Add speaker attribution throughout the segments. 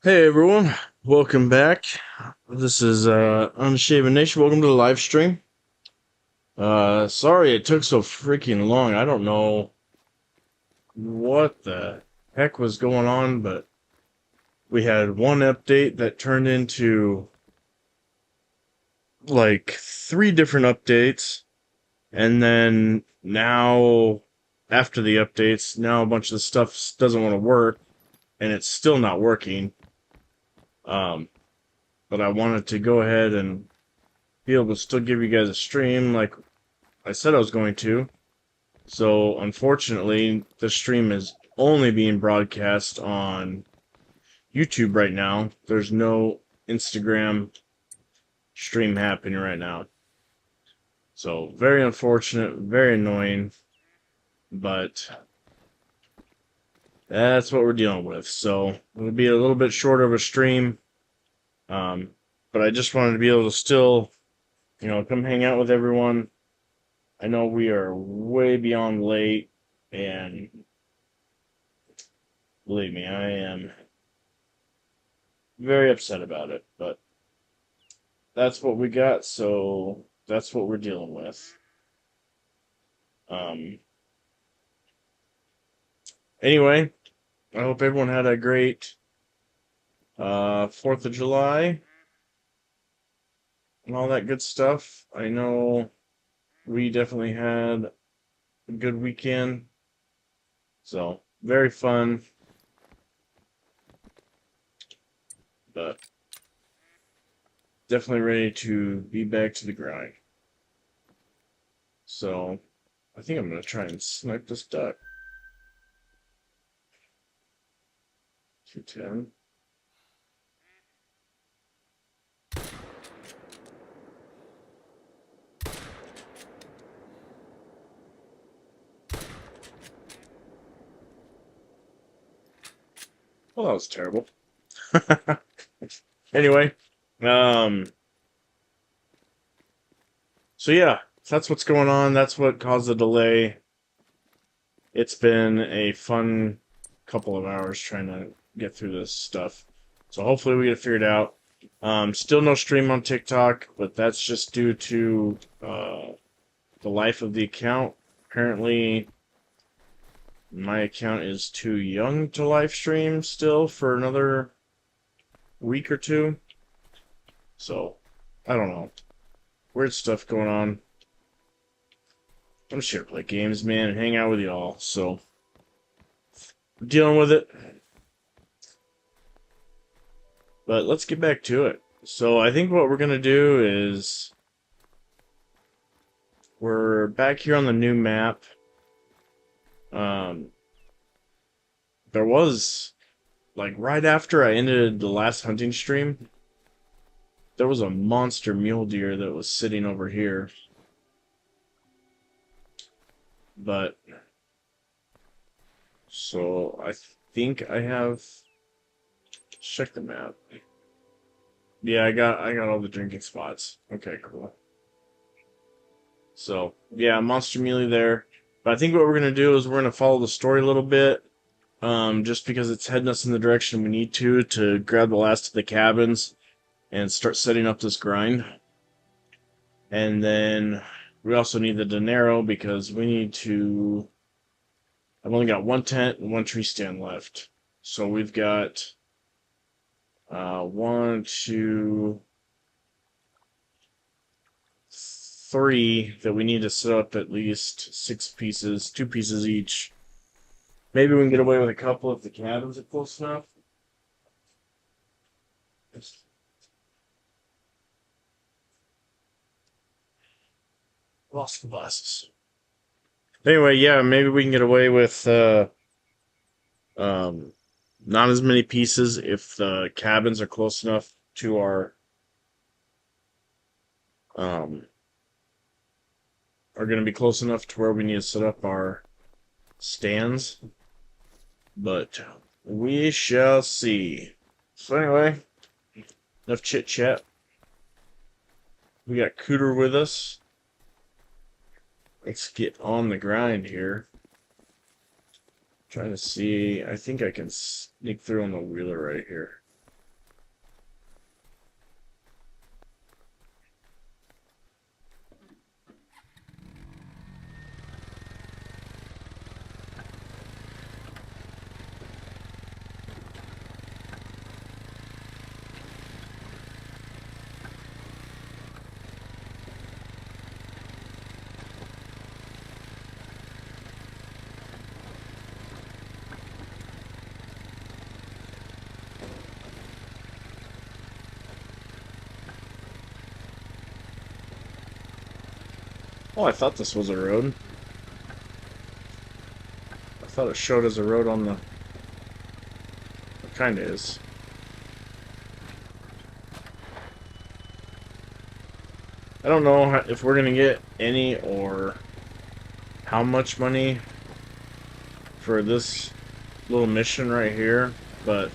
Speaker 1: Hey everyone, welcome back. This is UnshavenNation. Welcome to the live stream. Sorry it took so freaking long. I don't know what the heck was going on, but we had one update that turned into like three different updates, and then now after the updates, now a bunch of the stuff doesn't want to work, and it's still not working. But I wanted to go ahead and be able to still give you guys a stream like I said I was going to. So, unfortunately, the stream is only being broadcast on YouTube right now. There's no Instagram stream happening right now. So, very unfortunate, very annoying, but that's what we're dealing with. So, it'll be a little bit shorter of a stream. But I just wanted to be able to still, come hang out with everyone. I know we are way beyond late, and believe me, I am very upset about it, but that's what we got, so that's what we're dealing with. Um, anyway, I hope everyone had a great 4th of July and all that good stuff. I know we definitely had a good weekend, so very fun, but definitely ready to be back to the grind. So, I think I'm going to try and snipe this duck. 210. Well, that was terrible. Anyway, so yeah, that's what's going on. That's what caused the delay. It's been a fun couple of hours trying to get through this stuff. So hopefully we get it figured out. Still no stream on TikTok, but that's just due to the life of the account. Apparently, my account is too young to live stream still for another week or two. So, I don't know. Weird stuff going on. I'm just here to play games, man, and hang out with y'all. So, we're dealing with it. But let's get back to it. So, I think what we're going to do is we're back here on the new map. There was, like, right after I ended the last hunting stream, there was a monster mule deer that was sitting over here. But, so I think I have, check the map. Yeah, I got all the drinking spots. Okay, cool. So, yeah, monster muley there. But I think what we're going to do is we're going to follow the story a little bit. Just because it's heading us in the direction we need to grab the last of the cabins and start setting up this grind. And then we also need the dinero because we need to... I've only got one tent and one tree stand left. So we've got 1, 2, 3 that we need to set up at least 6 pieces, 2 pieces each. Maybe we can get away with a couple if the cabins are close enough. Lost the glasses. Anyway, yeah, maybe we can get away with not as many pieces if the cabins are close enough to our are going to be close enough to where we need to set up our stands. But we shall see. So anyway, enough chit chat. We got Cooter with us. Let's get on the grind here. Trying to see. I think I can sneak through on the wheeler right here. Oh, I thought this was a road. I thought it showed as a road on the... It kind of is. I don't know if we're going to get any or how much money for this little mission right here, but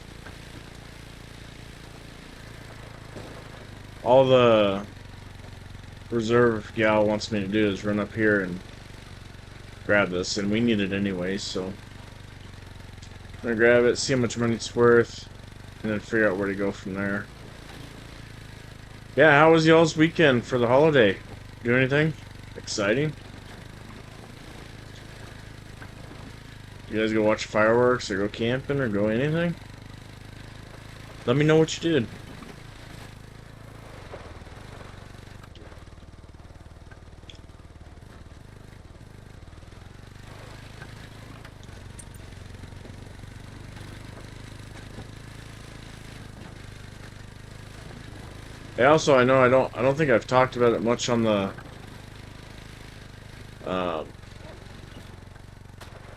Speaker 1: all the reserve gal wants me to do is run up here and grab this, and we need it anyway, so I'm gonna grab it, see how much money it's worth, and then figure out where to go from there. Yeah, how was y'all's weekend for the holiday? Do anything exciting? You guys go watch fireworks, or go camping, or go anything? Let me know what you did. I know I don't think I've talked about it much on the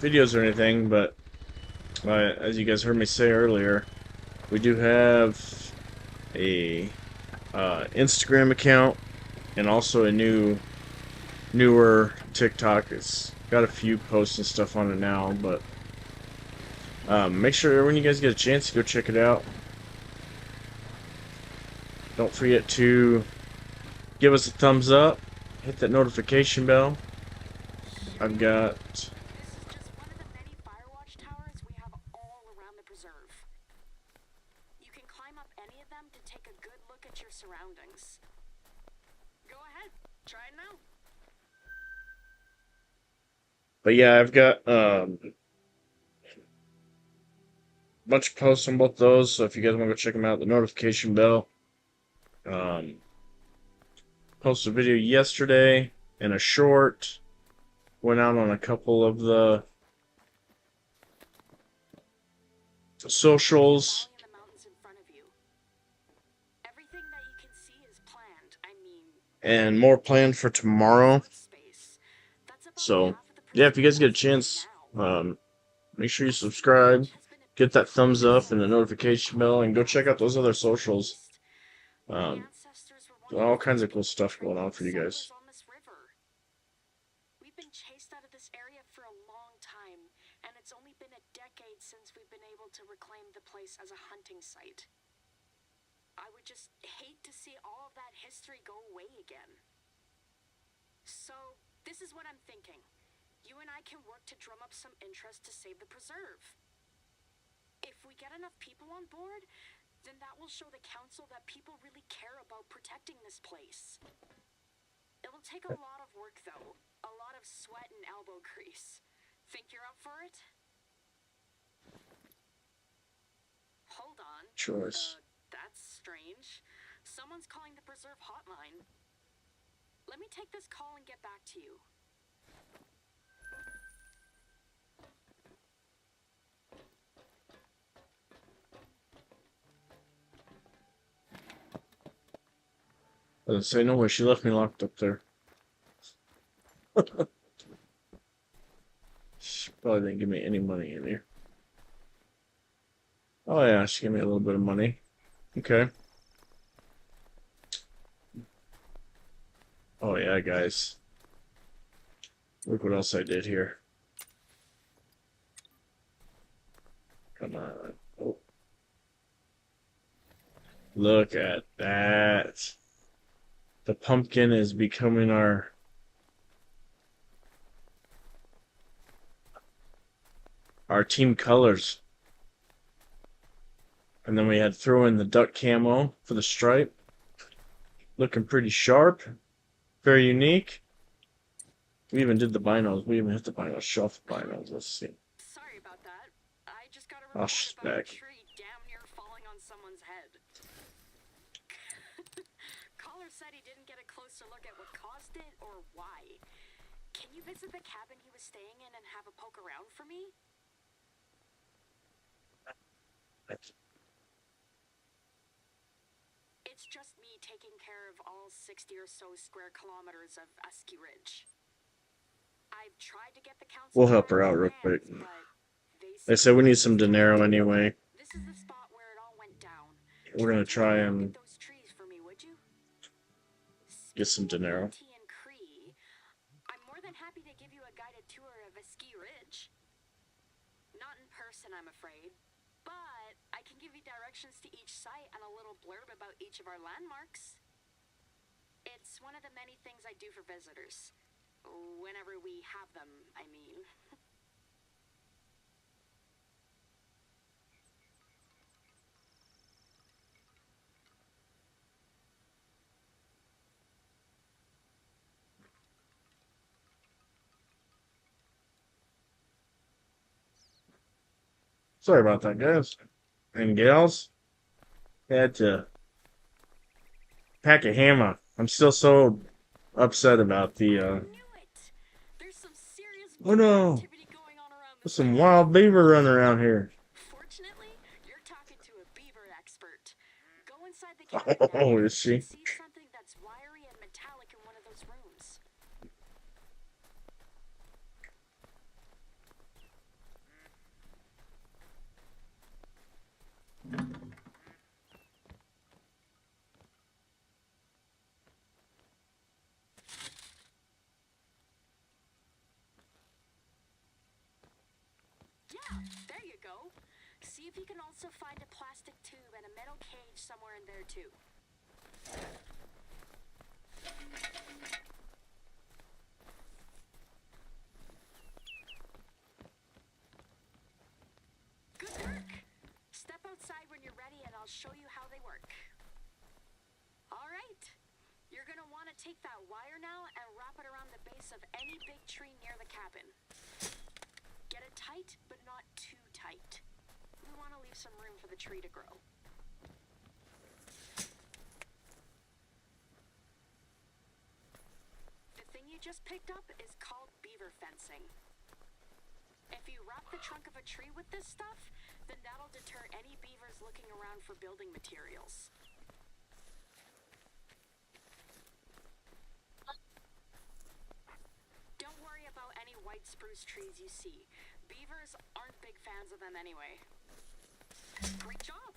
Speaker 1: videos or anything, but as you guys heard me say earlier, we do have a Instagram account and also a newer TikTok. It's got a few posts and stuff on it now, but make sure when you guys get a chance, go check it out. Don't forget to give us a thumbs up, hit that notification bell. I've got...
Speaker 2: This is just one of the many fire watch towers we have all around the preserve. You can climb up any of them to take a good look at your surroundings. Go ahead, try it now.
Speaker 1: But yeah, I've got a bunch of posts on both those, so if you guys want to go check them out, the notification bell. Posted a video yesterday and a short. Went out on a couple of the socials. And more planned for tomorrow. So, yeah, if you guys get a chance, make sure you subscribe, get that thumbs up and the notification bell, and go check out those other socials. All kinds of cool stuff going on for you guys.
Speaker 2: We've been chased out of this area for a long time, and it's only been a decade since we've been able to reclaim the place as a hunting site. I would just hate to see all of that history go away again. So, this is what I'm thinking. You and I can work to drum up some interest to save the preserve. If we get enough people on board, then that will show the council that people really care about protecting this place. It will take a lot of work, though. A lot of sweat and elbow grease. Think you're up for it? Hold on.
Speaker 1: Choice.
Speaker 2: That's strange. Someone's calling the preserve hotline. Let me take this call and get back to you.
Speaker 1: I was say no way, she left me locked up there. She probably didn't give me any money in here. Oh yeah, she gave me a little bit of money. Okay. Oh yeah, guys. Look what else I did here. Come on. Oh. Look at that. The pumpkin is becoming our team colors. And then we had throw in the duck camo for the stripe. Looking pretty sharp. Very unique. We even did the binos. We even hit the binos. Show off the binos. Let's see.
Speaker 2: Sorry about that. I just got a report about a tree damn near falling on someone's head. Caller said he didn't get a closer look at what caused it or why. Can you visit the cabin he was staying in and have a poke around for me? It's just me taking care of all 60 or so square kilometers of ASKIY Ridge. I've tried to get the council.
Speaker 1: We'll help her out real quick.
Speaker 2: But
Speaker 1: They said we need some dinero anyway.
Speaker 2: This is the spot where it all went down.
Speaker 1: We're gonna try and
Speaker 2: those trees for me, would you?
Speaker 1: get some dinero.
Speaker 2: I'm more than happy to give you a guided tour of ASKIY Ridge. Not in person, I'm afraid, but I can give you directions to each site and a little blurb about each of our landmarks. It's one of the many things I do for visitors. Whenever we have them, I mean.
Speaker 1: Sorry about that, guys and gals. Had to pack a hammer. I'm still so upset about the
Speaker 2: There's some serious
Speaker 1: oh no,
Speaker 2: activity going on around
Speaker 1: there's
Speaker 2: this
Speaker 1: some
Speaker 2: area.
Speaker 1: wild beaver running around here.
Speaker 2: Fortunately, you're talking to a beaver expert. Go inside the cabin now
Speaker 1: Oh,
Speaker 2: and
Speaker 1: is she?
Speaker 2: see something that's wiry and metallic in one of those rooms. Yeah, there you go. See if you can also find a plastic tube and a metal cage somewhere in there too. Good work. Step outside when you're ready and I'll show you how they work. All right. You're gonna want to take that wire now and wrap it around the base of any big tree near the cabin. Get it tight, but not too tight. We want to leave some room for the tree to grow. The thing you just picked up is called beaver fencing. If you wrap the trunk of a tree with this stuff, then that'll deter any beavers looking around for building materials. Don't worry about any white spruce trees you see. Beavers aren't big fans of them anyway. Great job!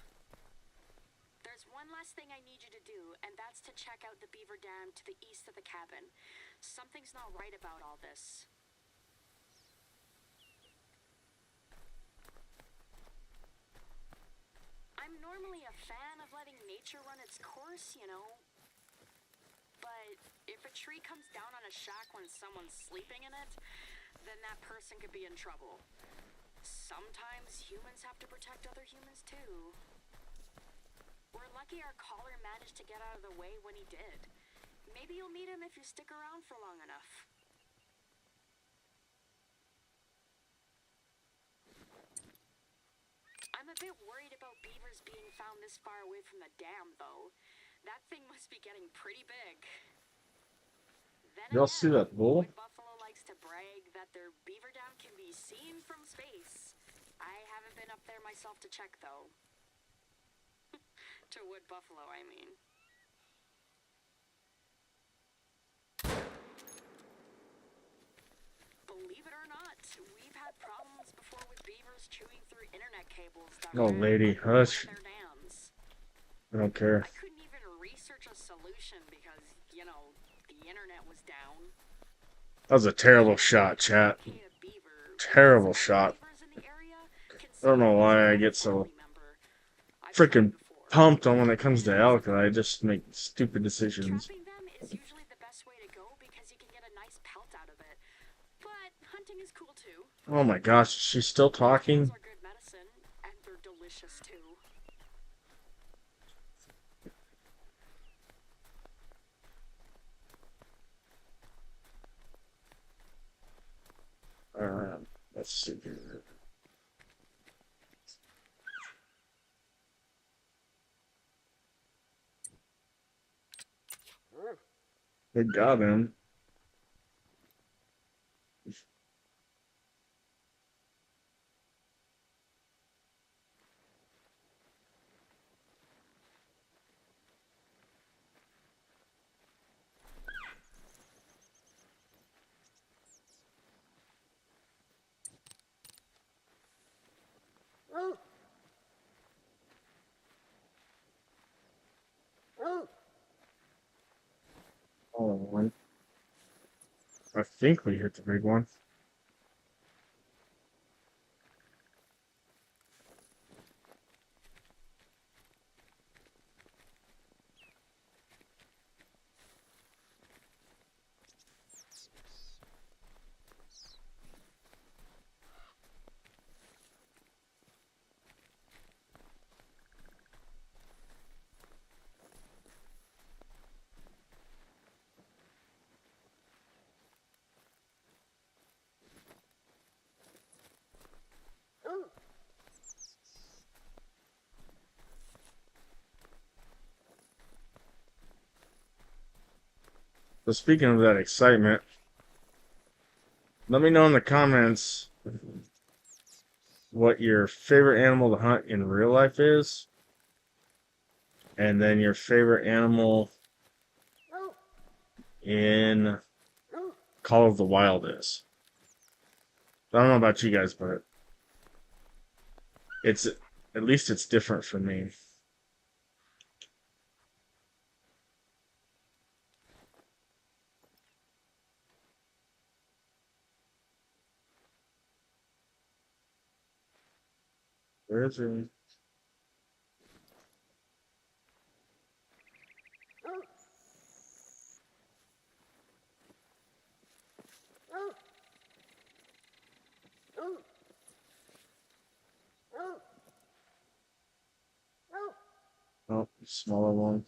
Speaker 2: There's one last thing I need you to do, and that's to check out the beaver dam to the east of the cabin. Something's not right about all this. I'm normally a fan of letting nature run its course, you know. But if a tree comes down on a shack when someone's sleeping in it, then that person could be in trouble. Sometimes humans have to protect other humans too. We're lucky our caller managed to get out of the way when he did. Maybe you'll meet him if you stick around for long enough. I'm a bit worried about beavers being found this far away from the dam, though. That thing must be getting pretty big. Then
Speaker 1: Y'all see that bull?
Speaker 2: Wood Buffalo likes to brag that their beaver dam can be seen from space. I haven't been up there myself to check, though. To Wood Buffalo, I mean. Believe it or not, we've had problems before with beavers chewing through internet cables that
Speaker 1: Oh,
Speaker 2: ran
Speaker 1: lady,
Speaker 2: under one of
Speaker 1: hush.
Speaker 2: their dams.
Speaker 1: I don't care.
Speaker 2: I couldn't even research a solution because, you know, the internet was down.
Speaker 1: That was a terrible shot, chat. Terrible shot. I don't know why I get so freaking pumped on when it comes to elk. I just make stupid decisions.
Speaker 2: Trapping them is usually the best way to go because you can get a nice pelt out of it. But hunting is cool too.
Speaker 1: Oh my gosh, she's still talking?
Speaker 2: Are good medicine, and they're delicious too.
Speaker 1: Alright, let's see here. Good job, man. Oh, I think we hit the big one. So speaking of that excitement, let me know in the comments what your favorite animal to hunt in real life is, and then your favorite animal in Call of the Wild is. I don't know about you guys, but it's at least it's different for me. Where is it? Oh, smaller one.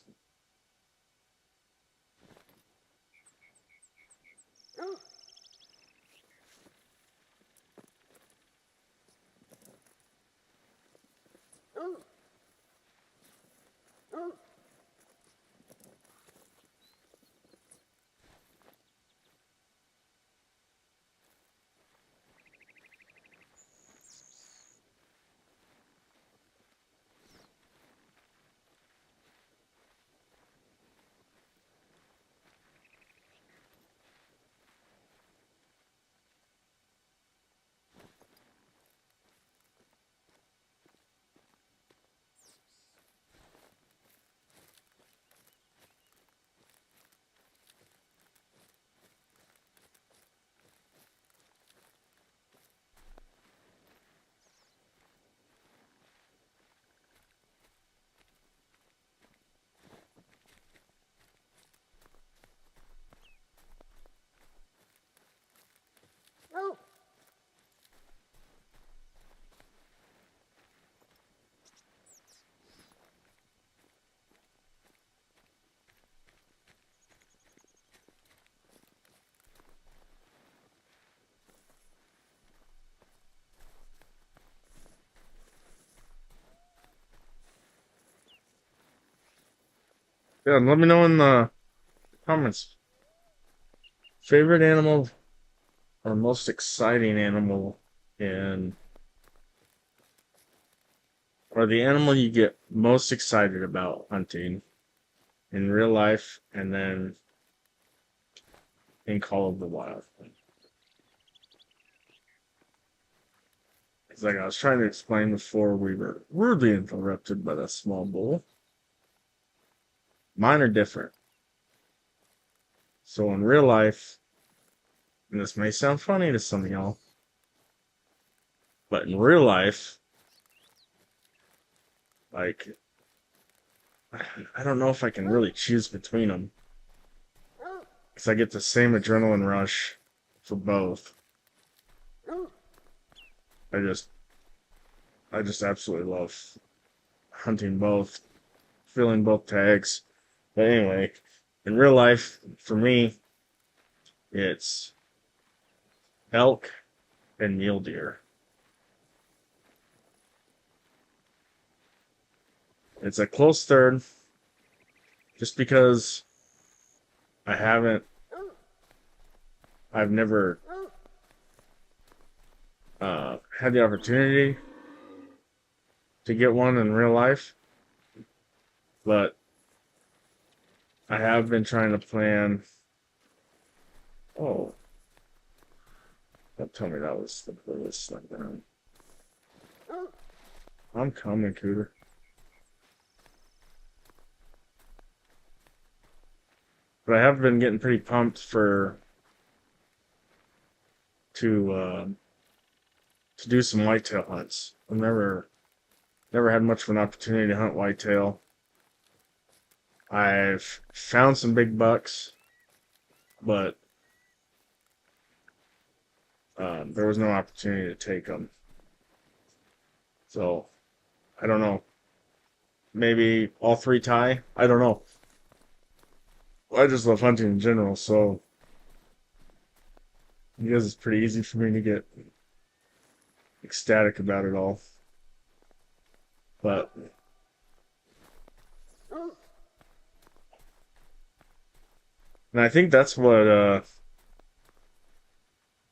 Speaker 1: Yeah, let me know in the comments. Favorite animal or most exciting animal in, or the animal you get most excited about hunting in real life and then in Call of the Wild. It's like I was trying to explain before we were rudely interrupted by that small bull. Mine are different. So in real life, and this may sound funny to some of y'all, but in real life, like, I don't know if I can really choose between them. Because I get the same adrenaline rush for both. I just absolutely love hunting both, filling both tags. But anyway, in real life, for me, it's elk and mule deer. It's a close third, just because I haven't, I've never had the opportunity to get one in real life, but I have been trying to plan. Oh, don't tell me that was the playlist stuff down. I'm coming, Cooter. But I have been getting pretty pumped to do some whitetail hunts. I've never had much of an opportunity to hunt whitetail. I've found some big bucks, but there was no opportunity to take them. So I don't know. Maybe all three tie. I don't know. I just love hunting in general, so I guess it's pretty easy for me to get ecstatic about it all. But and I think that's what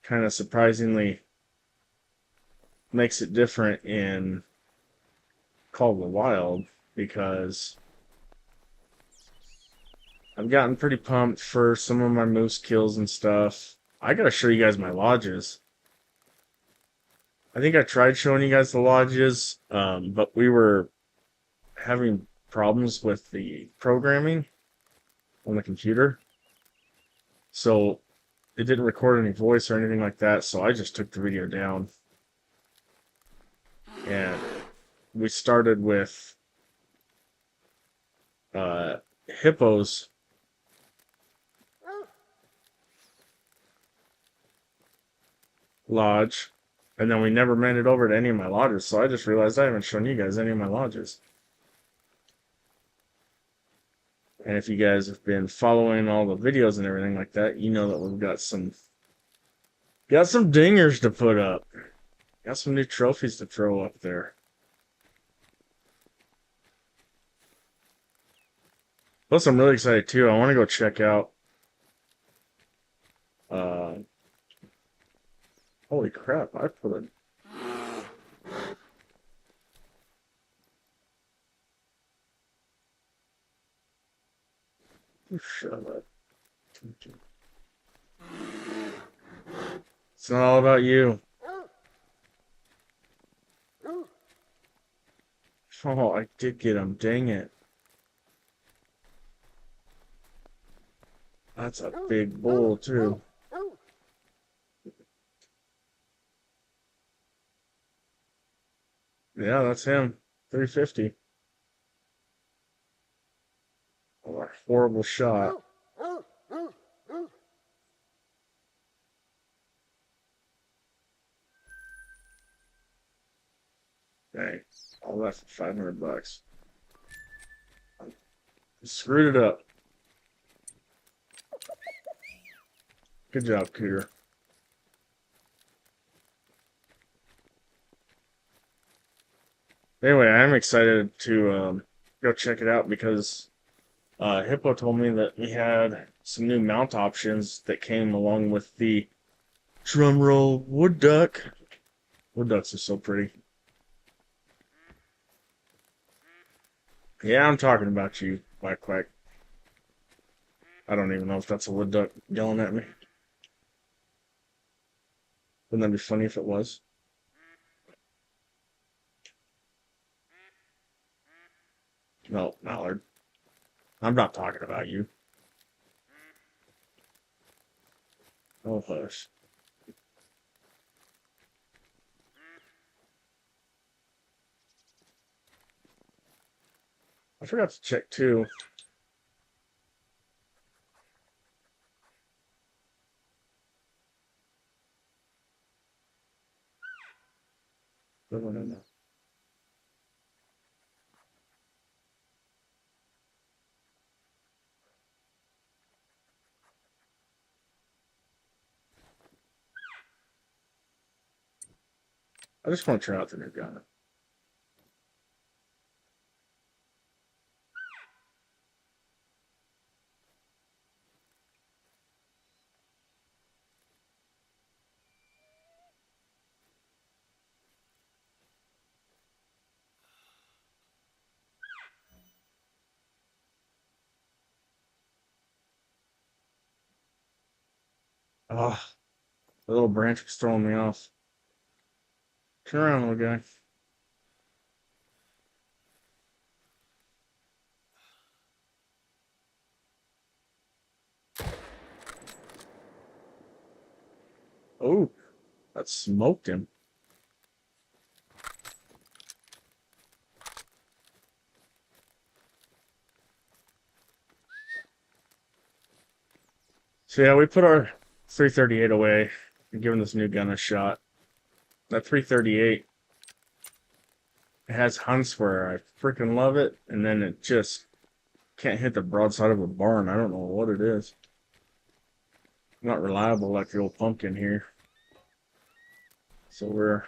Speaker 1: kind of surprisingly makes it different in Call of the Wild, because I've gotten pretty pumped for some of my moose kills and stuff. I gotta show you guys my lodges. I think I tried showing you guys the lodges, but we were having problems with the programming on the computer. So it didn't record any voice or anything like that, so I just took the video down. And we started with hippos. Lodge, and then we never made it over to any of my lodges, so I just realized I haven't shown you guys any of my lodges. And if you guys have been following all the videos and everything like that, you know that we've got some dingers to put up. Got some new trophies to throw up there. Plus, I'm really excited too. I want to go check out. Holy crap! I put a. Shut up. It's not all about you. Oh, I did get him. Dang it. That's a big bull, too. Yeah, that's him. 350. Oh, a horrible shot. Dang. All that for 500 bucks. Screwed it up. Good job, Cooter. Anyway, I'm excited to go check it out because Hippo told me that we had some new mount options that came along with the drumroll wood duck. Wood ducks are so pretty. Yeah, I'm talking about you, Quack Quack. I don't even know if that's a wood duck yelling at me. Wouldn't that be funny if it was? No, Mallard. I'm not talking about you. Oh, hush. I forgot to check, too. No. I just want to try out the new gun. Ah, the little branch was throwing me off. Turn around, little guy. Oh, that smoked him. So yeah, we put our 338 away and giving this new gun a shot. That 338, it has hunts where I freaking love it, and then it just can't hit the broadside of a barn. I don't know what it is. Not reliable like the old pumpkin here. So well,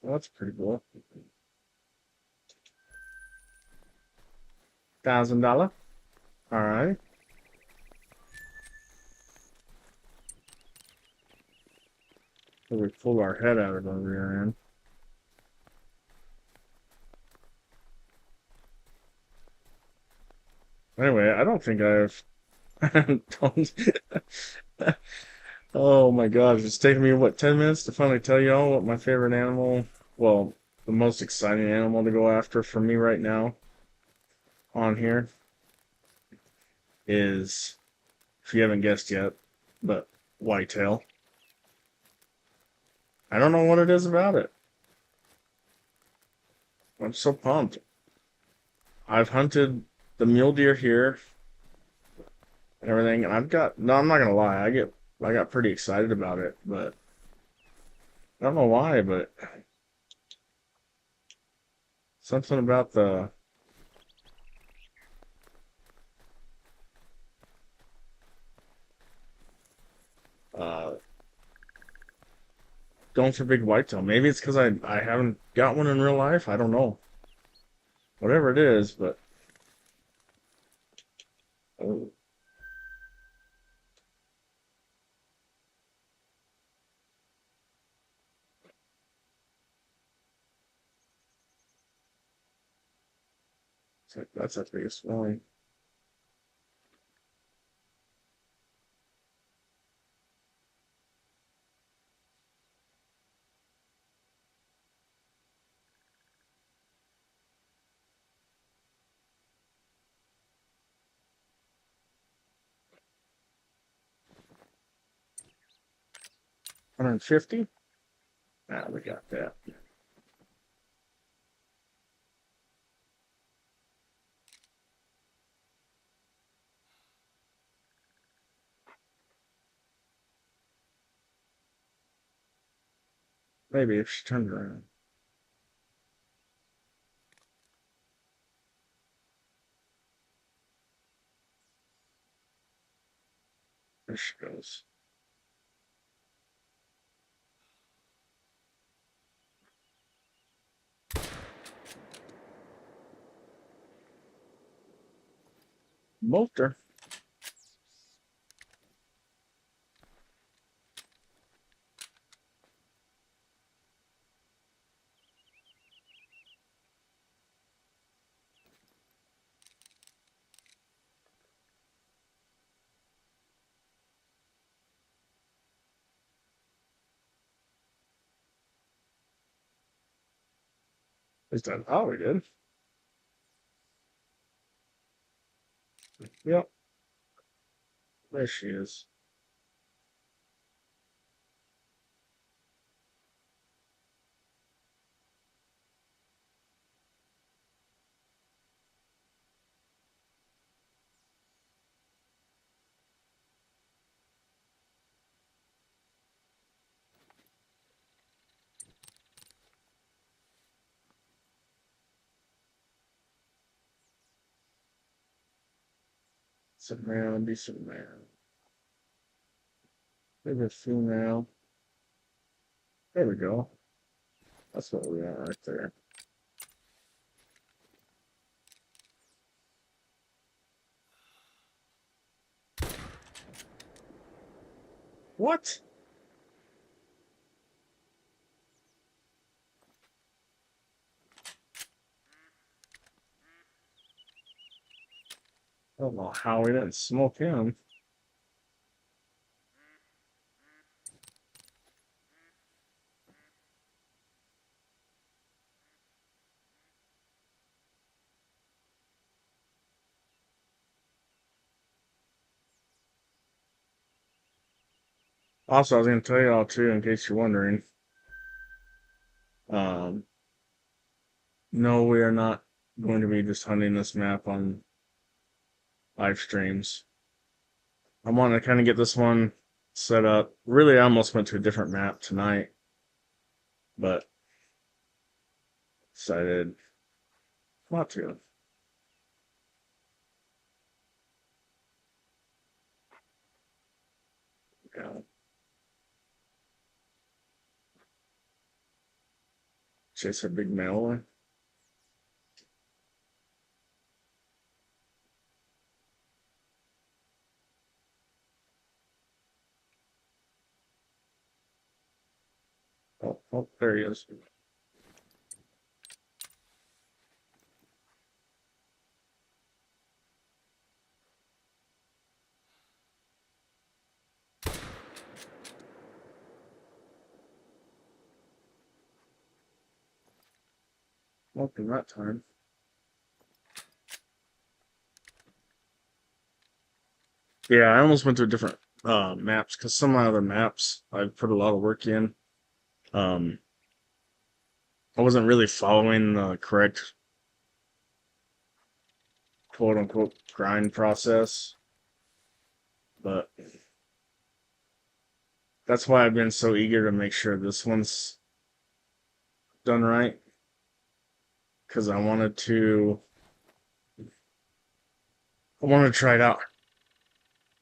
Speaker 1: that's pretty cool. $1,000. All right. So we pull our head out of the rear end. Anyway, I don't think I've. don't. Oh my gosh, it's taken me, what, 10 minutes to finally tell y'all what my favorite animal, well, the most exciting animal to go after for me right now on here is, if you haven't guessed yet, but whitetail. I don't know what it is about it. I'm so pumped. I've hunted the mule deer here and everything, and no, I'm not gonna lie, I got pretty excited about it, but I don't know why, but something about the uh going for big whitetail. Maybe it's because I haven't got one in real life. I don't know. Whatever it is, but oh, that's the biggest one. $150. Ah, we got that. Maybe if she turned around. There she goes. Molted her. Is that all we did? Yep. There she is. Sit around, be sitting there. Maybe a female. There we go. That's what we want right there. What? I don't know how we didn't smoke him. Also, I was going to tell you all too, in case you're wondering. Um, no, we are not going to be just hunting this map on live streams. I want to kind of get this one set up. Really, I almost went to a different map tonight, but decided not to. Yeah. Chase a big male. Oh, oh, there he is. Welcome that time. Yeah, I almost went to a different maps because some of my other maps I've put a lot of work in. Um, I wasn't really following the correct quote unquote grind process, but that's why I've been so eager to make sure this one's done right because I wanted to try it out,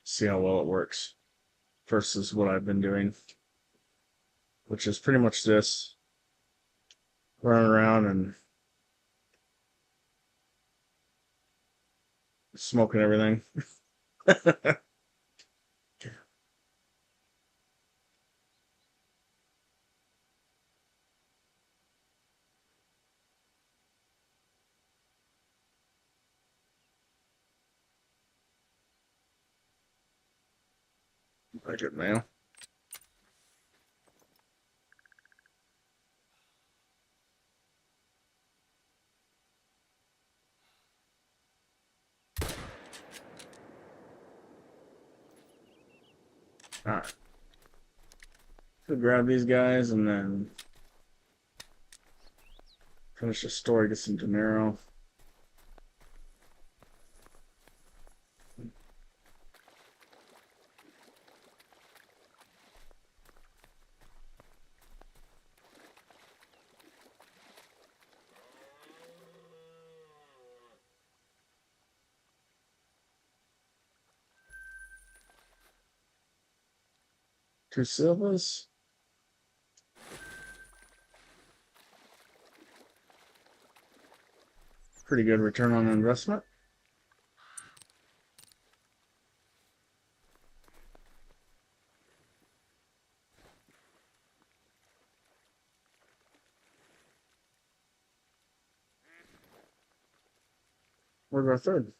Speaker 1: see how well it works versus what I've been doing, which is pretty much this running around and smoking everything. Very good, man. All right. So grab these guys and then finish the story, get some dinero. Two silvers. Pretty good return on investment. Where's our third?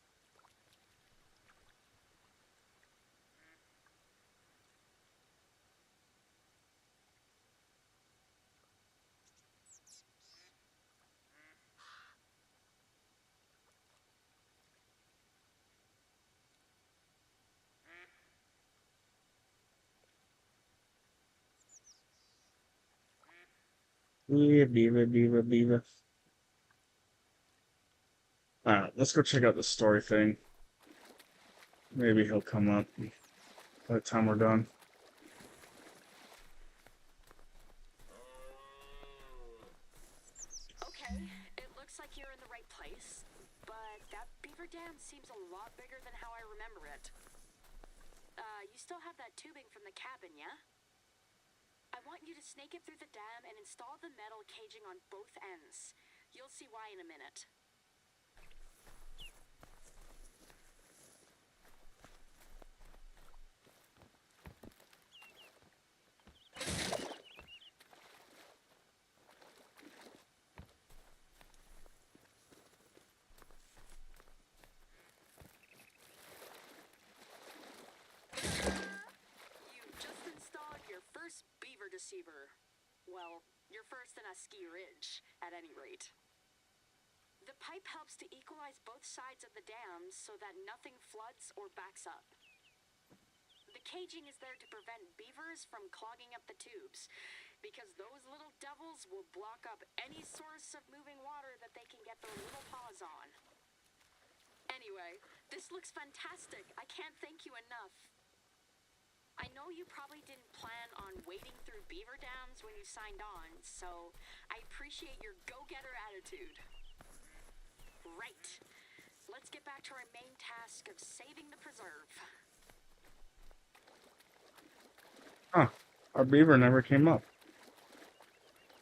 Speaker 1: Yeah, beaver. Alright, let's go check out the story thing. Maybe he'll come up by the time we're done.
Speaker 2: Okay, it looks like you're in the right place, but that beaver dam seems a lot bigger than how I remember it. You still have that tubing from the cabin, yeah? I want you to snake it through the dam and install the metal caging on both ends. You'll see why in a minute. You've just installed your first beaver deceiver. Well, your first in ASKIY Ridge, at any rate. The pipe helps to equalize both sides of the dam so that nothing floods or backs up. The caging is there to prevent beavers from clogging up the tubes, because those little devils will block up any source of moving water that they can get their little paws on. Anyway, this looks fantastic. I can't thank you enough. I know you probably didn't plan on wading through beaver dams when you signed on, so I appreciate your go-getter attitude. Right. Let's get back to our main task of saving the preserve.
Speaker 1: Huh. Our beaver never came up.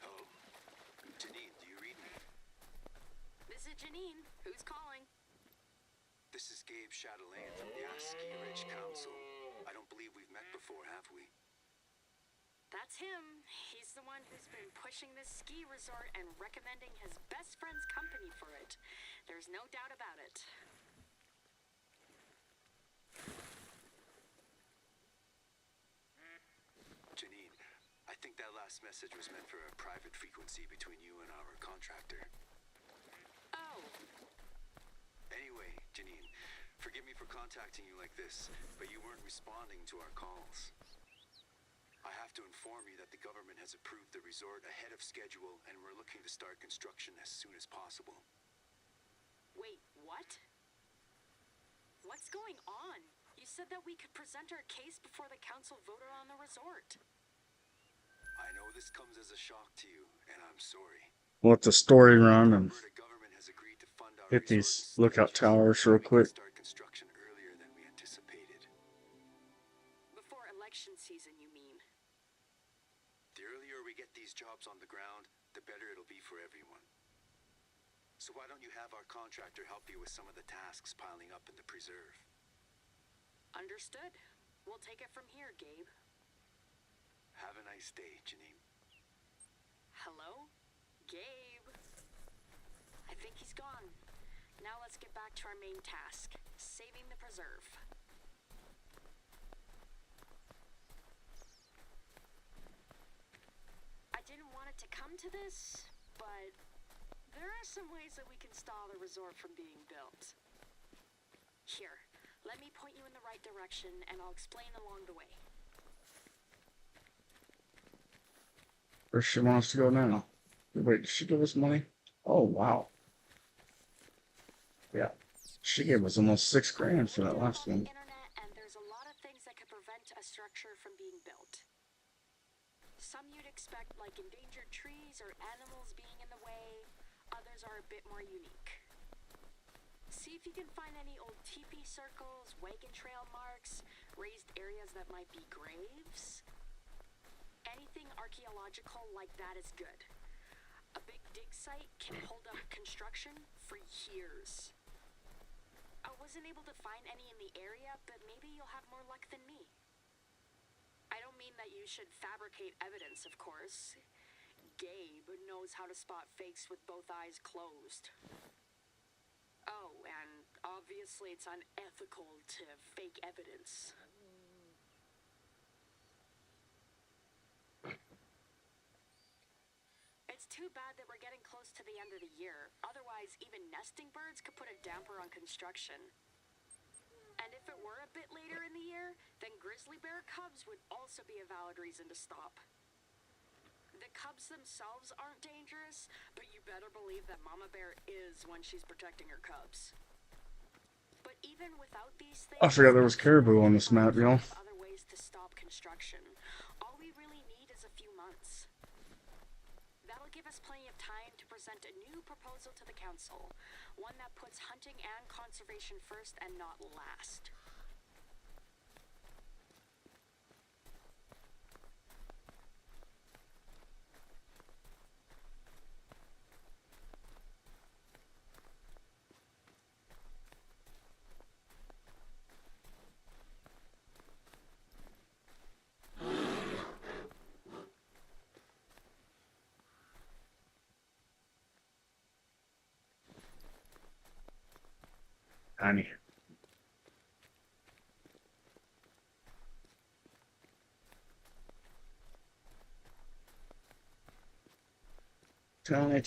Speaker 3: Oh, Janine, do you read me?
Speaker 2: This is Janine. Who's calling?
Speaker 3: This is Gabe Chatelain from the ASKIY Ridge Council. I don't believe we've met before, have we?
Speaker 2: That's him. He's the one who's been pushing this ski resort and recommending his best friend's company for it. There's no doubt about it.
Speaker 3: Janine, I think that last message was meant for a private frequency between you and our contractor.
Speaker 2: Oh.
Speaker 3: Anyway, Janine, forgive me for contacting you like this, but you weren't responding to our calls. I have to inform you that the government has approved the resort ahead of schedule, and we're looking to start construction as soon as possible.
Speaker 2: Wait, what? What's going on? You said that we could present our case before the council voted on the resort.
Speaker 3: I know this comes as a shock to you, and I'm sorry.
Speaker 1: We'll let the story run and
Speaker 3: The government has agreed to fund our
Speaker 1: hit
Speaker 3: resort
Speaker 1: these
Speaker 3: in
Speaker 1: lookout
Speaker 3: stages
Speaker 1: towers
Speaker 3: so
Speaker 1: real
Speaker 3: we can
Speaker 1: quick.
Speaker 3: start construction earlier than we anticipated.
Speaker 2: Before election season, you mean?
Speaker 3: The earlier we get these jobs on the ground, the better it'll be for everyone. So why don't you have our contractor help you with some of the tasks piling up in the preserve?
Speaker 2: Understood. We'll take it from here, Gabe.
Speaker 3: Have a nice day, Janine.
Speaker 2: Hello? Gabe? I think he's gone. Now let's get back to our main task, saving the preserve. I didn't want it to come to this, but there are some ways that we can stall the resort from being built. Here, let me point you in the right direction, and I'll explain along the way.
Speaker 1: Where she wants to go now? Wait, did she give us money? Oh, wow. Yeah. She gave us almost $6 grand for that last one.
Speaker 2: Internet, and there's a lot of things that could prevent a structure from being built. Some you'd expect, like endangered trees or animals being in the way. Others are a bit more unique. See if you can find any old teepee circles, wagon trail marks, raised areas that might be graves. Anything archaeological like that is good. A big dig site can hold up construction for years. I wasn't able to find any in the area, but maybe you'll have more luck than me. I don't mean that you should fabricate evidence, of course. Gabe knows how to spot fakes with both eyes closed. Oh, and obviously it's unethical to fake evidence. It's too bad that we're getting close to the end of the year. Otherwise, even nesting birds could put a damper on construction. And if it were a bit later in the year, then grizzly bear cubs would also be a valid reason to stop. The cubs themselves aren't dangerous, but you better believe that Mama Bear is when she's protecting her cubs. But even without these things,
Speaker 1: I forgot there was caribou on this map, y'all.
Speaker 2: other ways to stop construction. All we really need is a few months. That'll give us plenty of time to present a new proposal to the council, one that puts hunting and conservation first and not last.
Speaker 1: Tiny. Tiny.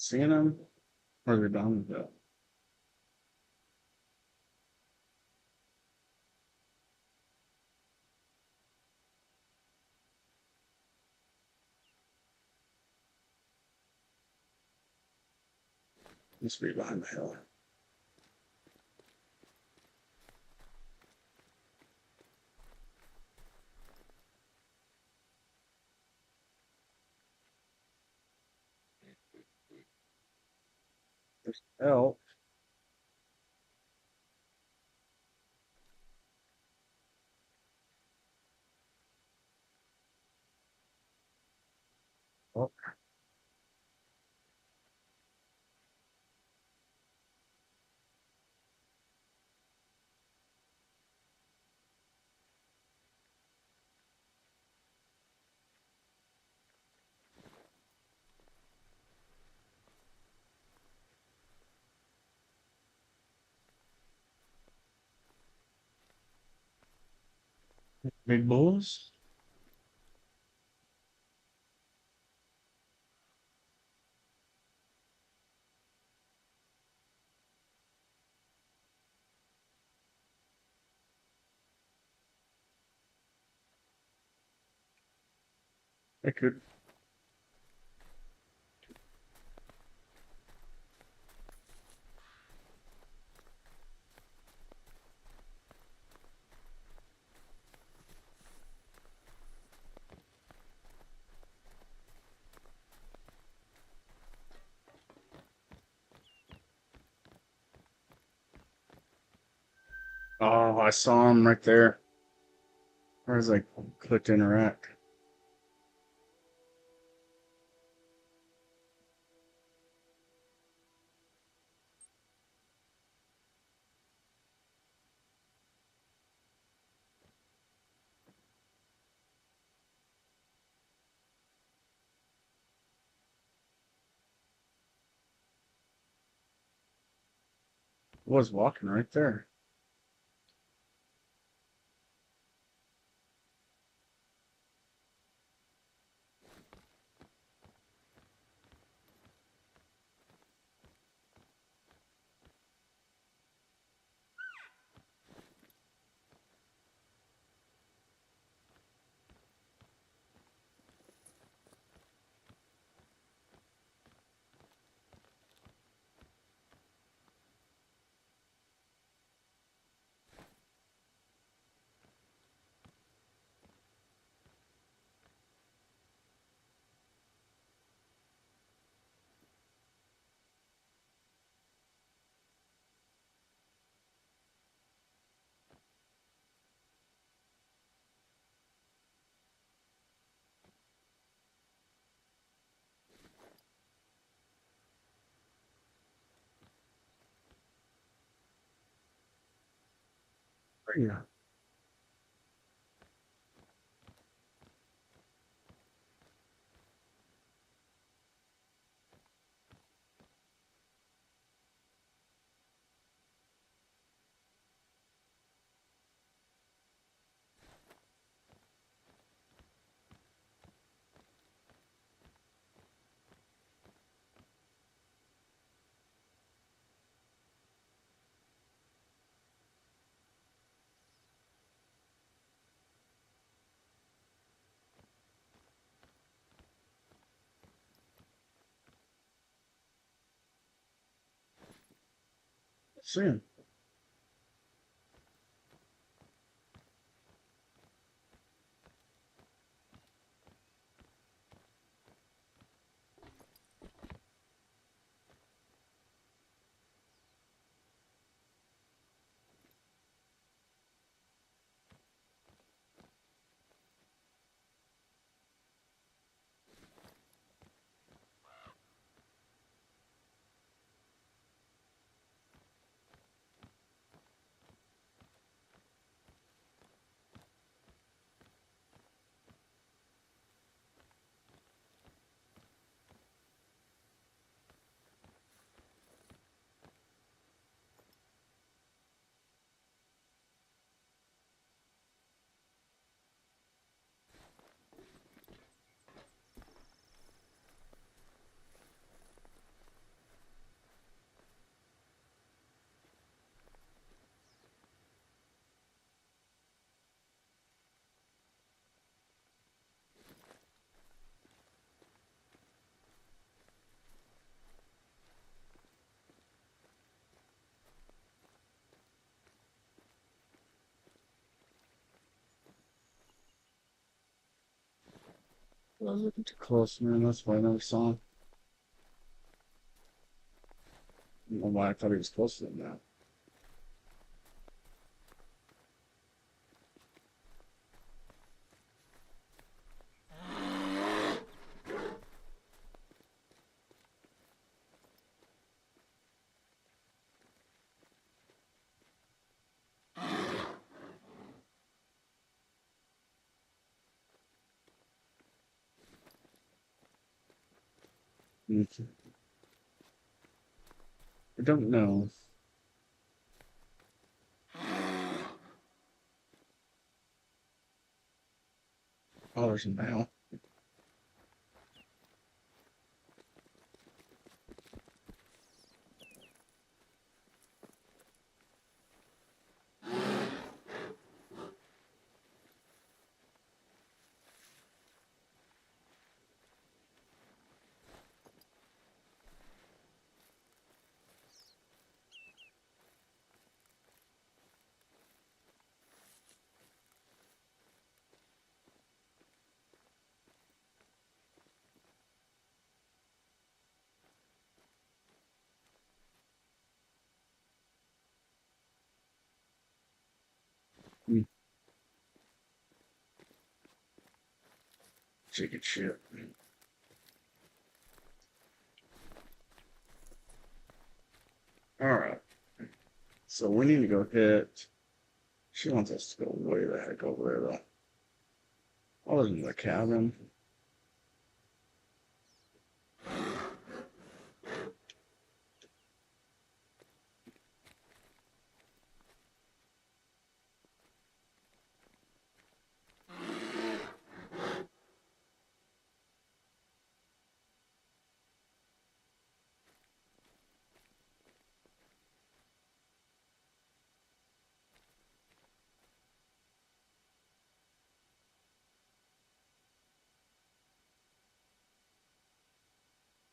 Speaker 1: Seeing them? Or they're done with that? Must be behind the hill. There's elk. Oh, big bulls? I could. Oh, I saw him right there. Where was I clicked interact? Was walking right there. Yeah. See him. I was looking too close, man. That's why I never saw him. I don't know why I thought he was closer than that. I don't know. Oh, there's a male. Chicken shit. Alright. So we need to go hit. She wants us to go way the heck over there, though. Other than the cabin.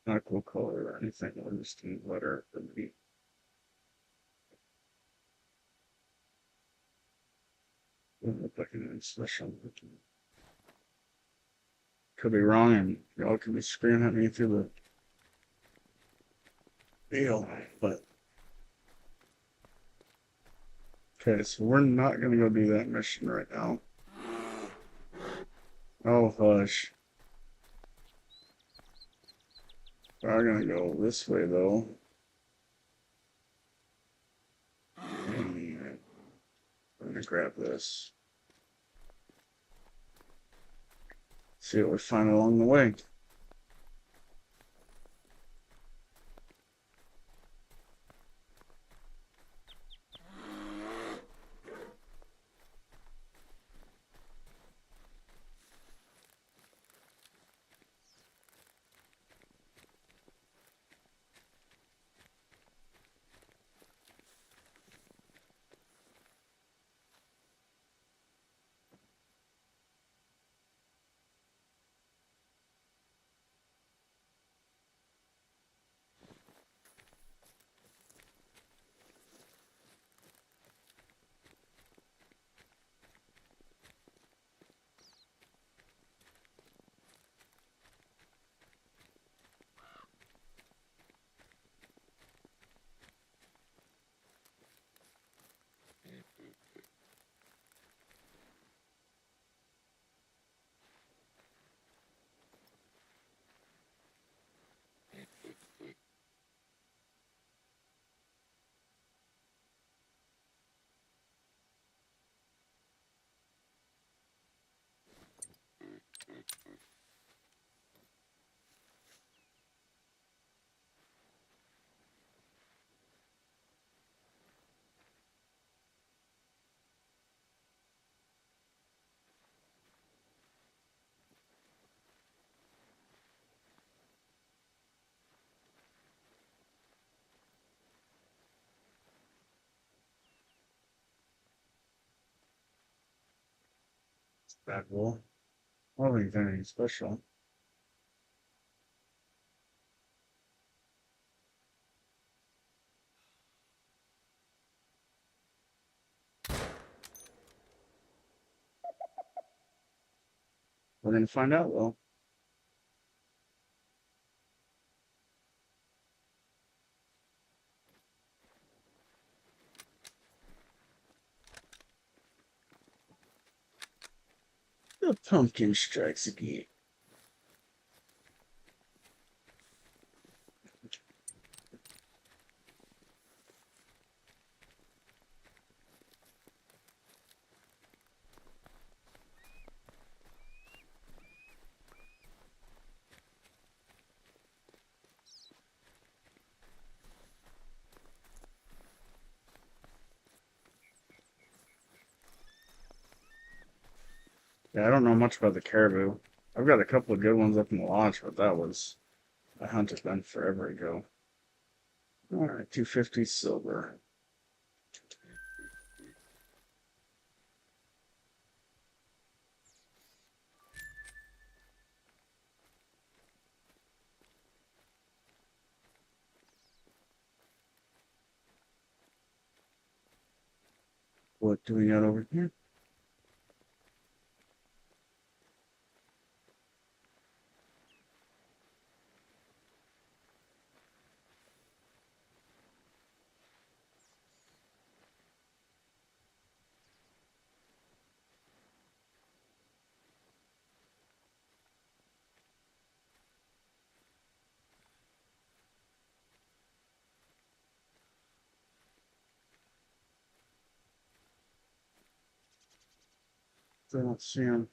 Speaker 1: Not a cool color or anything. We're just going to let her be. Doesn't look like anything special. Could be wrong, and y'all could be screaming at me through the deal, but. Okay, so we're not going to go do that mission right now. Oh, hush. We're going to go this way, though. And I'm going to grab this. See what we find along the way. Bad wool. I don't think anything special. We're going to find out, though. Pumpkin strikes again. Yeah, I don't know much about the caribou. I've got a couple of good ones up in the lodge, but that was a hunt has been forever ago. Alright, 250 silver. What do we got over here? I don't see them.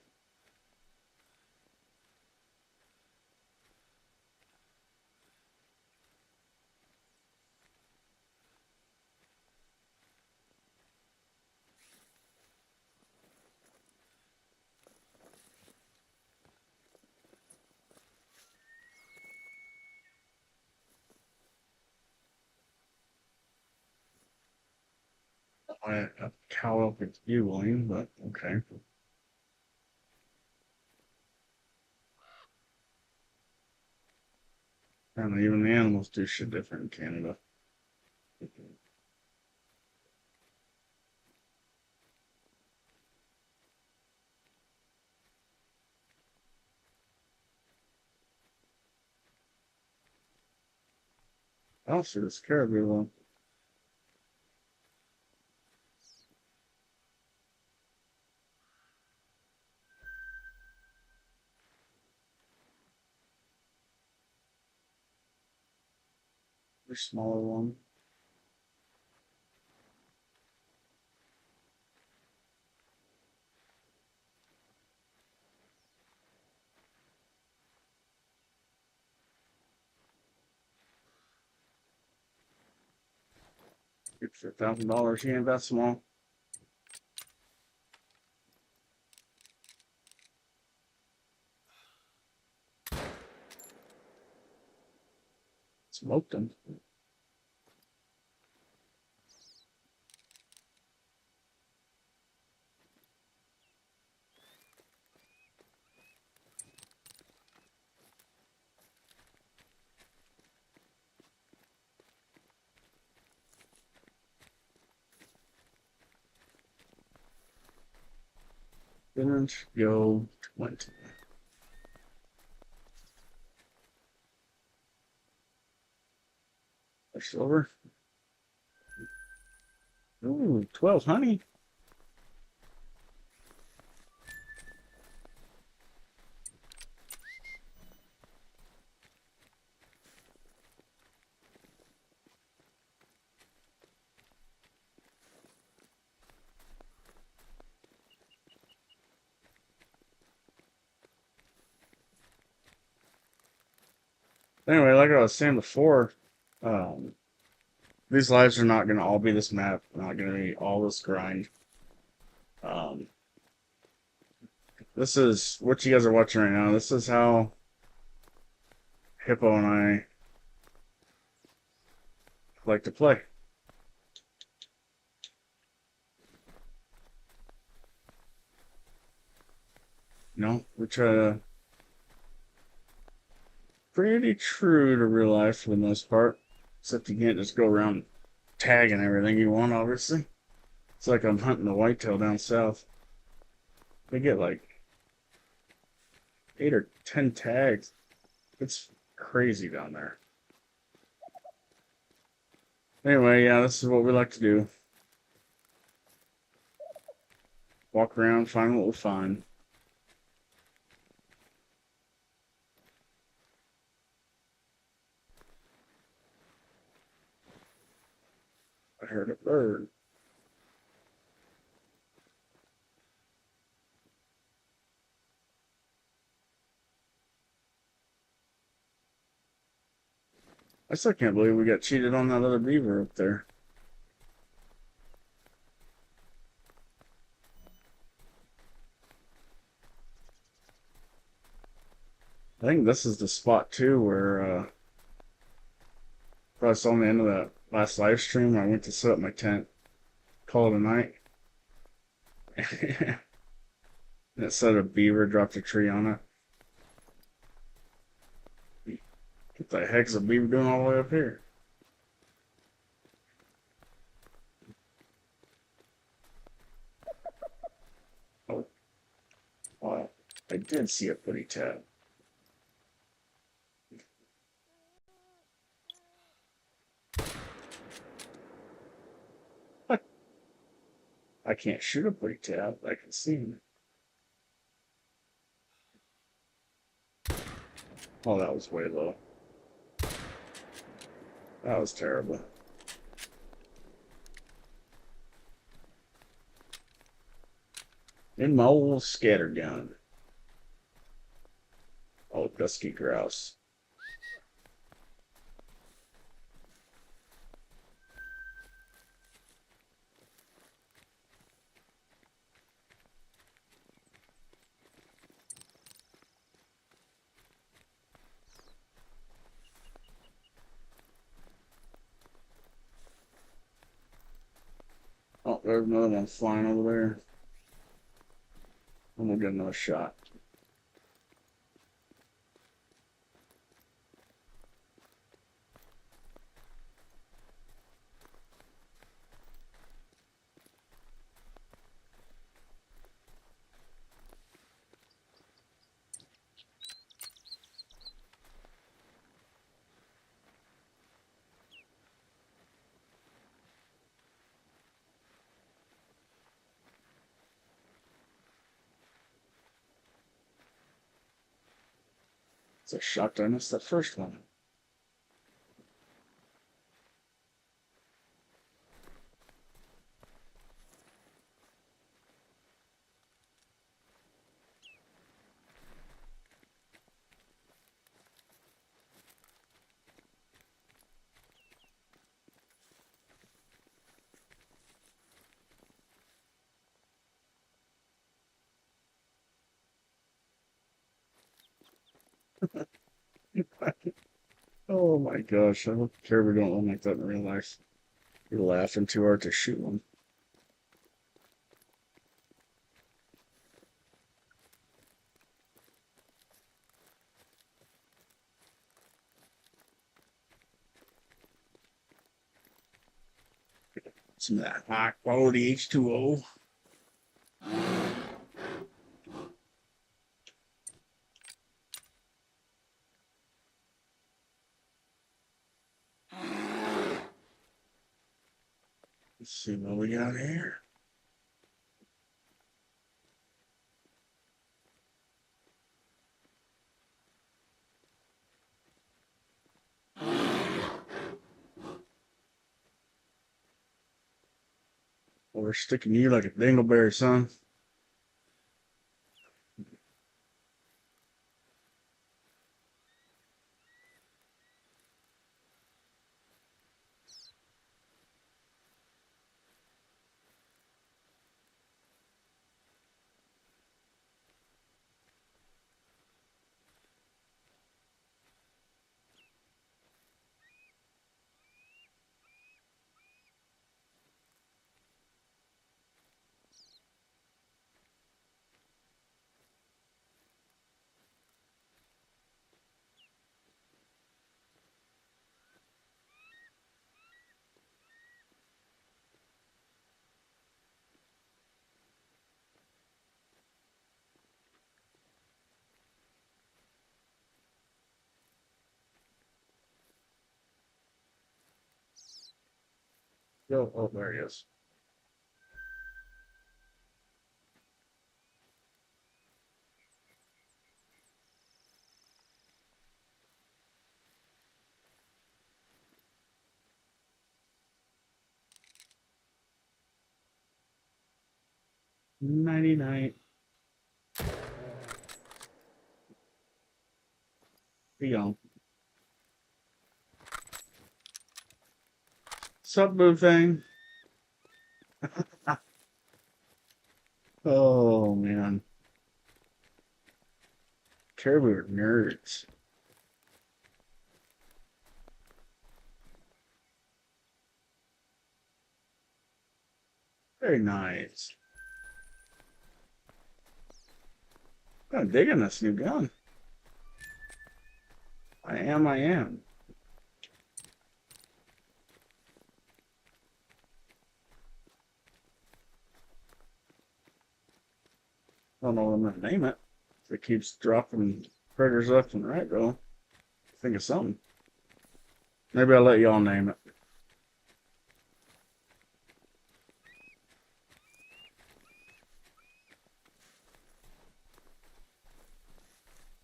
Speaker 1: A cow up its bugling, but okay. And even the animals do shit different in Canada. I don't see this caribou one. The smaller one. Good for $1,000. You ain't that small. Smoked them. Finish, go 20. Silver. Ooh, 12 honey. Anyway, like I was saying before, these lives are not going to all be this map. Not going to be all this grind. This is what you guys are watching right now. This is how Hippo and I like to play. You know, we try to pretty true to real life for the most part. Except you can't just go around tagging everything you want, obviously. It's like I'm hunting a whitetail down south. They get like 8 or 10 tags. It's crazy down there. Anyway, yeah, this is what we like to do. Walk around, find what we find. heard a bird. I still can't believe we got cheated on that other beaver up there. I think this is the spot too where I saw on the end of that last live stream I went to set up my tent, call it a night. And it said a beaver dropped a tree on it. What the heck's a beaver doing all the way up here? Oh, wow. I did see a pretty tab. I can't shoot a pretty tab. I can see him. Oh, that was way low. That was terrible. In my old scattergun. Oh, dusky grouse. Oh, there's another one flying over there. I'm gonna get another shot. It's a shotgun. It's the first one. Oh my gosh, I hope Kirby don't run like that in real life. You're laughing too hard to shoot one. Some of that high quality H2O. Let's see what we got here. Well, we're sticking you like a dingleberry, son. Oh, there he is. Nighty night. Be on. Sup, boo thing? Oh, man. Caribou are nerds. Very nice. I'm digging this new gun. I am. Don't know what I'm gonna name it. If it keeps dropping critters left and right, though. Think of something. Maybe I'll let y'all name it.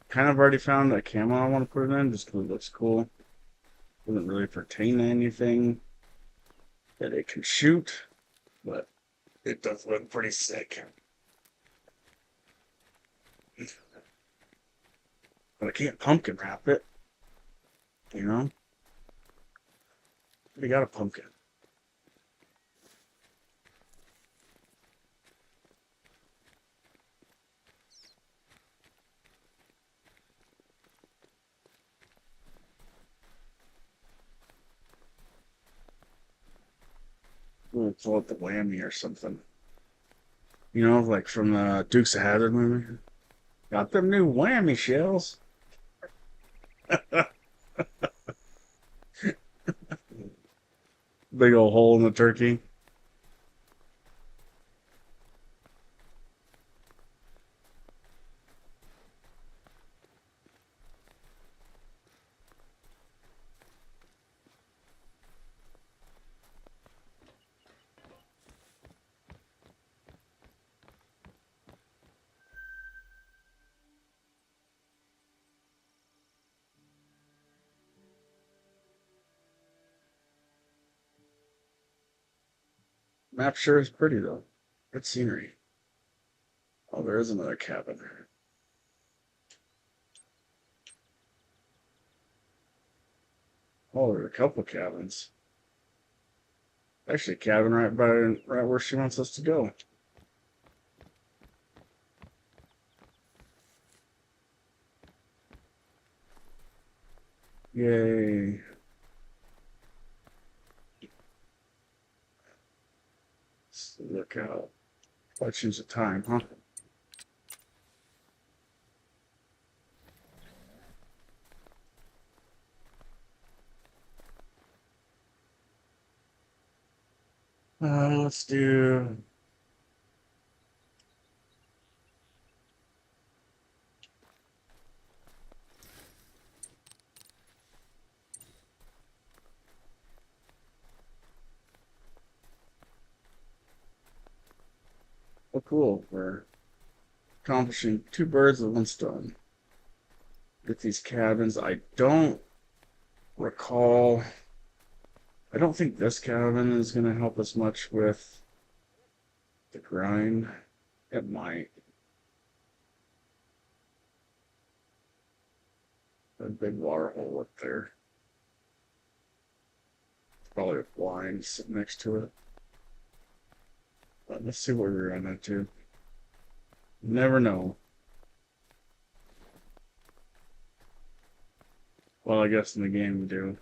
Speaker 1: Kind of already found a camo I want to put it in just because it looks cool. Doesn't really pertain to anything that it can shoot, but it does look pretty sick. But I can't pumpkin wrap it, you know? We got a pumpkin. We'll call it the whammy or something. You know, like from the Dukes of Hazzard movie. Got them new whammy shells. Big old hole in the turkey. Map sure is pretty though. Good scenery. Oh, there is another cabin. Oh, there's a couple cabins. Actually, a cabin right where she wants us to go. Yay. Let's look out. Let's choose a time, huh? Let's do. Oh, cool. We're accomplishing two birds with one stone. Get these cabins. I don't recall. I don't think this cabin is going to help us much with the grind. It might. A big water hole up there. Probably a blind sitting next to it. But let's see what we're running into. Never know. Well, I guess in the game we do.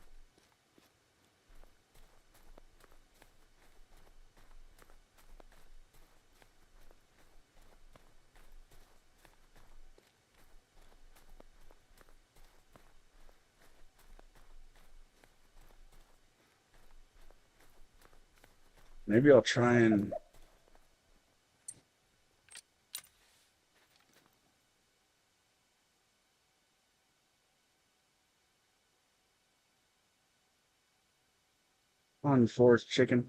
Speaker 1: Maybe I'll try and unforced chicken.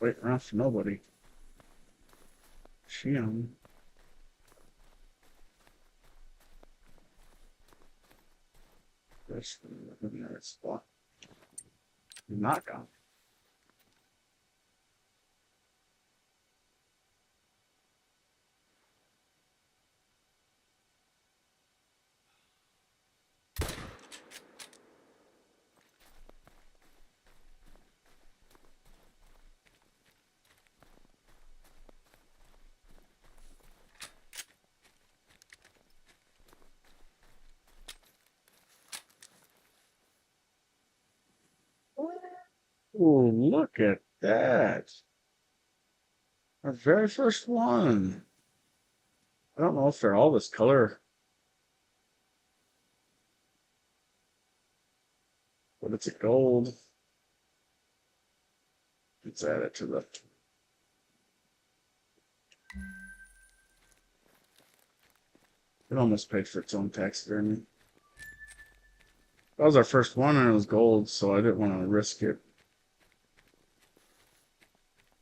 Speaker 1: Waiting around for nobody. She on. There's another spot. Not gone. Oh, look at that. Our very first one. I don't know if they're all this color, but it's a gold. Let's add it to the. It almost paid for its own taxidermy. That was our first one, and it was gold, so I didn't want to risk it.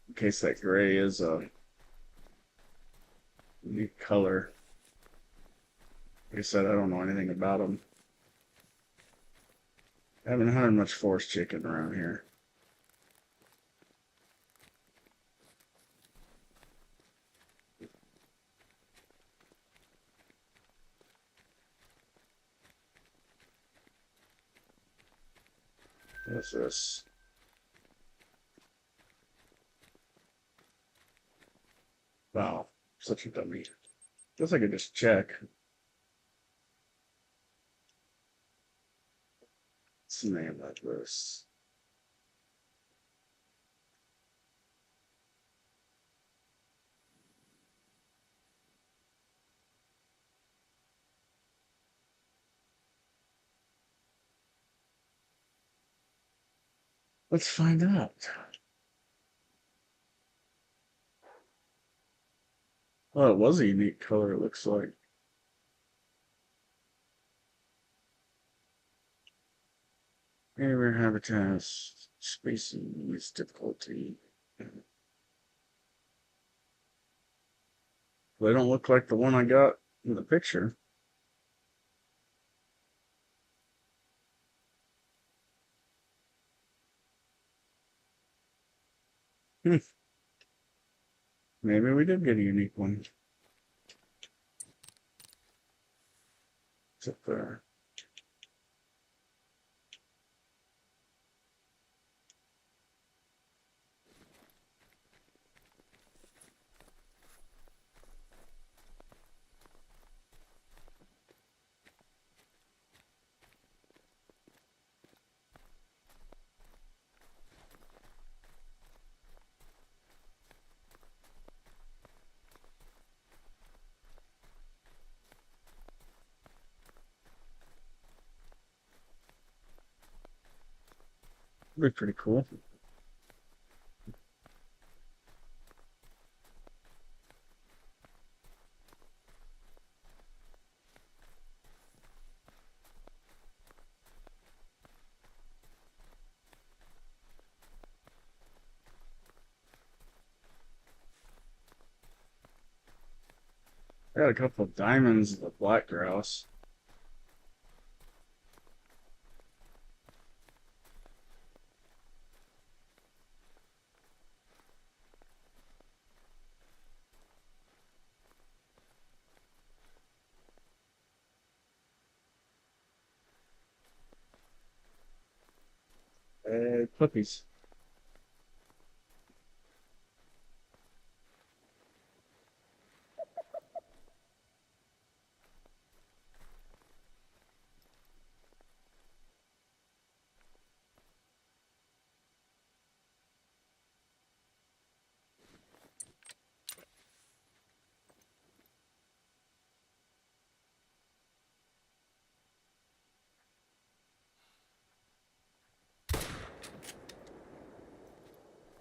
Speaker 1: In case that gray is a unique color. Like I said, I don't know anything about them. I haven't hunted much forest chicken around here. What's this? Wow, such a dummy. Guess I could just check. What's the name of this? Let's find out. Oh, it was a unique color, it looks like. Anywhere habitats, species, difficulty. They don't look like the one I got in the picture. Maybe we did get a unique one. It's up there. That'd be pretty cool. I got a couple of diamonds in the black grouse. Puppies.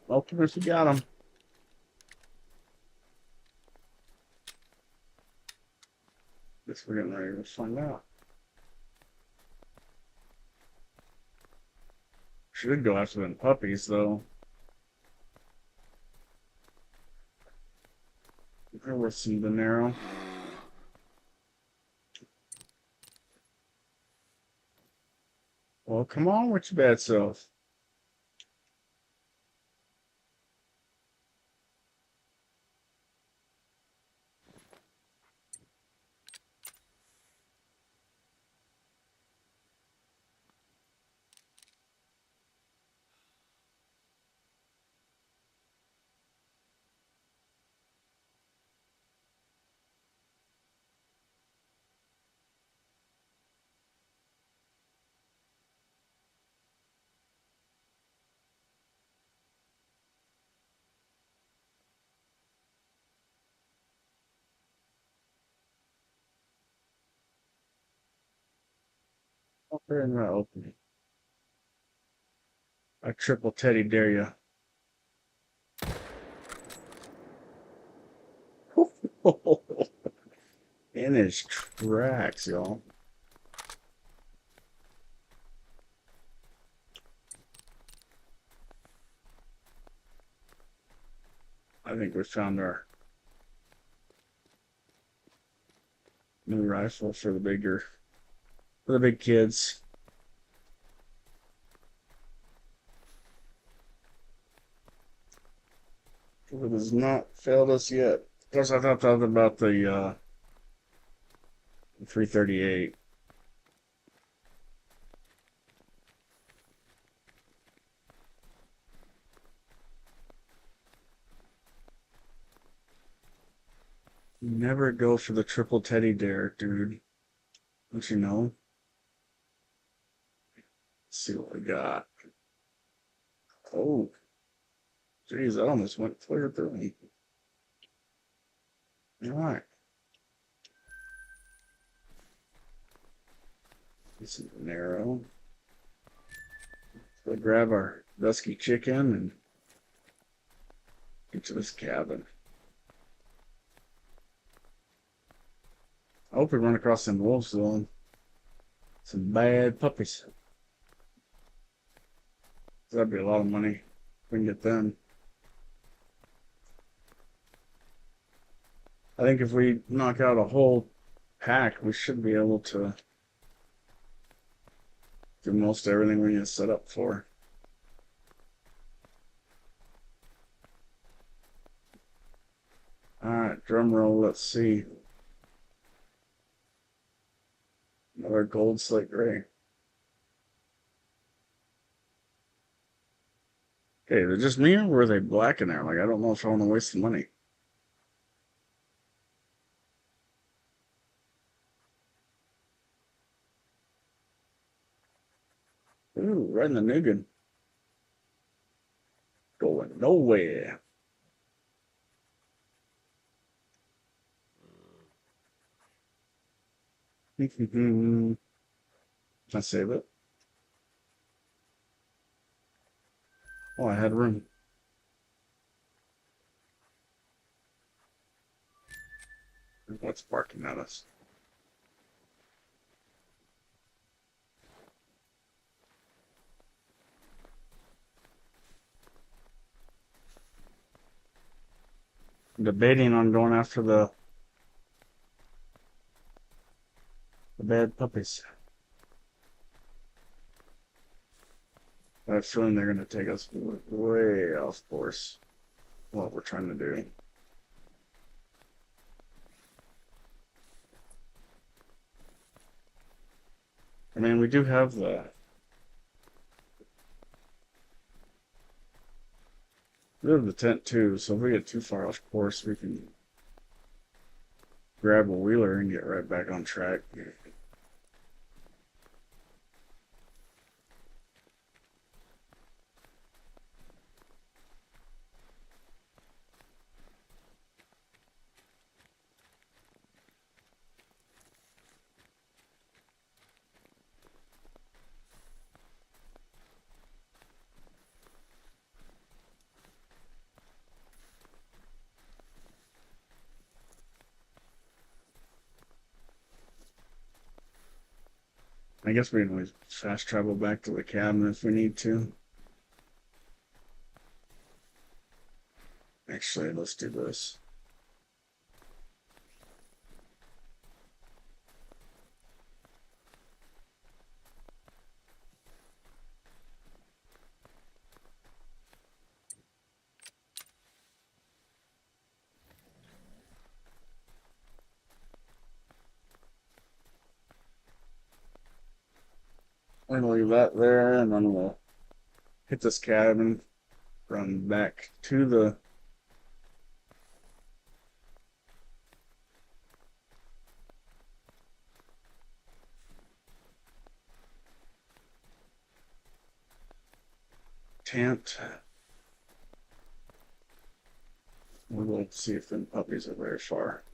Speaker 1: Ultimately, you got them. Guess we're getting ready to find out. Should go after them puppies, though. There was some dinero. Well, come on with your bad self. They're not opening. I triple teddy dare you. In his tracks, y'all. I think we found our new rifle for the big kids. It has not failed us yet. Of course, I thought that about the 338. Never go for the triple teddy dare, dude. Don't you know? Let's see what we got. Oh, geez, that almost went clear through me. All right. This is narrow. So grab our dusky chicken and get to this cabin. I hope we run across some wolves though. Some bad puppies. That'd be a lot of money if we can get them. I think if we knock out a whole pack, we should be able to do most everything we need to set up for. Alright, drum roll, let's see. Another gold slate gray. Okay, they're just me or were they black in there? Like, I don't know if I want to waste the money. Ooh, right in the nougat. Going nowhere. Can I save it? Oh, I had room. What's barking at us? I'm debating on going after the bad puppies. I have a feeling they're going to take us way off course. What we're trying to do. I mean, we do have the tent too, so if we get too far off course, we can grab a wheeler and get right back on track. I guess we can always fast travel back to the cabin if we need to. Actually, let's do this. I'm gonna leave that there, and then we'll hit this cabin, run back to the tent. We'll see if the puppies are very far.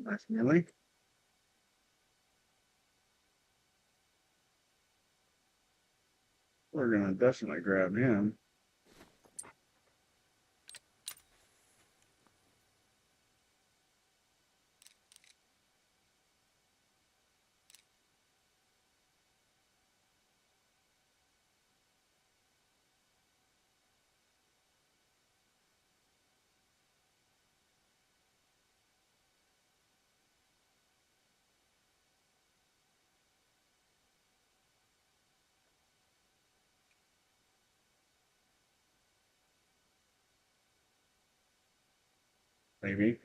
Speaker 1: Nice, Millie. We're gonna definitely grab him. Maybe.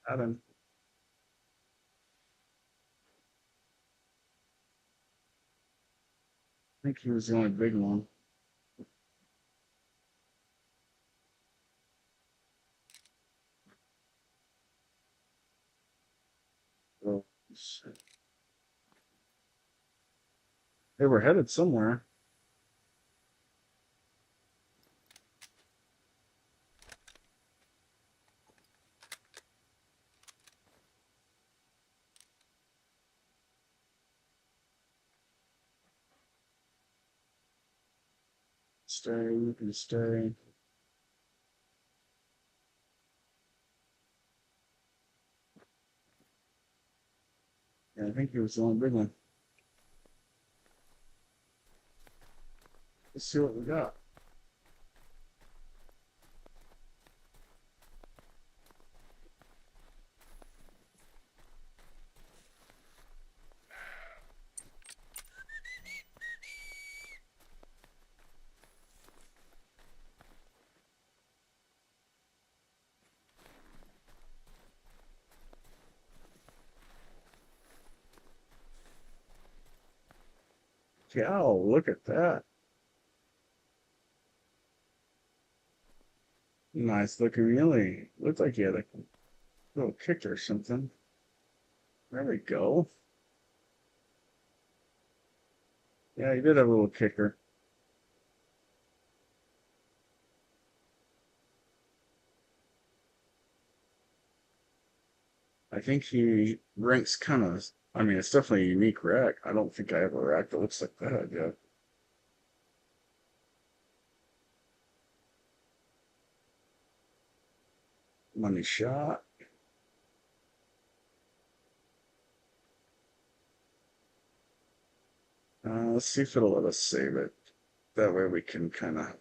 Speaker 1: Got him. I think he was the only big one. Oh, shit. They were headed somewhere. Stay, you can stay. Yeah, I think he was the only big one. Let's see what we got. Yall, look at that. Nice looking really. Looked like he had a little kick or something. There we go. Yeah, he did have a little kicker. I think he ranks kind of, I mean, it's definitely a unique rack. I don't think I have a rack that looks like that yet. money shot. Let's see if it'll let us save it. That way we can kind of...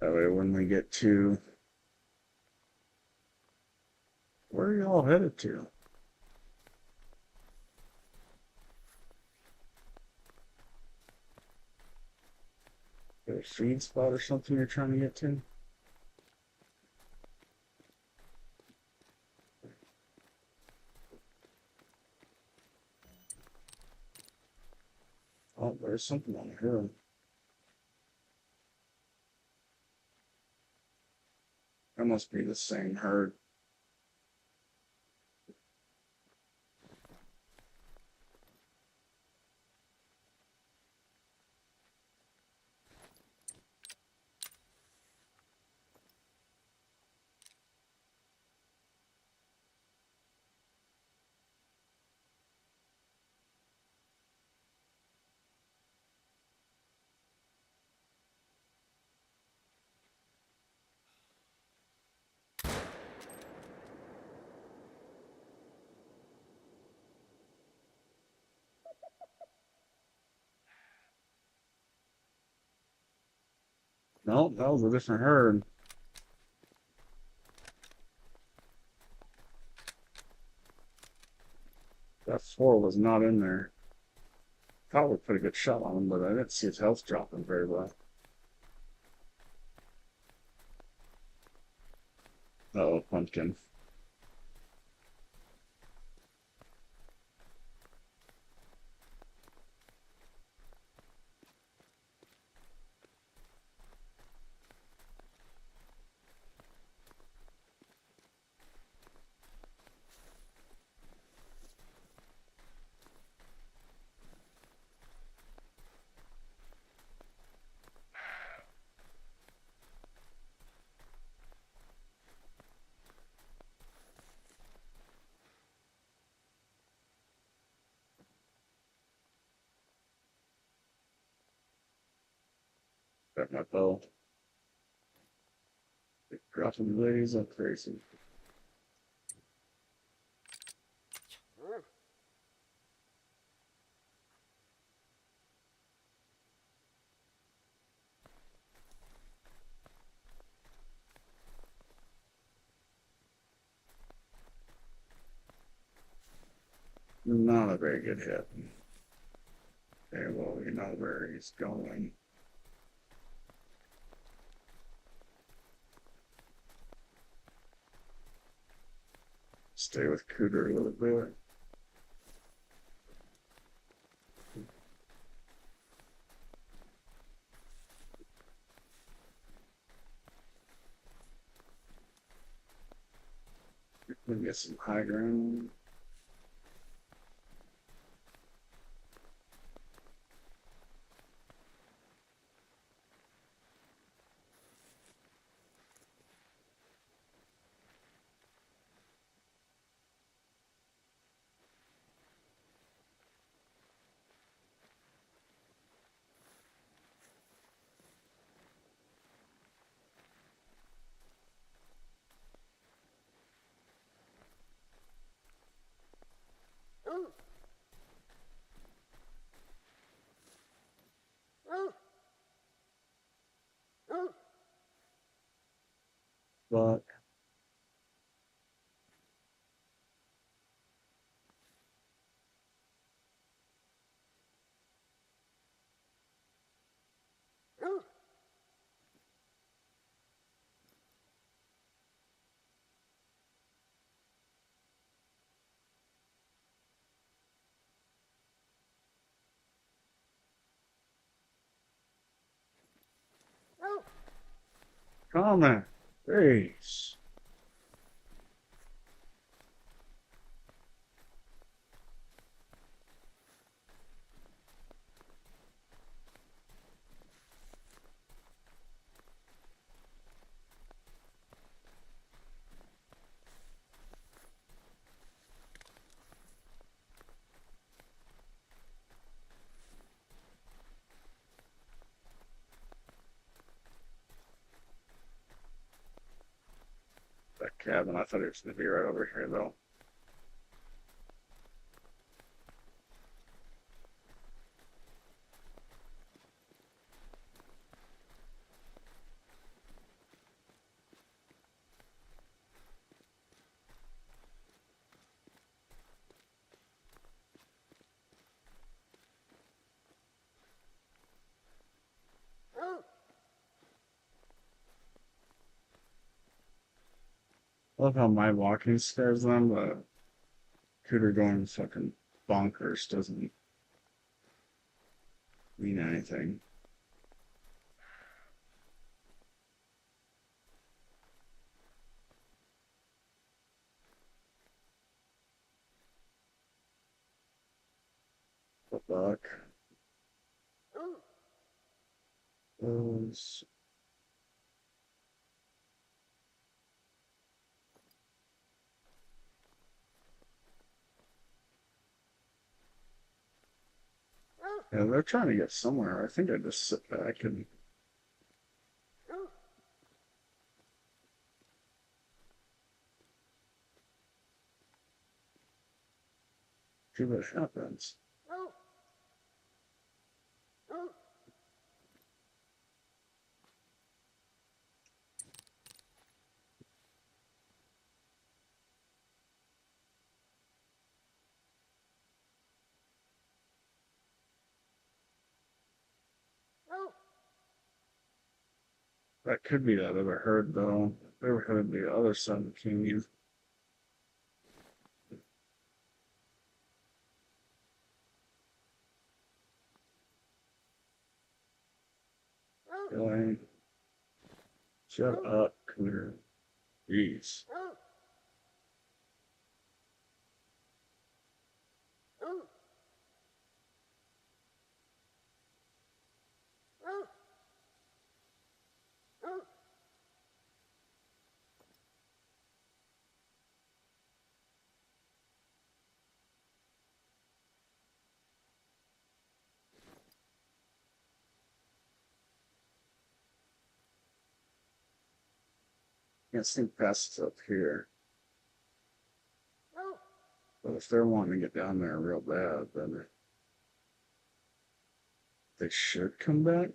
Speaker 1: That way when we get to... Where are y'all headed to? Is there a feed spot or something you're trying to get to? Oh, there's something on here. That must be the same herd. No, that was a different herd. That 4 was not in there. Thought we put a good shot on him, but I didn't see his health dropping very well. Uh-oh, pumpkin. Got my bow. Dropping blaze like crazy. Not a very good hit. Okay, well, we know where he's going. Stay with Cooter a little bit. We get some high ground. But comment, please. cabin. I thought it was going to be right over here, though. I love how my walking scares them, but Cooter going fucking bonkers doesn't mean anything. The fuck? Those. Yeah, they're trying to get somewhere. I think I just sit back and see what happens. That could be that other herd, though. They were headed the other side of the canyon. Really? Shut up, Cooter. Jeez. Can't sneak past up here. But if they're wanting to get down there real bad, then they should come back.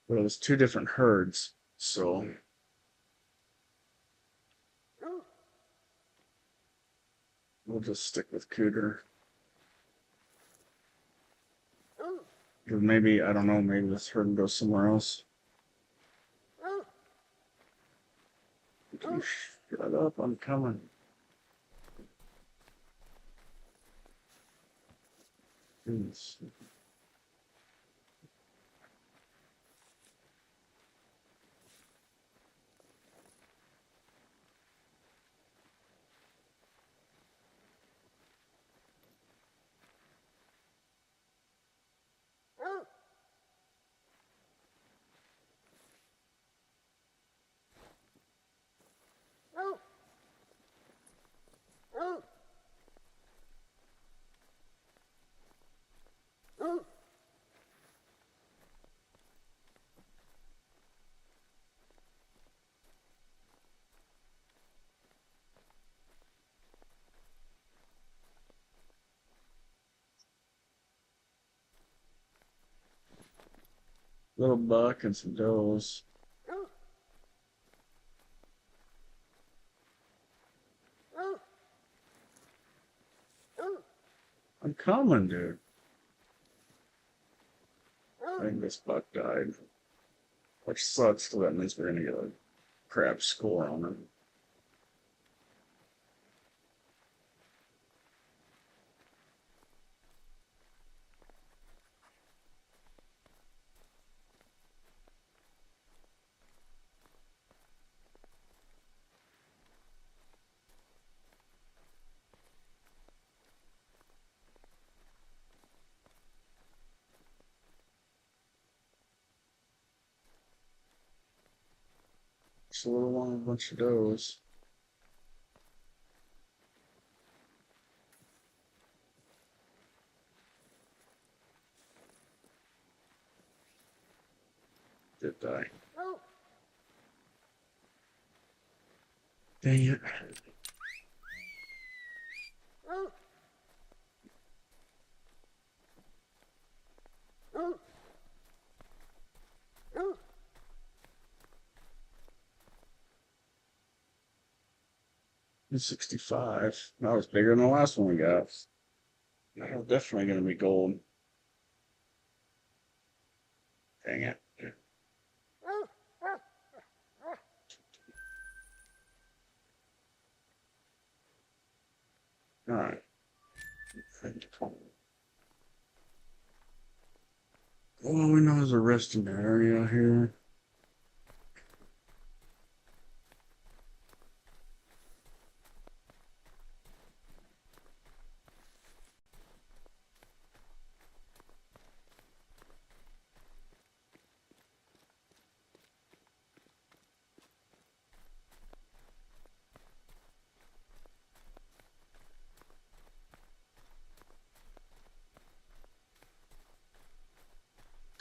Speaker 1: But it was two different herds, so we'll just stick with Cooter. Because maybe, I don't know, maybe this herd goes somewhere else. Shut up, I'm coming. Jeez. Little buck and some does. I'm coming, dude. I think this buck died. Which sucks, because that means we're going to get a crap score on him. Just a little one, a bunch of does. Did die. Dang it. It's 65. That was bigger than the last one we got. That was definitely going to be gold. Dang it. All right. Well, we know there's a resting area here.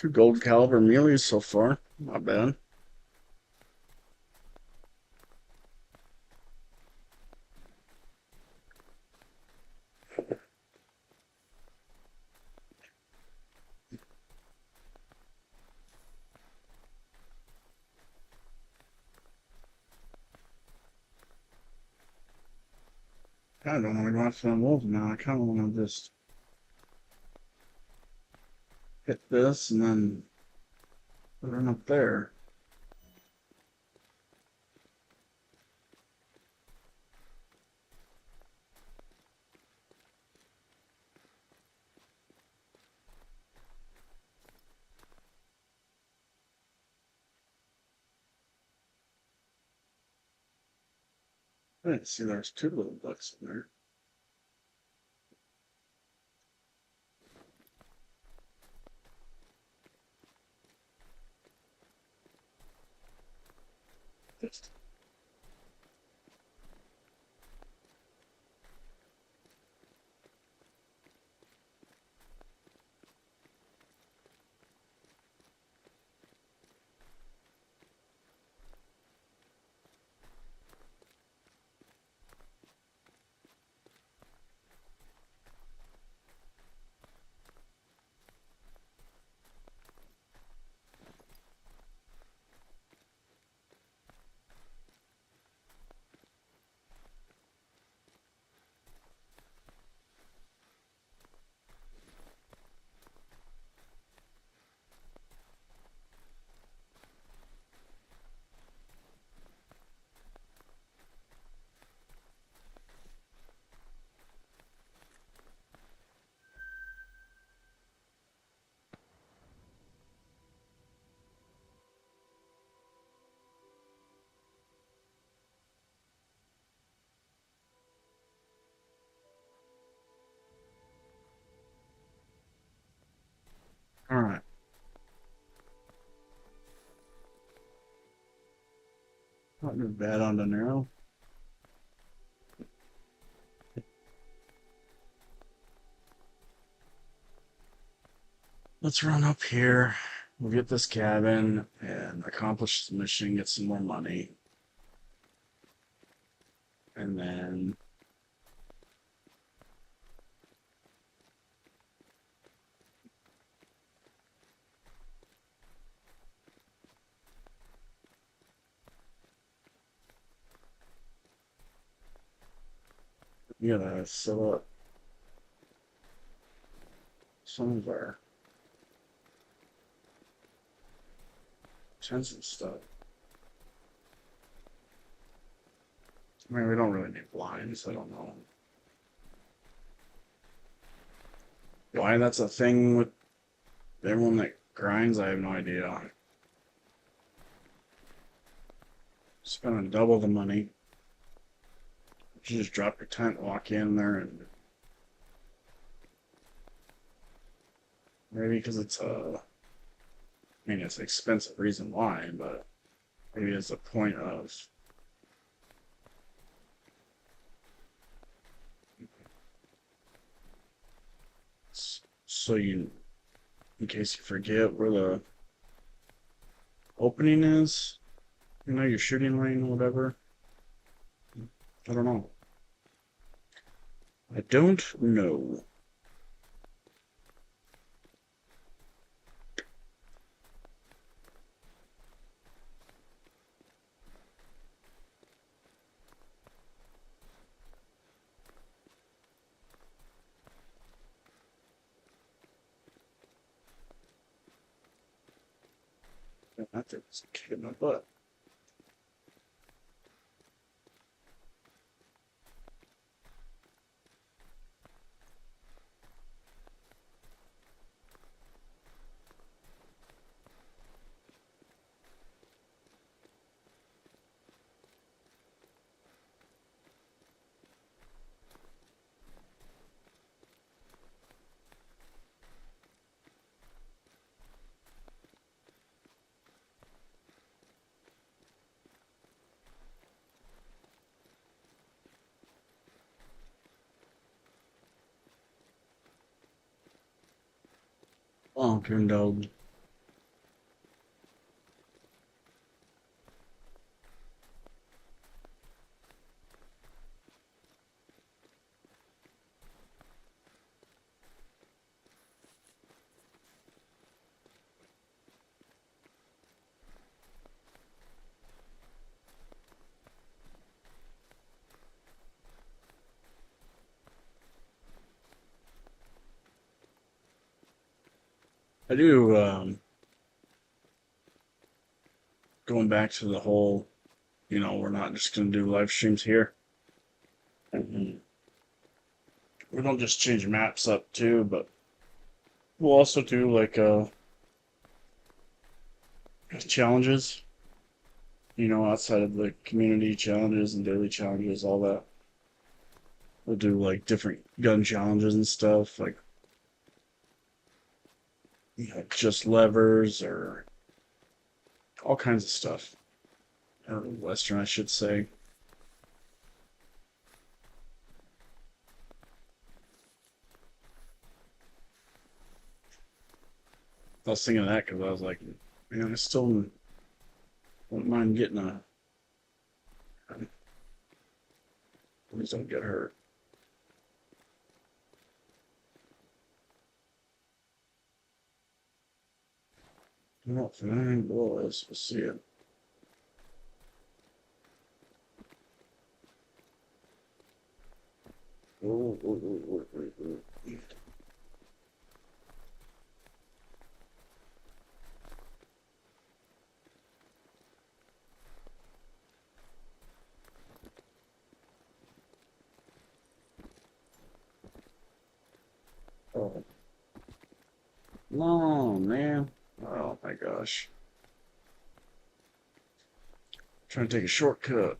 Speaker 1: Two gold caliber muleys so far. Not bad. I don't want to go after them wolves now. I kind of want to just hit this and then run up there. I didn't see there's two little ducks in there. Just all right. Not too bad on the narrow. Let's run up here. We'll get this cabin and accomplish the mission, get some more money. And then we gotta set up some of our tents and stuff. I mean, we don't really need blinds. I don't know why that's a thing with everyone that grinds. I have no idea. Spending double the money. You just drop your tent, walk in there, and maybe because it's I mean, it's an expensive reason why, but maybe it's a point of so you, in case you forget where the opening is, you know, your shooting lane or whatever, I don't know. I don't know. That thing's kicking my butt. Honking dog. I do, going back to the whole, we're not just going to do live streams here. We don't just change maps up too, but we'll also do like challenges, outside of the community challenges and daily challenges, all that. We'll do like different gun challenges and stuff, like just levers or all kinds of stuff. Or Western, I should say. I was thinking of that because I was like, man, I still wouldn't mind getting a. Please don't get hurt. Well, fine, boys, we'll see it. Oh, oh, oh, oh, oh, oh. Oh. No, man. Oh my gosh. Trying to take a shortcut.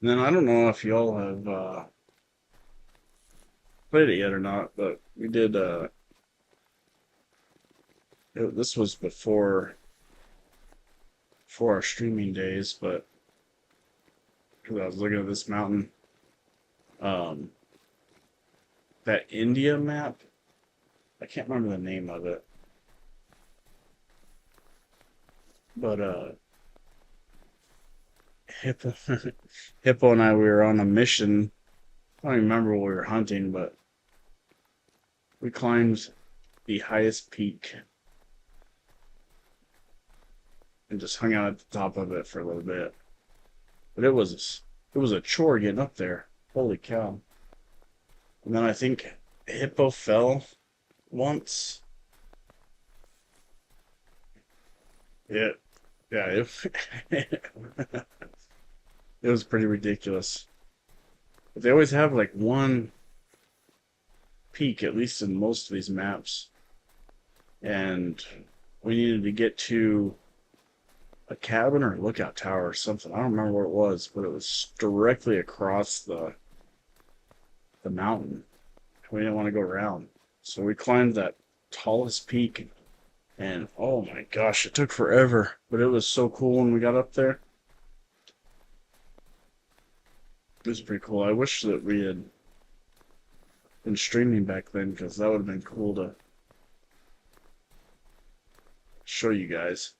Speaker 1: And then I don't know if y'all have played it yet or not, but we did. This was before our streaming days, but because I was looking at this mountain, um, that India map. I can't remember the name of it, but Hippo, Hippo and I, we were on a mission. I don't even remember what we were hunting, but we climbed the highest peak and just hung out at the top of it for a little bit. But it was a chore getting up there. Holy cow! And then I think Hippo fell once. Yeah, yeah, it was pretty ridiculous. But they always have like one peak, at least in most of these maps. And we needed to get to a cabin or a lookout tower or something. I don't remember what it was, but it was directly across the mountain. We didn't want to go around. So we climbed that tallest peak, and oh my gosh, it took forever. But it was so cool when we got up there. It was pretty cool. I wish that we had been streaming back then, because that would have been cool to show you guys.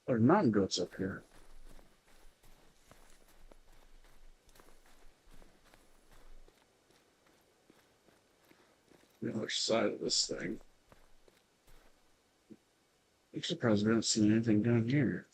Speaker 1: There are mountain goats up here. The other side of this thing. I'm surprised we haven't seen anything down here.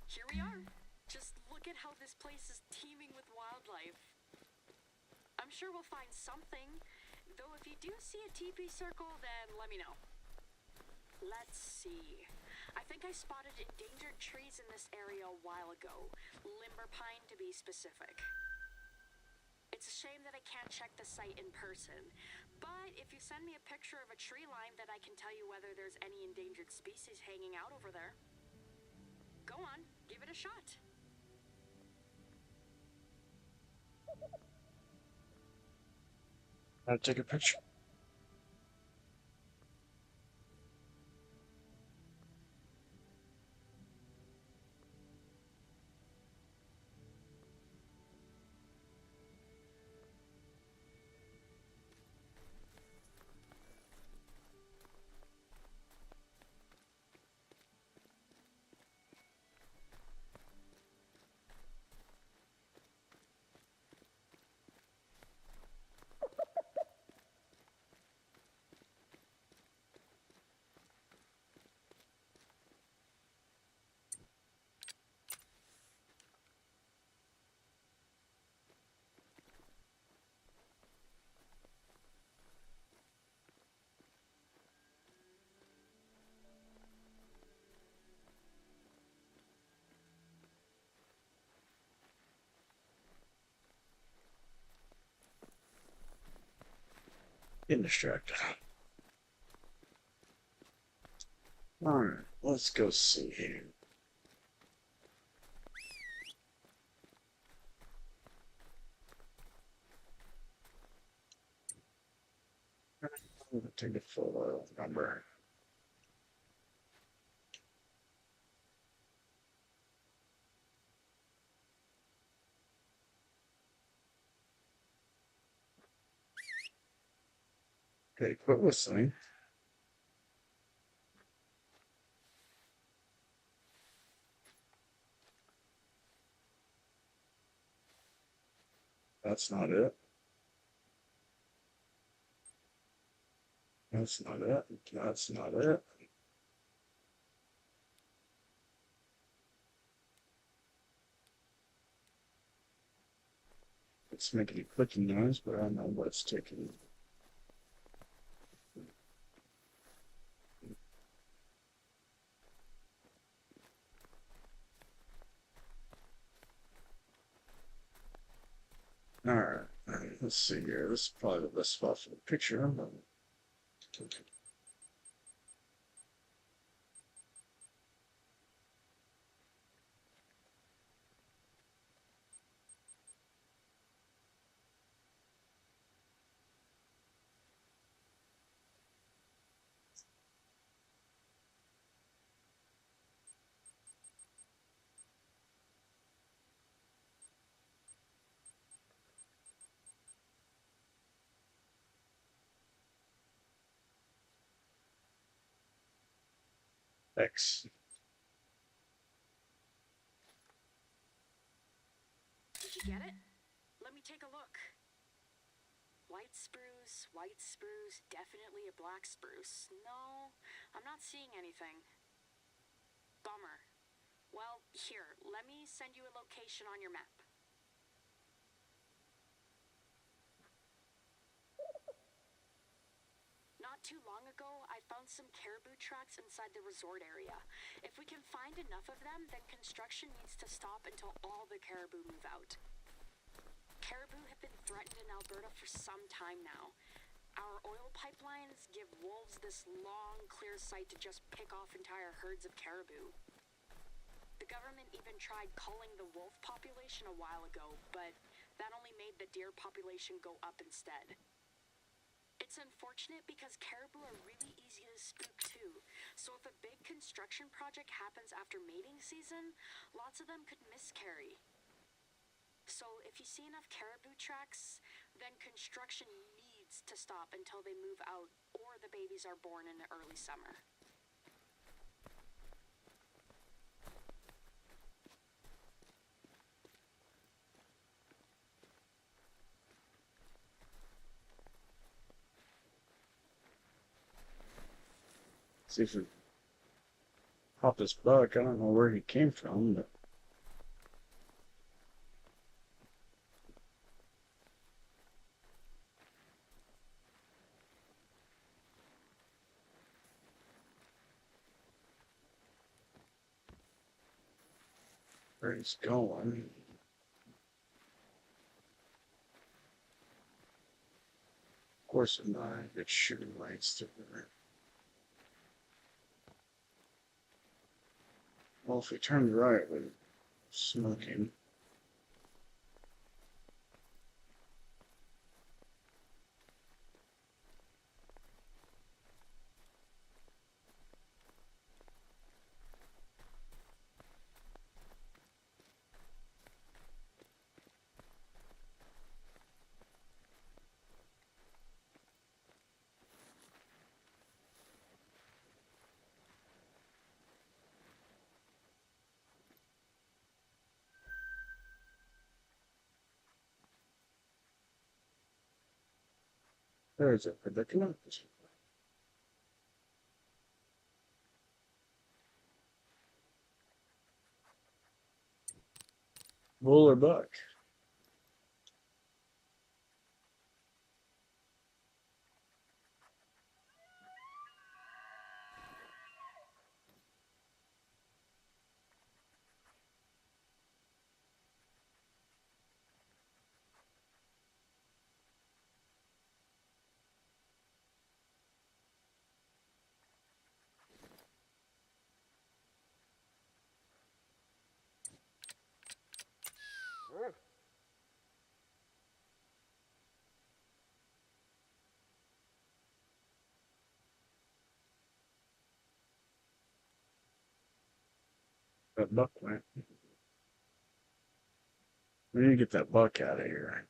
Speaker 2: Here we are. Just look at how this place is teeming with wildlife. I'm sure we'll find something, though if you do see a teepee circle, then let me know. Let's see. I think I spotted endangered trees in this area a while ago. Limber pine to be specific. It's a shame that I can't check the site in person, but if you send me a picture of a tree line, then I can tell you whether there's any endangered species hanging out over there. Go on, give it a shot.
Speaker 1: I'll take a picture. Getting distracted. Alright, let's go see here. I'm gonna take a photo number. Okay, quit whistling. That's not it. That's not it. That's not it. It's making a clicking noise, but I don't know what's taking. Alright, let's see here. This is probably the best spot for the picture. X.
Speaker 2: Did you get it? Let me take a look. White spruce, definitely a black spruce. No, I'm not seeing anything. Bummer. Well, here, let me send you a location on your map. Not too long ago, I found some caribou tracks inside the resort area. If we can find enough of them, then construction needs to stop until all the caribou move out. Caribou have been threatened in Alberta for some time now. Our oil pipelines give wolves this long, clear sight to just pick off entire herds of caribou. The government even tried culling the wolf population a while ago, but that only made the deer population go up instead. It's unfortunate because caribou are really easy to spook too, so if a big construction project happens after mating season, lots of them could miscarry. So if you see enough caribou tracks, then construction needs to stop until they move out or the babies are born in the early summer.
Speaker 1: See if we pop this buck. I don't know where he came from, but where he's going. Of course, I'm not good shooting lights through there. Well, if we turn right, we're smoking. There's a predicament. Bull or buck? That buck went. We need to get that buck out of here.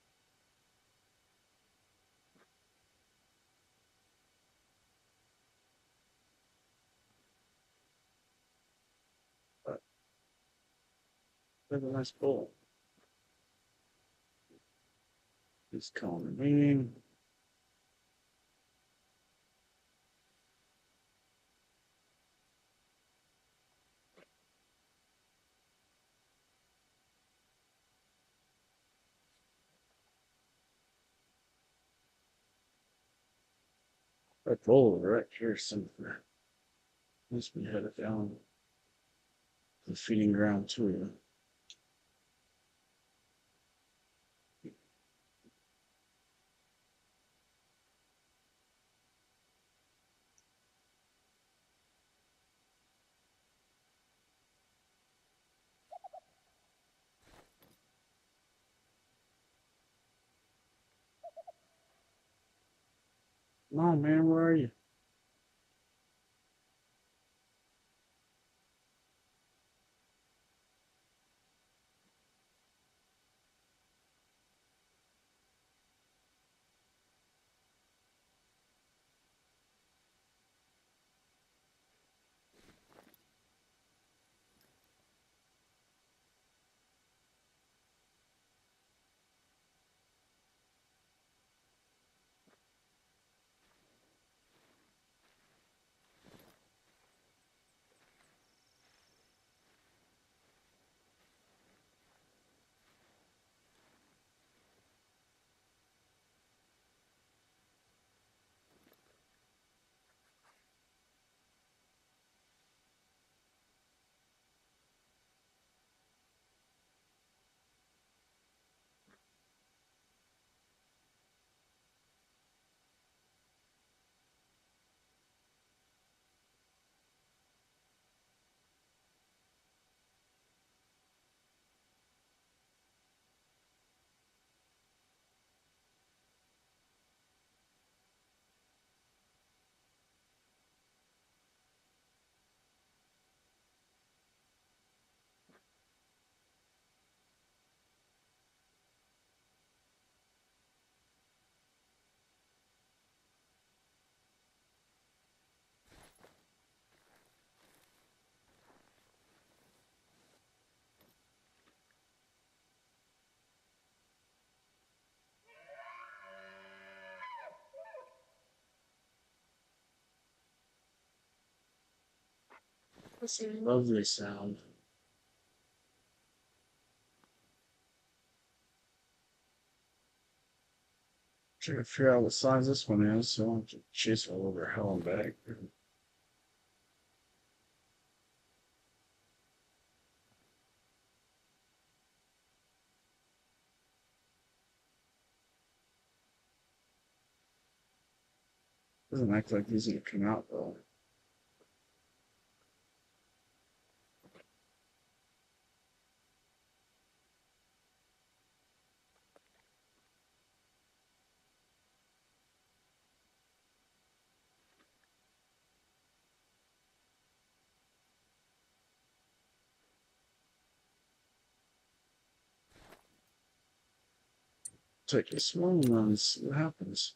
Speaker 1: That's a nice bowl. Just calling me. That bowl right here somewhere. Must be headed down the feeding ground too. Come on, man, where are you? That's a lovely sound. Trying to figure out what size this one is, so I'll just chase all over hell and back. Doesn't act like these are gonna come out though. Take a small one and see what happens.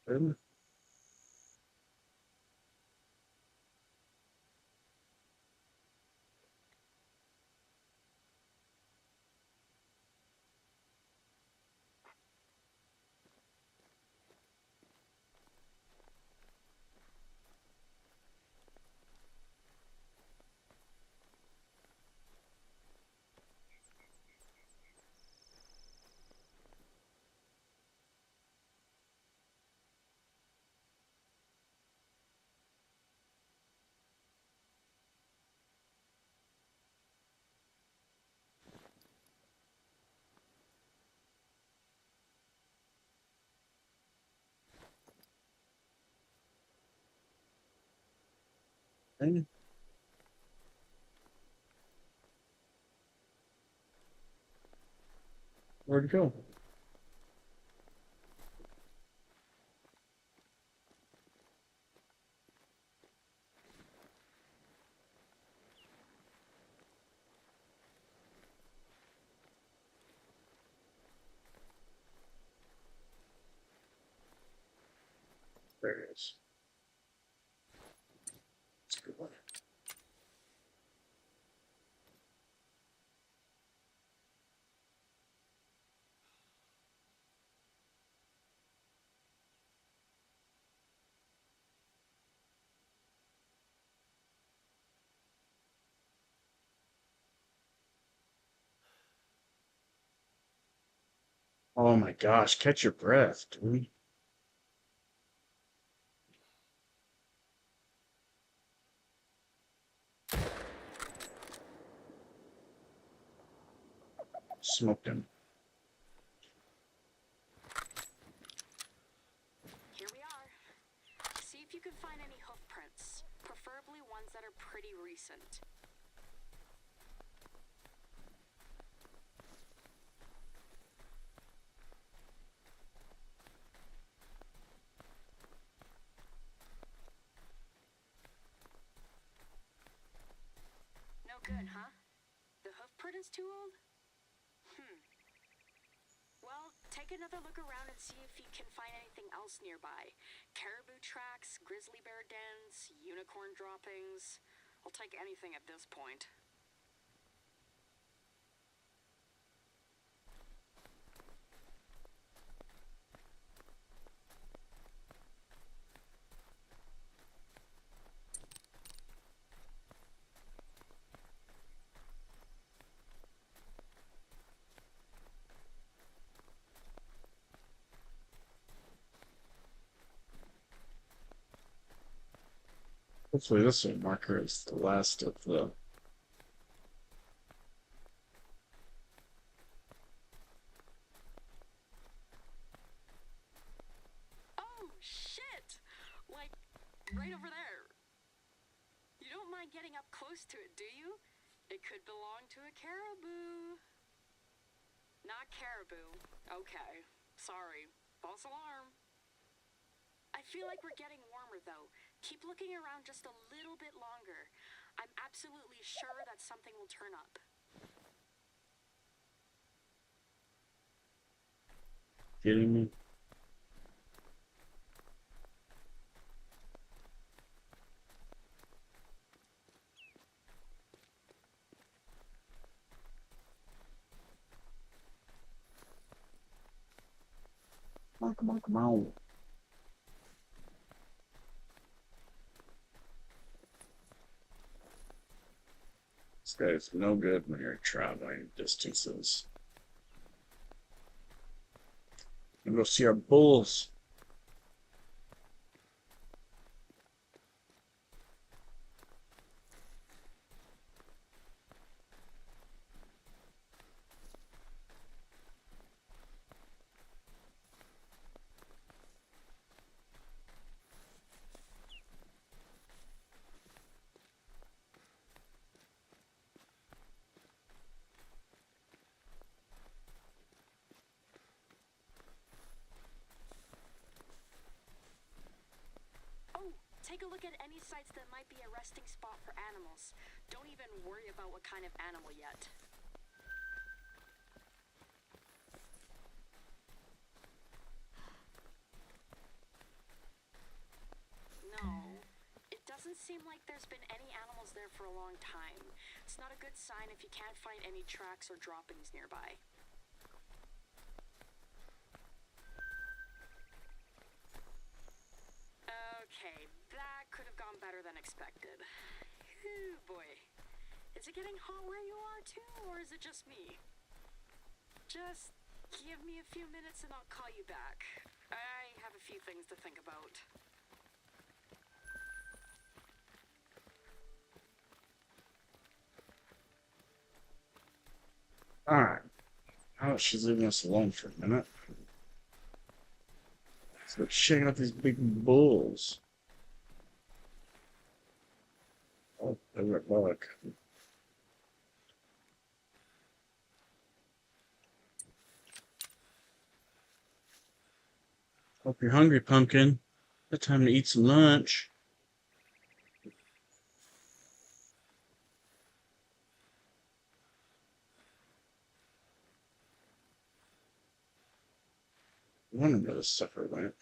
Speaker 1: Good. Hey, where'd it go? That's a good one. Oh my gosh, catch your breath, dude. Smoked him.
Speaker 2: Here we are. See if you can find any hoof prints, preferably ones that are pretty recent. No good, huh? The hoof print is too old? Well, take another look around and see if you can find anything else nearby. Caribou tracks, grizzly bear dens, unicorn droppings. I'll take anything at this point.
Speaker 1: Hopefully this one marker is the last of the...
Speaker 2: Oh, shit! Like, right over there. You don't mind getting up close to it, do you? It could belong to a caribou. Not caribou. Okay. Sorry. False alarm. I feel like we're getting warmer, though. Keep looking around just a little bit longer. I'm absolutely sure that something will turn up.
Speaker 1: Kidding me? Come on, come on, come on. This guy's no good when you're traveling distances. And go see our bulls.
Speaker 2: Take a look at any sites that might be a resting spot for animals. Don't even worry about what kind of animal yet. No, it doesn't seem like there's been any animals there for a long time. It's not a good sign if you can't find any tracks or droppings nearby. Okay, that could have gone better than expected. Ooh, boy. Is it getting hot where you are too, or is it just me? Just give me a few minutes and I'll call you back. I have a few things to think about.
Speaker 1: Alright. Oh, she's leaving us alone for a minute. So checking out these big bulls. Oh, they're a bug. Hope you're hungry, pumpkin. It's time to eat some lunch. I wonder where this sucker went.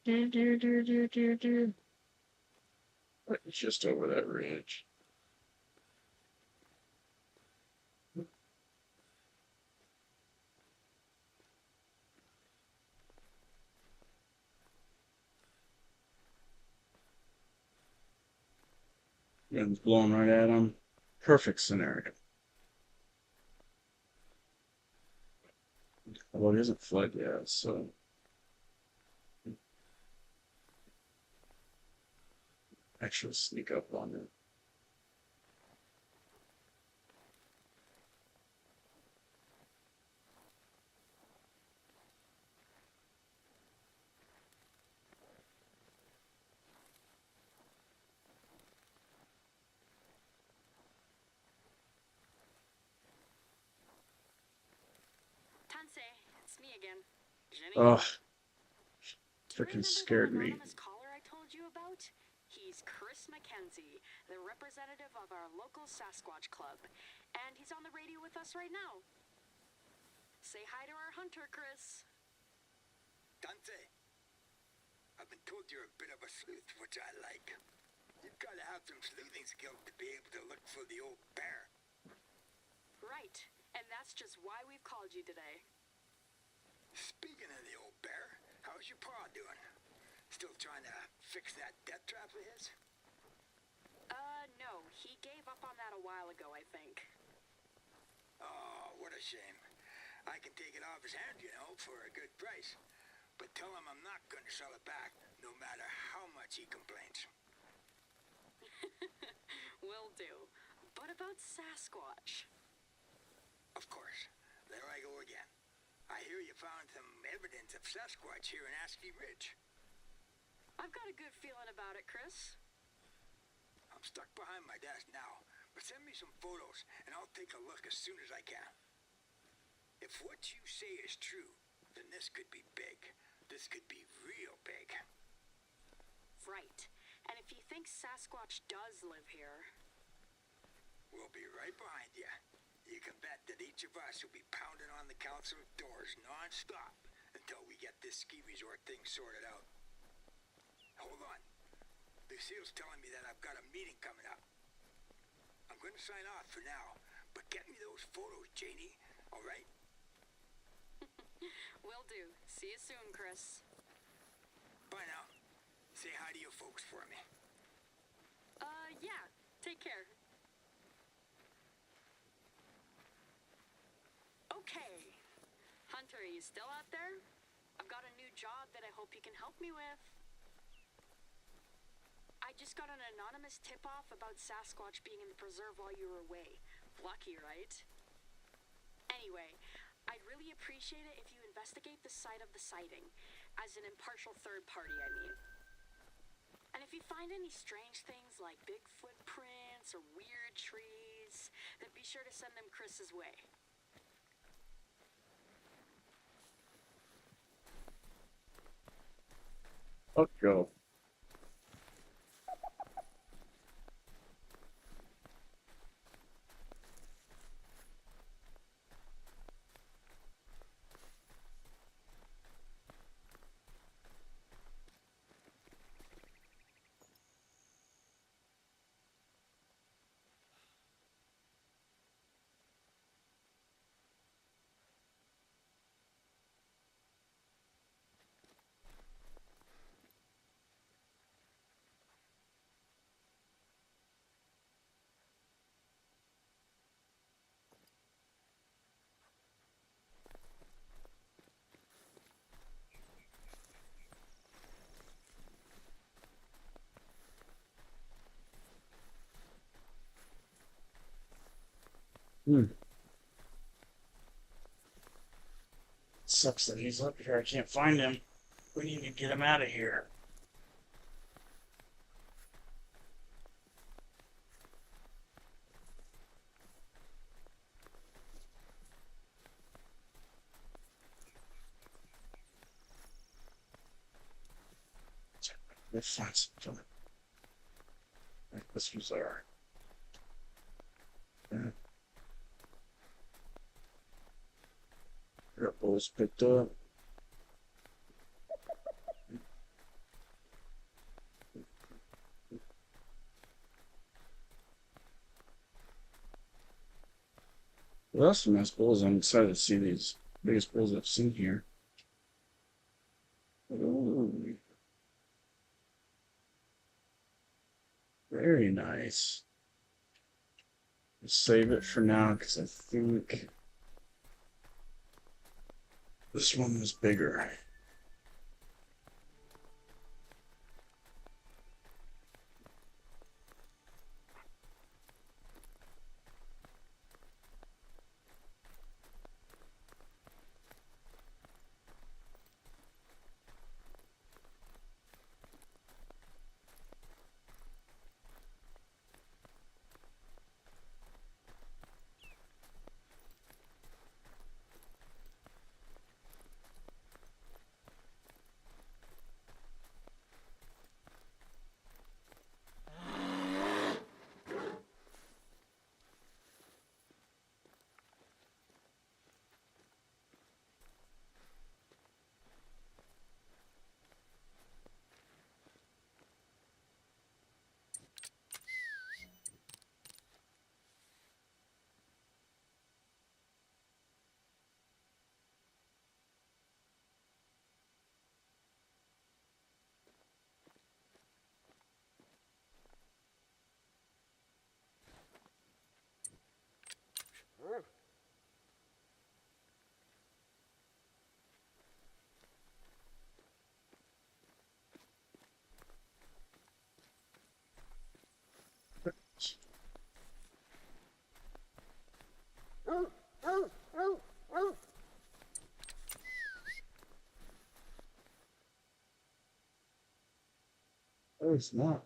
Speaker 1: It's just over that ridge. Gun's blowing right at him. Perfect scenario. Well, it isn't fled yet, so actually sneak up on it.
Speaker 2: Tansei, it's me again. Jenny.
Speaker 1: Ugh,
Speaker 2: Do you
Speaker 1: freaking
Speaker 2: remember
Speaker 1: scared
Speaker 2: that
Speaker 1: me.
Speaker 2: anonymous caller I told you about? He's Chris Mackenzie, the representative of our local Sasquatch club. And he's on the radio with us right now. Say hi to our hunter, Chris.
Speaker 3: Dante, I've been told you're a bit of a sleuth, which I like. You've got to have some sleuthing skills to be able to look for the old bear.
Speaker 2: Right, and that's just why we've called you today.
Speaker 3: Speaking of the old bear, how's your pa doing? Still trying to fix that death trap of his?
Speaker 2: No, he gave up on that a while ago, I think.
Speaker 3: Oh, what a shame. I can take it off his hands, you know, for a good price. But tell him I'm not going to sell it back, no matter how much he complains.
Speaker 2: Will do. But about Sasquatch?
Speaker 3: Of course. There I go again. I hear you found some evidence of Sasquatch here in ASKIY Ridge.
Speaker 2: I've got a good feeling about it, Chris.
Speaker 3: I'm stuck behind my desk now, but send me some photos and I'll take a look as soon as I can. If what you say is true, then this could be big. This could be real big.
Speaker 2: Right. And if you think Sasquatch does live here...
Speaker 3: We'll be right behind you. You can bet that each of us will be pounding on the council's doors non-stop until we get this ski resort thing sorted out. Hold on. Lucille's telling me that I've got a meeting coming up. I'm going to sign off for now, but get me those photos, Janie, all right?
Speaker 2: Will do. See you soon, Chris.
Speaker 3: Bye now. Say hi to your folks for me.
Speaker 2: Yeah. Take care. Okay. Hunter, are you still out there? I've got a new job that I hope you can help me with. I just got an anonymous tip-off about Sasquatch being in the preserve while you were away. Lucky, right? Anyway, I'd really appreciate it if you investigate the site of the sighting. As an impartial third party, I mean. And if you find any strange things like big footprints or weird trees, then be sure to send them Chris's way.
Speaker 1: Let's go. Sucks that he's up here. I can't find him. We need to get him out of here. Let's find something. This was there. Yeah. Ripples picked up. Well, that's some nice bulls. I'm excited to see these biggest bulls I've seen here. Ooh, very nice. Save it for now because I think this one was bigger. Oh, it's not.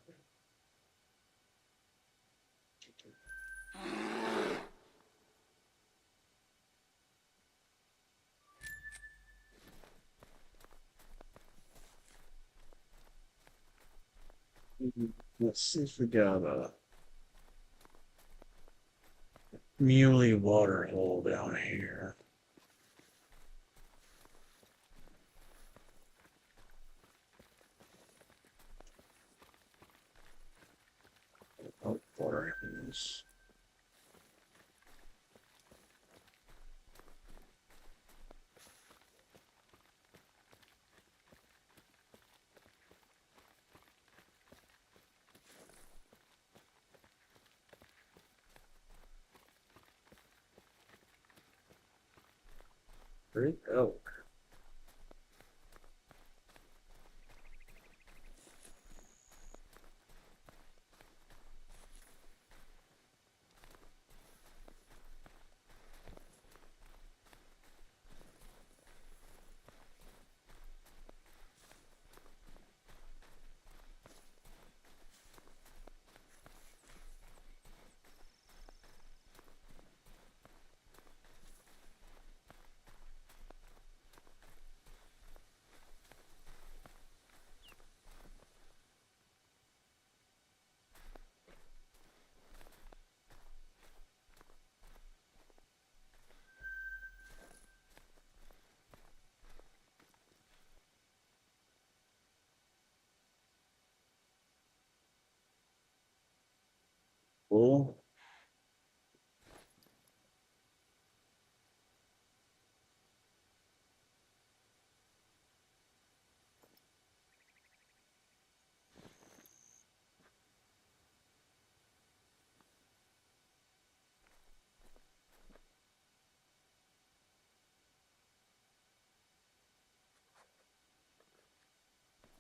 Speaker 1: Let's see if we got a muley water hole down here. Oh, water holes. Great elk. Bull.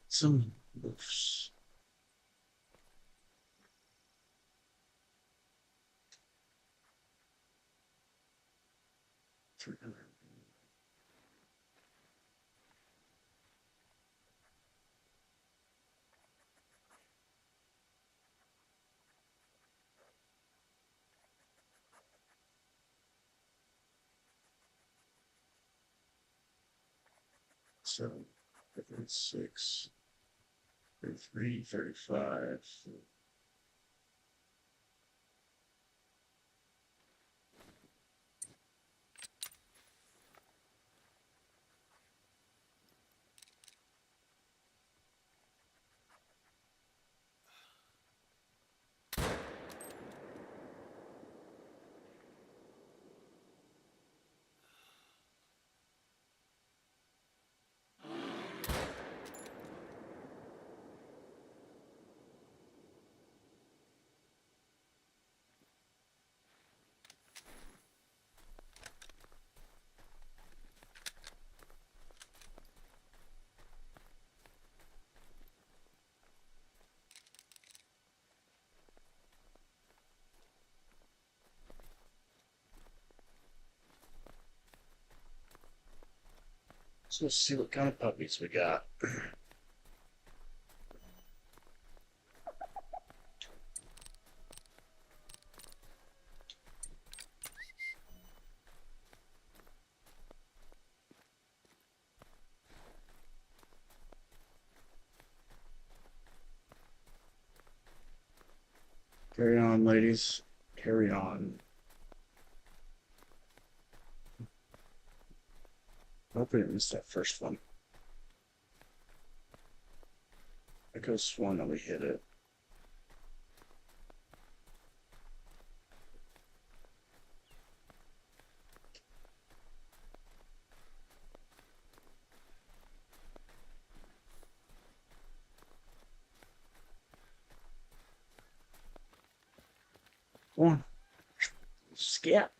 Speaker 1: Some wolves. So, 36, 33, 35. So let's see what kind of puppies we got. Carry on, ladies. Carry on. I hope I didn't miss that first one. I could have sworn that we hit it. Come on. Scat.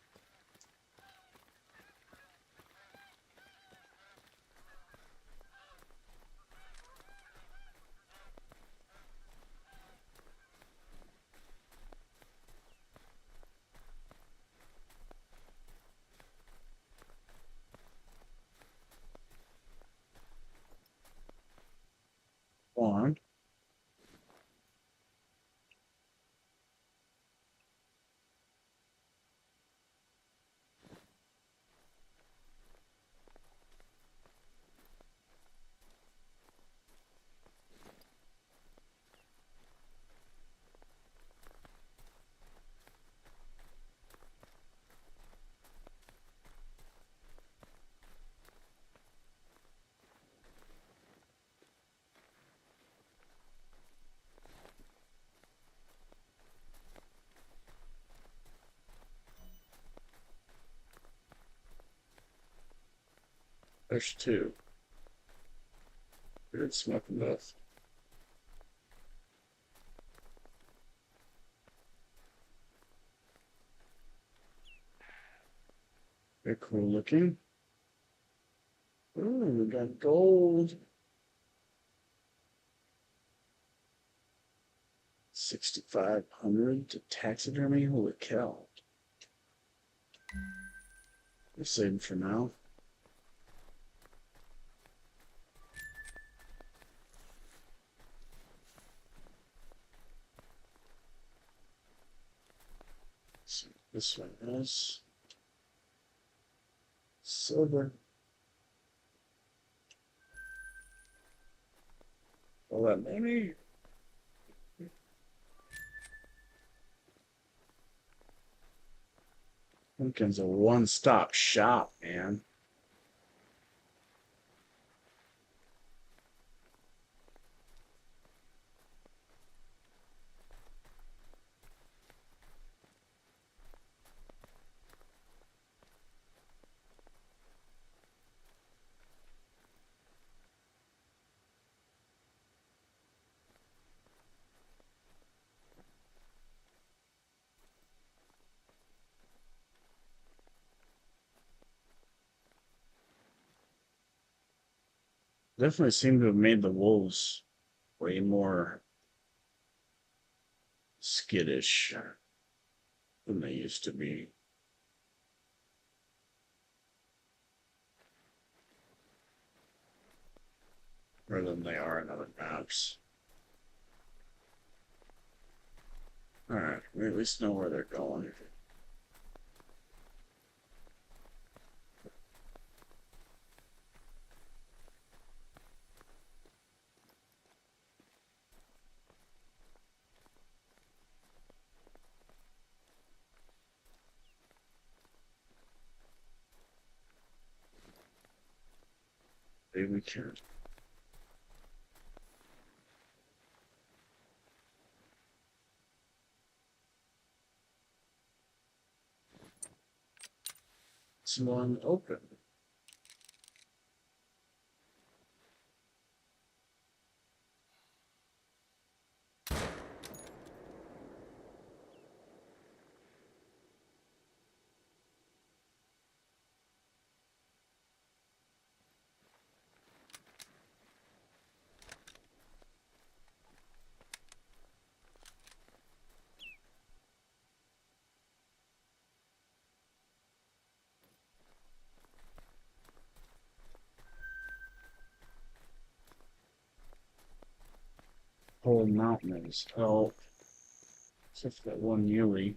Speaker 1: On. There's two. Weird smoking both. Very cool looking. Ooh, we got gold. 6,500 to taxidermy. Holy cow. We're saving for now. So this one is silver. All that money. Pumpkin's a one-stop shop, man. Definitely seem to have made the wolves way more skittish than they used to be. Or than they are in other maps. Alright, we at least know where they're going. Maybe we can. This one open. whole mountain is. Oh, except for that one muley.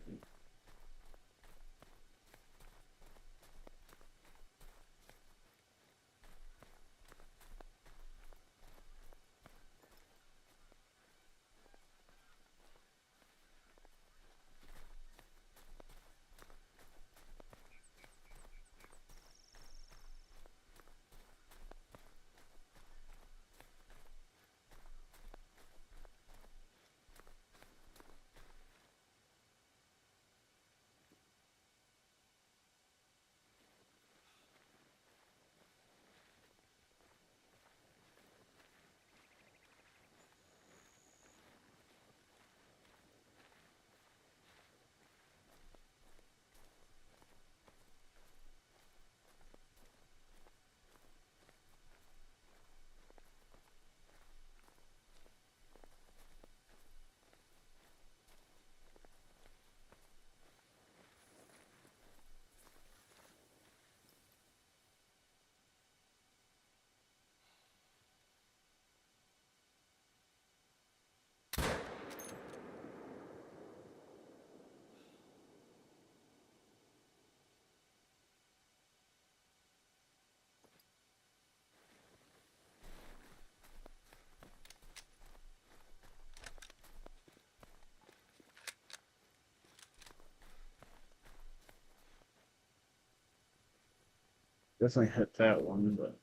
Speaker 1: Definitely hit that one, but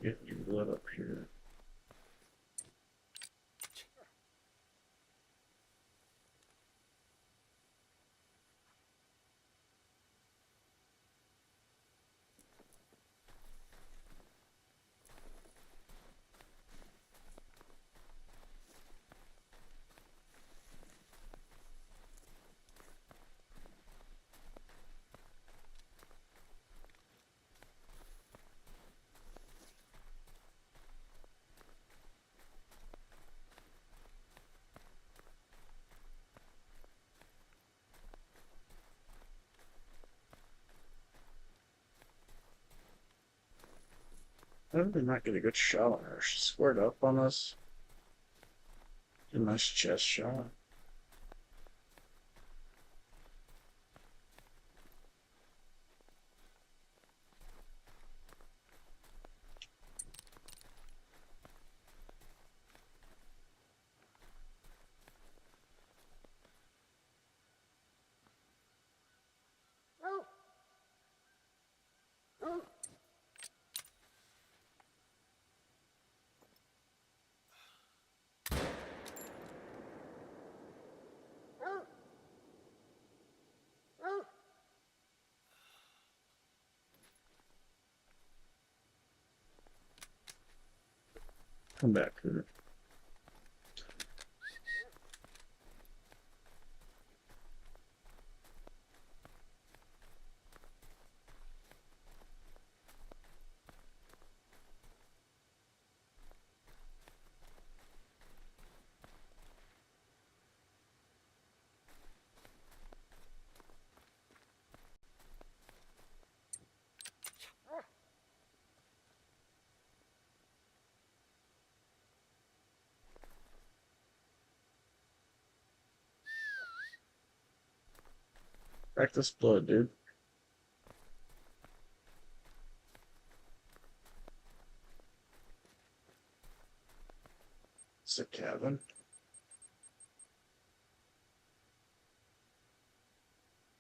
Speaker 1: get you lit up here. How did they not get a good shot on her? She squared up on us. A nice chest shot. Come back here. Crack this blood, dude. It's a cabin.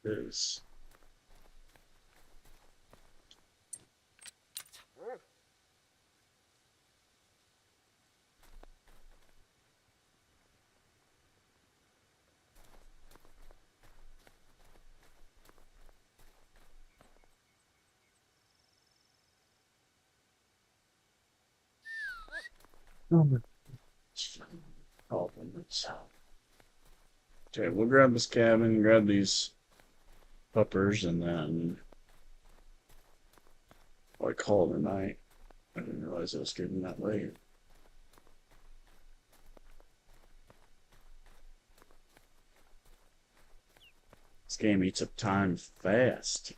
Speaker 1: It is. Oh my. Oh, okay, we'll grab this cabin, grab these puppers, and then I call it a night. I didn't realize I was getting that late. This game eats up time fast.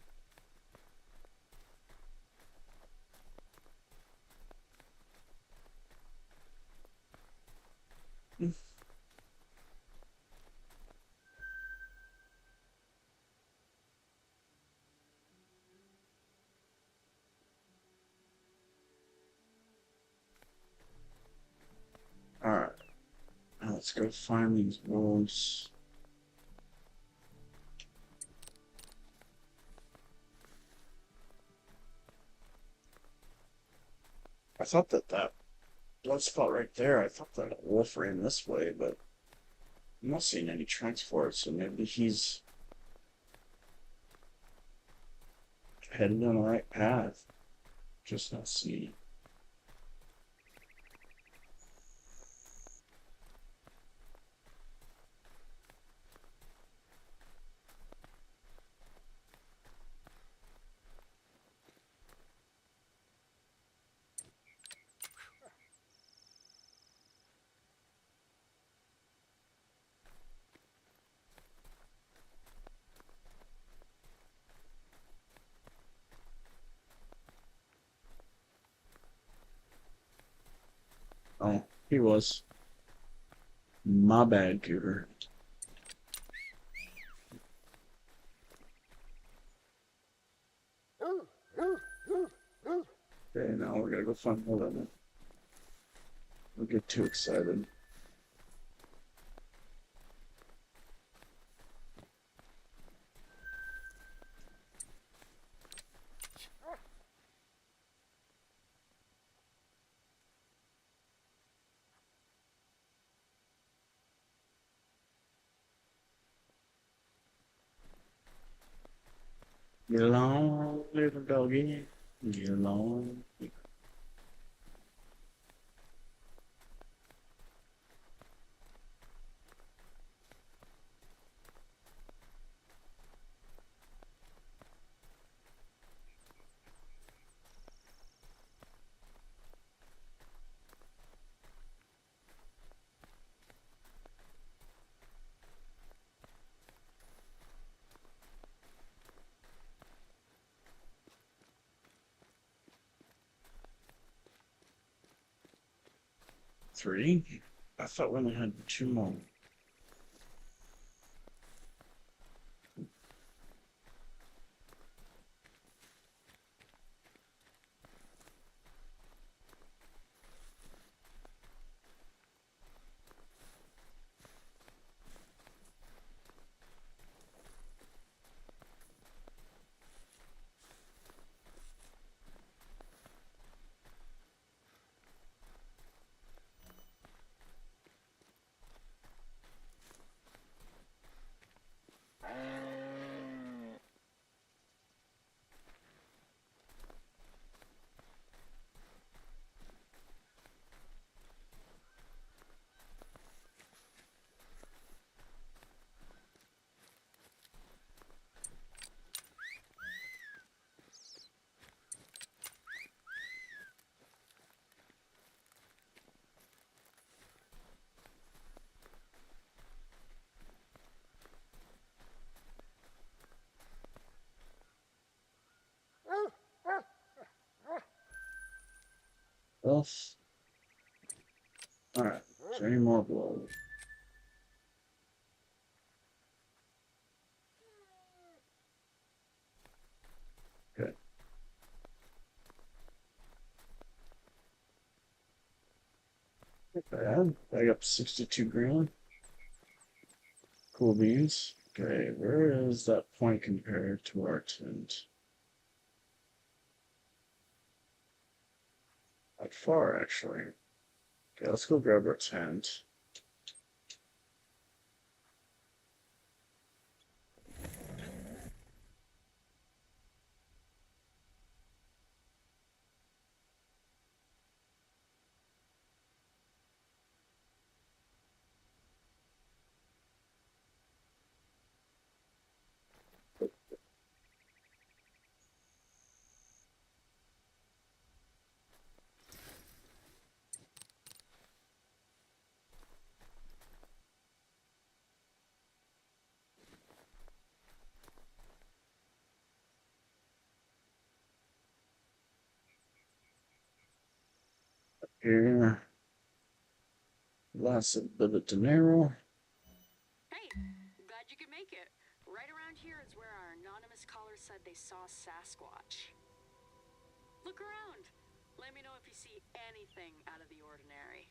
Speaker 1: Alright. Now let's go find these wolves. I thought that blood spot right there, I thought that a wolf ran this way, but I'm not seeing any tracks for it, so maybe he's headed on the right path. Just not seeing. Oh, he was. My bad, Cooter. Okay, now we're gonna go find more of it. Don't get too excited. Get along, little doggy. Get along. Three? I thought we only had two more. Else. Alright, is there any more blood? Okay. Not bad. I got 62 grand. Cool beans. Okay, where is that point compared to our tent? Not far, actually. Okay, let's go grab our tent. Here. Last bit of dinero.
Speaker 2: Hey, glad you could make it. Right around here is where our anonymous caller said they saw Sasquatch. Look around. Let me know if you see anything out of the ordinary.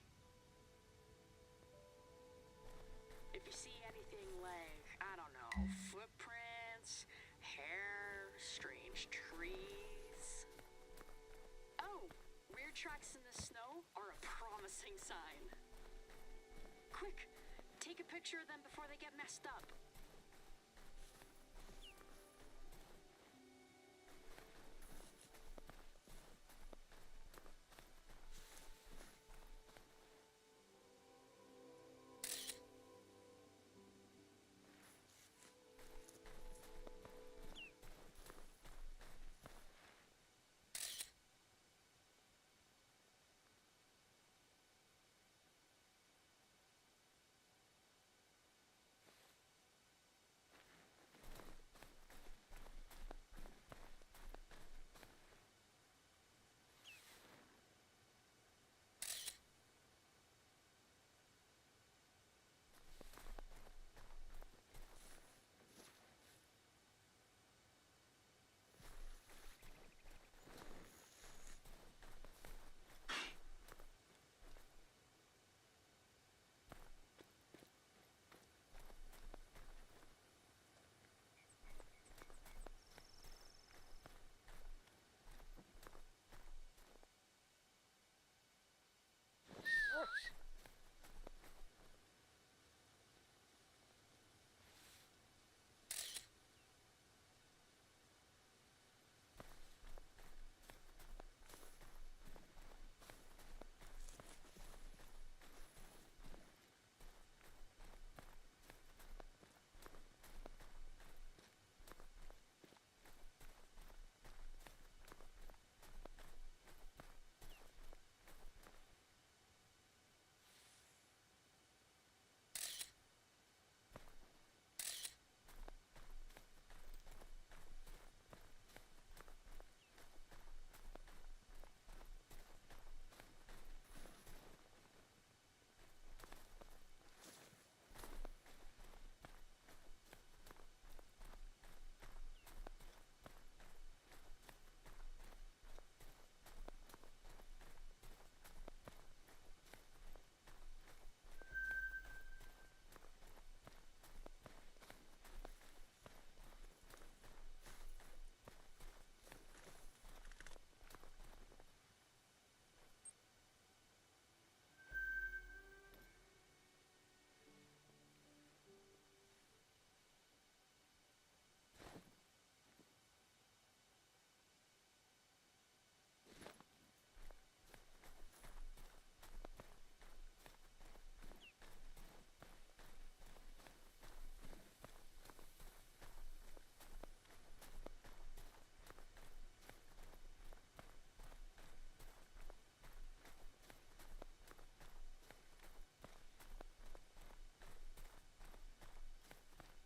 Speaker 2: If you see anything like, I don't know, footprints, hair, strange trees. Oh, weird tracks in the snow are a promising sign. Quick, take a picture of them before they get messed up.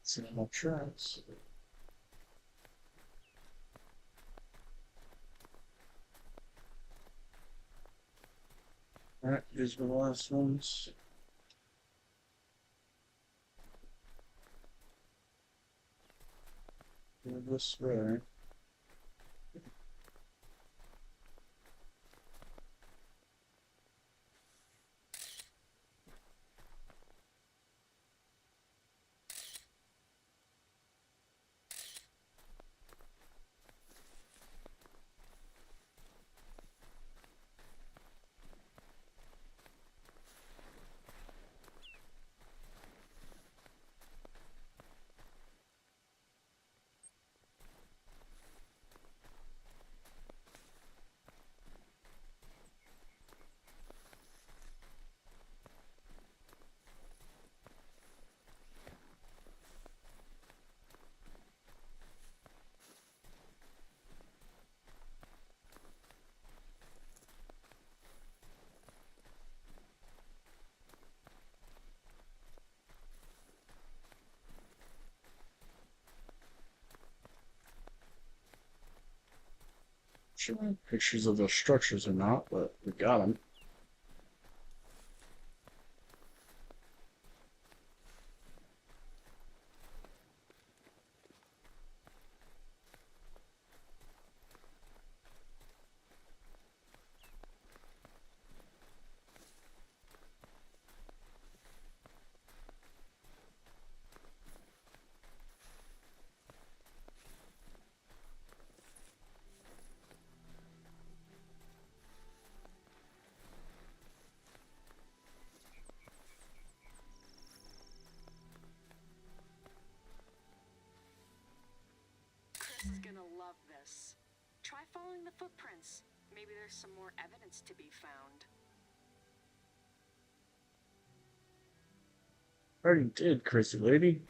Speaker 1: Cinema tracks. Alright, these are the last ones. Go this way. Showing pictures of the structures or not, but we got them.
Speaker 2: following the footprints. Maybe there's some more evidence to be found.
Speaker 1: Already did, crazy lady.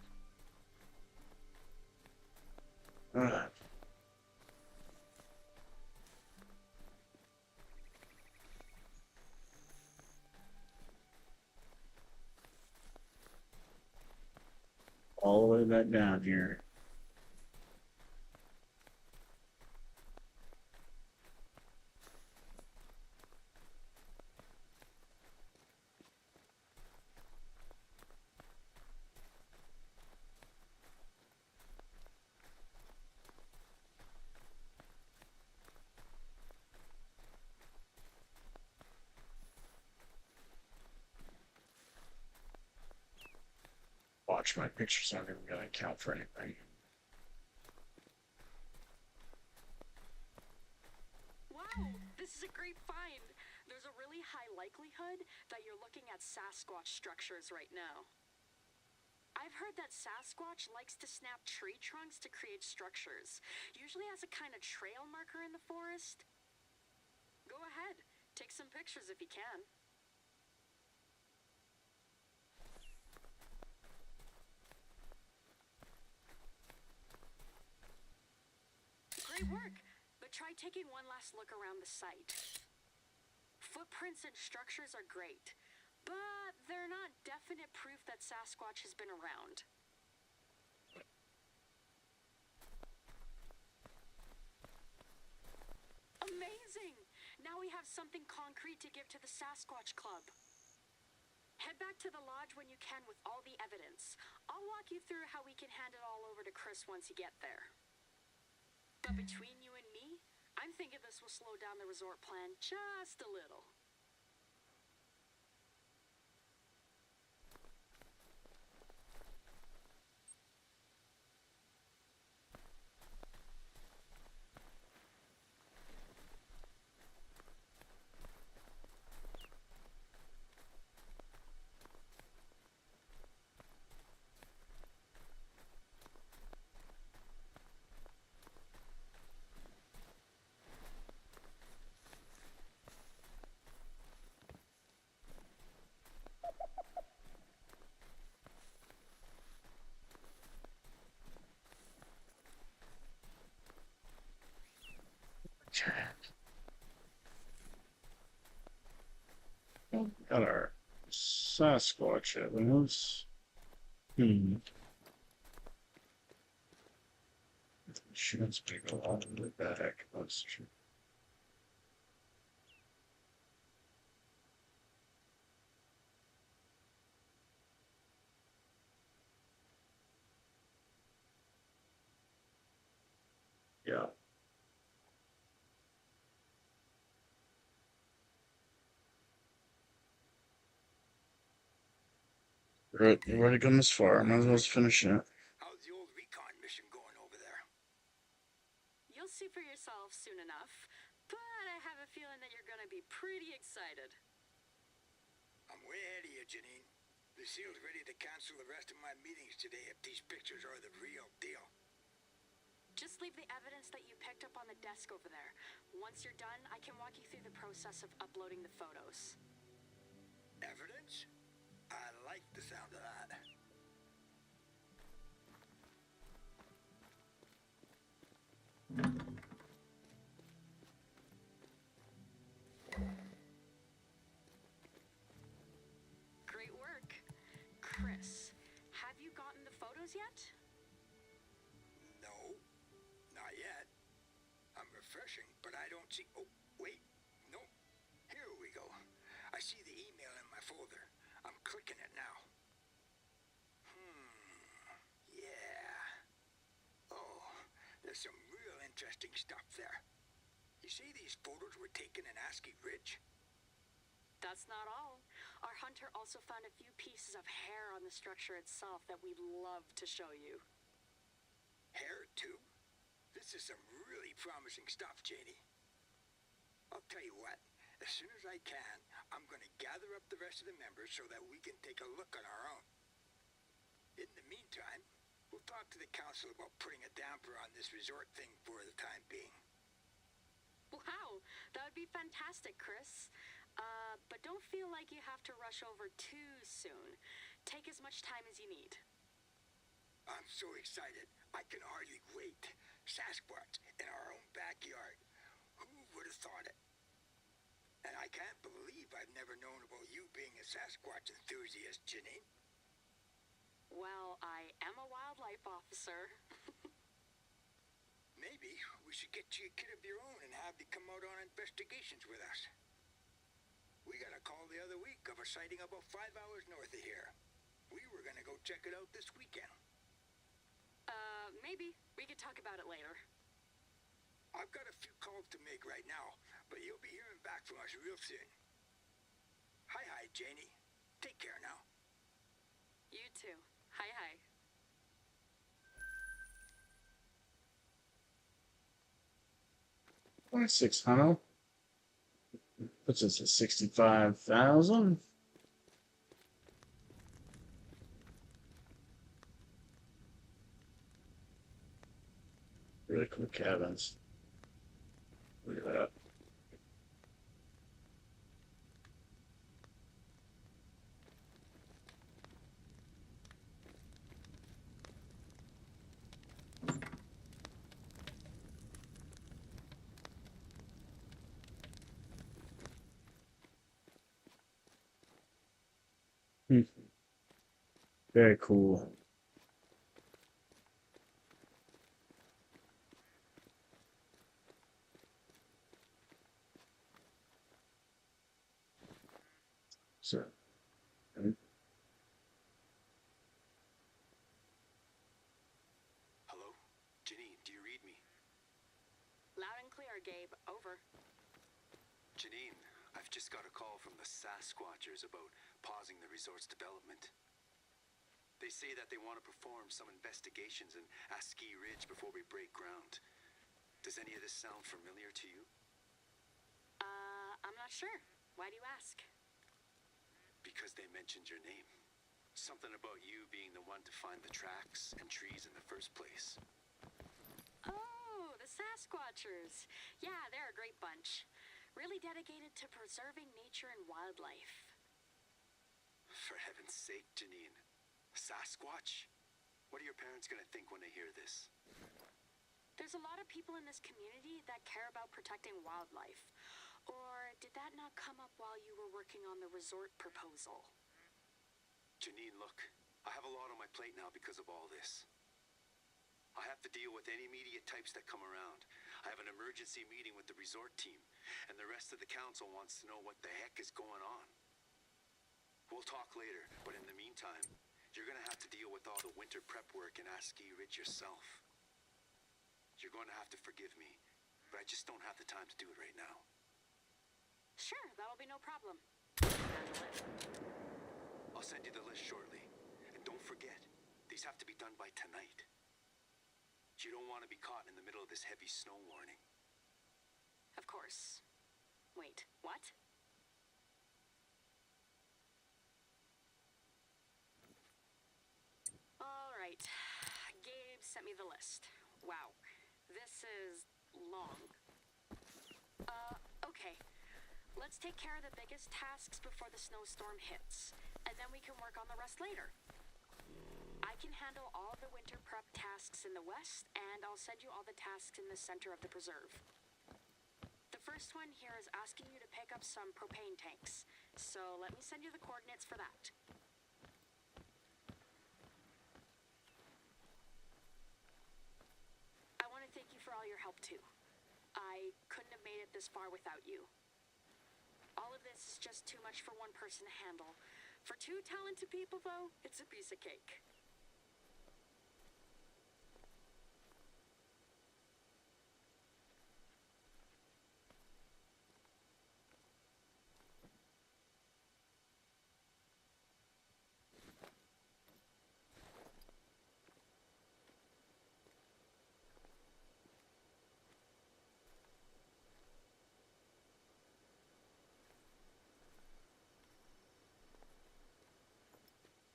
Speaker 1: All the way back down here. Watch, my pictures aren't even going to count for anything.
Speaker 2: Wow, this is a great find. There's a really high likelihood that you're looking at Sasquatch structures right now. I've heard that Sasquatch likes to snap tree trunks to create structures, usually as a kind of trail marker in the forest. Go ahead, take some pictures if you can. Great work, but try taking one last look around the site. Footprints and structures are great, but they're not definite proof that Sasquatch has been around. Amazing! Now we have something concrete to give to the Sasquatch Club. Head back to the lodge when you can with all the evidence. I'll walk you through how we can hand it all over to Chris once you get there. But between you and me, I'm thinking this will slow down the resort plan just a little.
Speaker 1: Got our Sasquatch evidence. Insurance people all the way back. That's true. Yeah. Right, you've already come this far. Might as well finish it.
Speaker 3: How's the old recon mission going over there?
Speaker 2: You'll see for yourself soon enough, but I have a feeling that you're gonna be pretty excited.
Speaker 3: I'm way ahead of you, Janine. Lucille's ready to cancel the rest of my meetings today if these pictures are the real deal.
Speaker 2: Just leave the evidence that you picked up on the desk over there. Once you're done, I can walk you through the process of uploading the photos.
Speaker 3: Evidence? I like the sound of that.
Speaker 2: Great work. Chris, have you gotten the photos yet?
Speaker 3: No, not yet. I'm refreshing, but I don't see... Oh, wait. No. Here we go. I see the email in my folder. I'm clicking it now. Yeah. Oh, there's some real interesting stuff there. You see these photos were taken in ASKIY Ridge?
Speaker 2: That's not all. Our hunter also found a few pieces of hair on the structure itself that we'd love to show you.
Speaker 3: Hair, too? This is some really promising stuff, Janie. I'll tell you what. As soon as I can, I'm going to gather up the rest of the members so that we can take a look on our own. In the meantime, we'll talk to the council about putting a damper on this resort thing for the time being.
Speaker 2: Wow, that would be fantastic, Chris. But don't feel like you have to rush over too soon. Take as much time as you need.
Speaker 4: I'm so excited. I can hardly wait. Sasquatch in our own backyard. Who would have thought it? And I can't believe I've never known about you being a Sasquatch enthusiast, Janine.
Speaker 2: Well, I am a wildlife officer.
Speaker 4: Maybe we should get you a kid of your own and have you come out on investigations with us. We got a call the other week of a sighting about 5 hours north of here. We were gonna go check it out this weekend.
Speaker 2: Maybe. We could talk about it later.
Speaker 4: I've got a few calls to make right now, but you'll be hearing back from us real soon. Hi, Janie. Take care now.
Speaker 2: You too. Hi.
Speaker 1: 2600. Puts us at 65,000. Really quick cabins. Look at that. Very cool. So,
Speaker 3: Hello? Janine, do you read me?
Speaker 2: Loud and clear, Gabe. Over.
Speaker 3: Janine, I've just got a call from the Sasquatchers about pausing the resort's development. They say that they want to perform some investigations in ASKIY Ridge before we break ground. Does any of this sound familiar to you?
Speaker 2: I'm not sure. Why do you ask?
Speaker 3: Because they mentioned your name. Something about you being the one to find the tracks and trees in the first place.
Speaker 2: Oh, the Sasquatchers. Yeah, they're a great bunch. Really dedicated to preserving nature and wildlife.
Speaker 3: For heaven's sake, Janine. Sasquatch? What are your parents gonna think when they hear this?
Speaker 2: There's a lot of people in this community that care about protecting wildlife. Or did that not come up while you were working on the resort proposal?
Speaker 3: Janine, look. I have a lot on my plate now because of all this. I have to deal with any media types that come around. I have an emergency meeting with the resort team, and the rest of the council wants to know what the heck is going on. We'll talk later, but in the meantime, you're gonna have to deal with all the winter prep work in ASKIY Ridge yourself. You're going to have to forgive me, but I just don't have the time to do it right now.
Speaker 2: Sure, that'll be no problem. Handle it.
Speaker 3: I'll send you the list shortly. And don't forget, these have to be done by tonight. You don't want to be caught in the middle of this heavy snow warning.
Speaker 2: Of course. Wait, what? All right. Gabe sent me the list. Wow. This is long. Okay. Let's take care of the biggest tasks before the snowstorm hits, and then we can work on the rest later. I can handle all the winter prep tasks in the west, and I'll send you all the tasks in the center of the preserve. The first one here is asking you to pick up some propane tanks, so let me send you the coordinates for that. I want to thank you for all your help, too. I couldn't have made it this far without you. All of this is just too much for one person to handle. For two talented people, though, it's a piece of cake.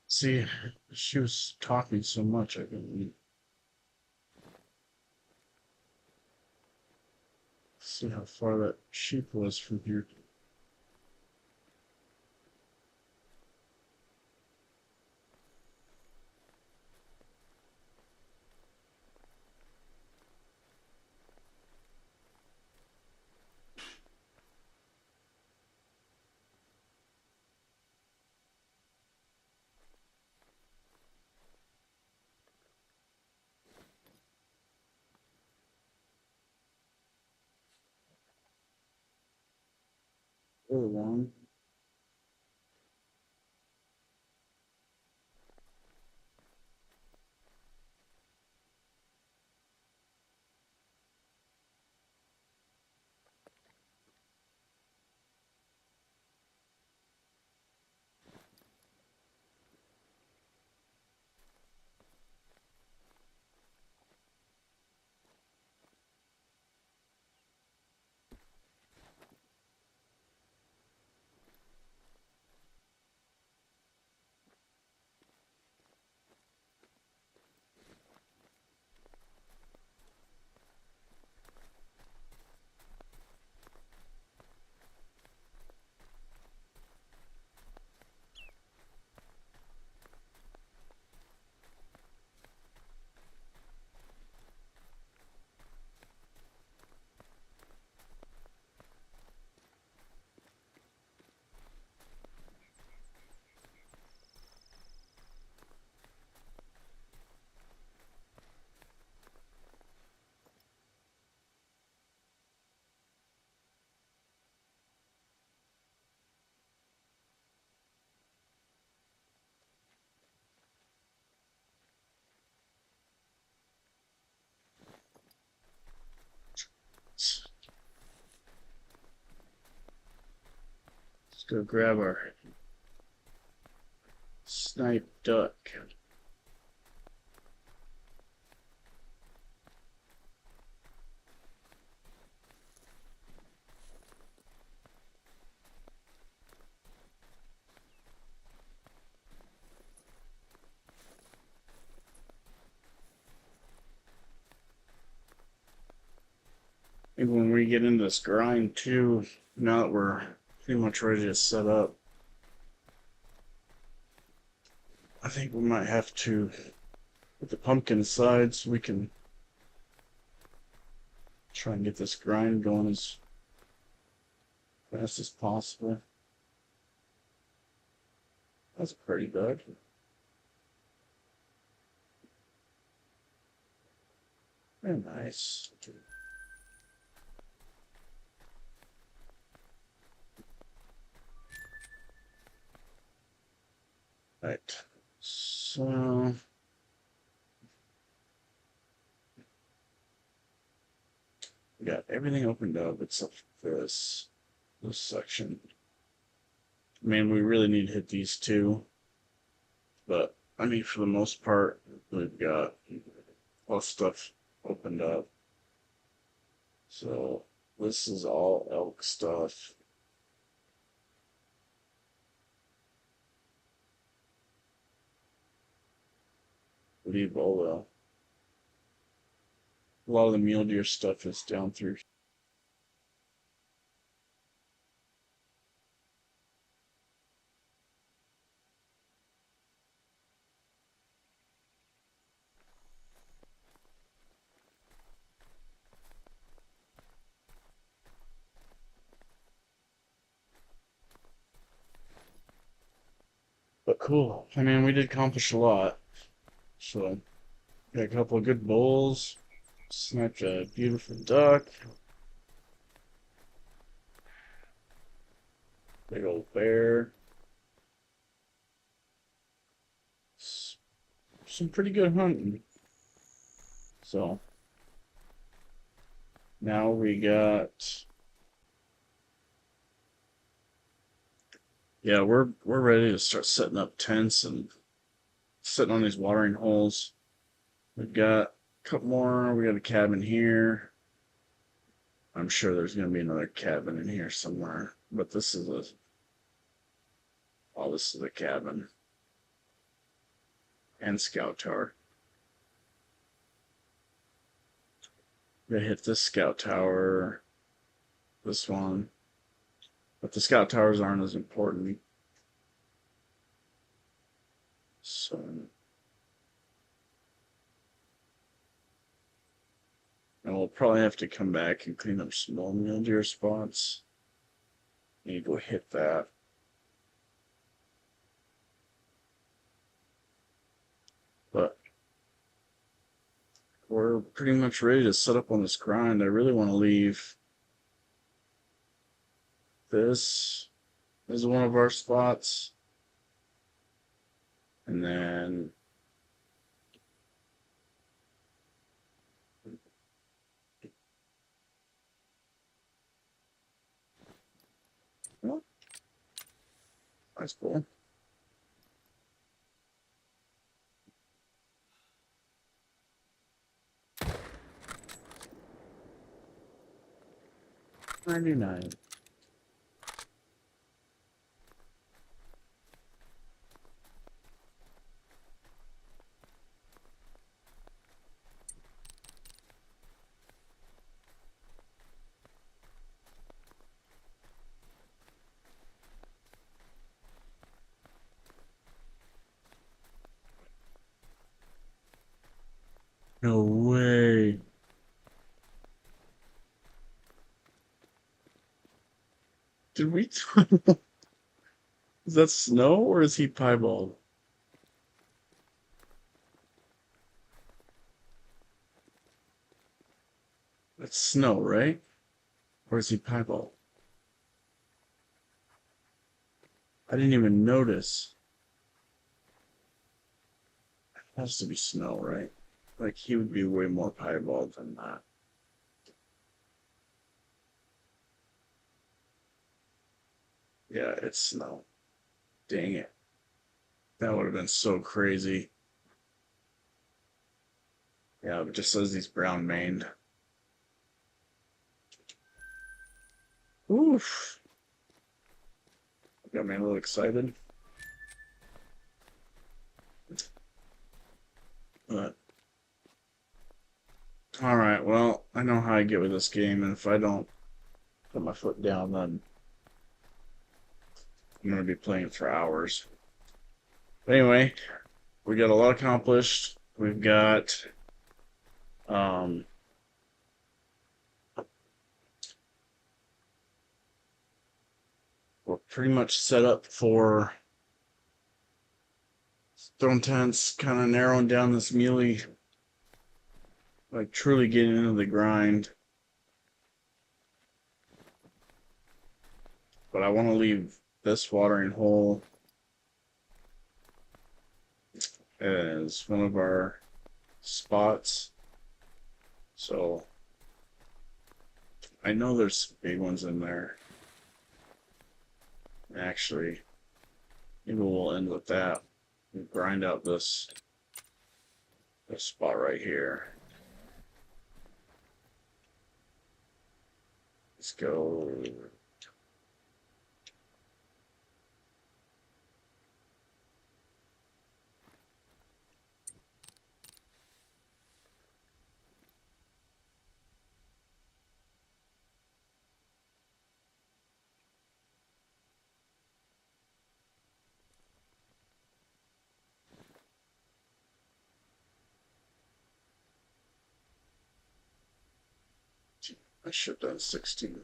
Speaker 1: See, she was talking so much I couldn't. See how far that sheep was from here. Really long. Let's go grab our snipe duck. Maybe when we get into this grind too, now that we're pretty much ready to set up, I think we might have to put the pumpkin aside so we can try and get this grind going as fast as possible. That's pretty good. Very nice. Right. So we got everything opened up except this section. I mean, we really need to hit these two, but I mean, for the most part, we've got all stuff opened up. So this is all elk stuff. Leave all a lot of the mule deer stuff is down through. But cool. I mean, we did accomplish a lot. So, got a couple of good bulls. Sniped a beautiful duck. Big old bear. Some pretty good hunting. So, now we got... Yeah, we're ready to start setting up tents and sitting on these watering holes. We've got a couple more. We got a cabin here. I'm sure there's going to be another cabin in here somewhere. But this is a... Oh, this is a cabin. And scout tower. Gotta hit this scout tower. this one. But the scout towers aren't as important. So... And we'll probably have to come back and clean up some more mule deer spots. Need to go hit that. But we're pretty much ready to set up on this grind. I really want to leave this as one of our spots. And then well, that's cool. $99. No way. Did we? Is that snow or is he piebald? That's snow, right? Or is he piebald? I didn't even notice. It has to be snow, right? Like, he would be way more piebald than that. Yeah, it's snow. Dang it. That would have been so crazy. Yeah, it just says he's brown maned. Oof. Got me a little excited. But alright, well, I know how I get with this game, and if I don't put my foot down, then I'm going to be playing for hours. But anyway, we got a lot accomplished. We've got we're pretty much set up for throwing tents, kind of narrowing down this muley, like truly getting into the grind. But I want to leave this watering hole as one of our spots. So I know there's big ones in there. Actually, maybe we'll end with that. We'll grind out this spot right here. Let's go. I should have done 16.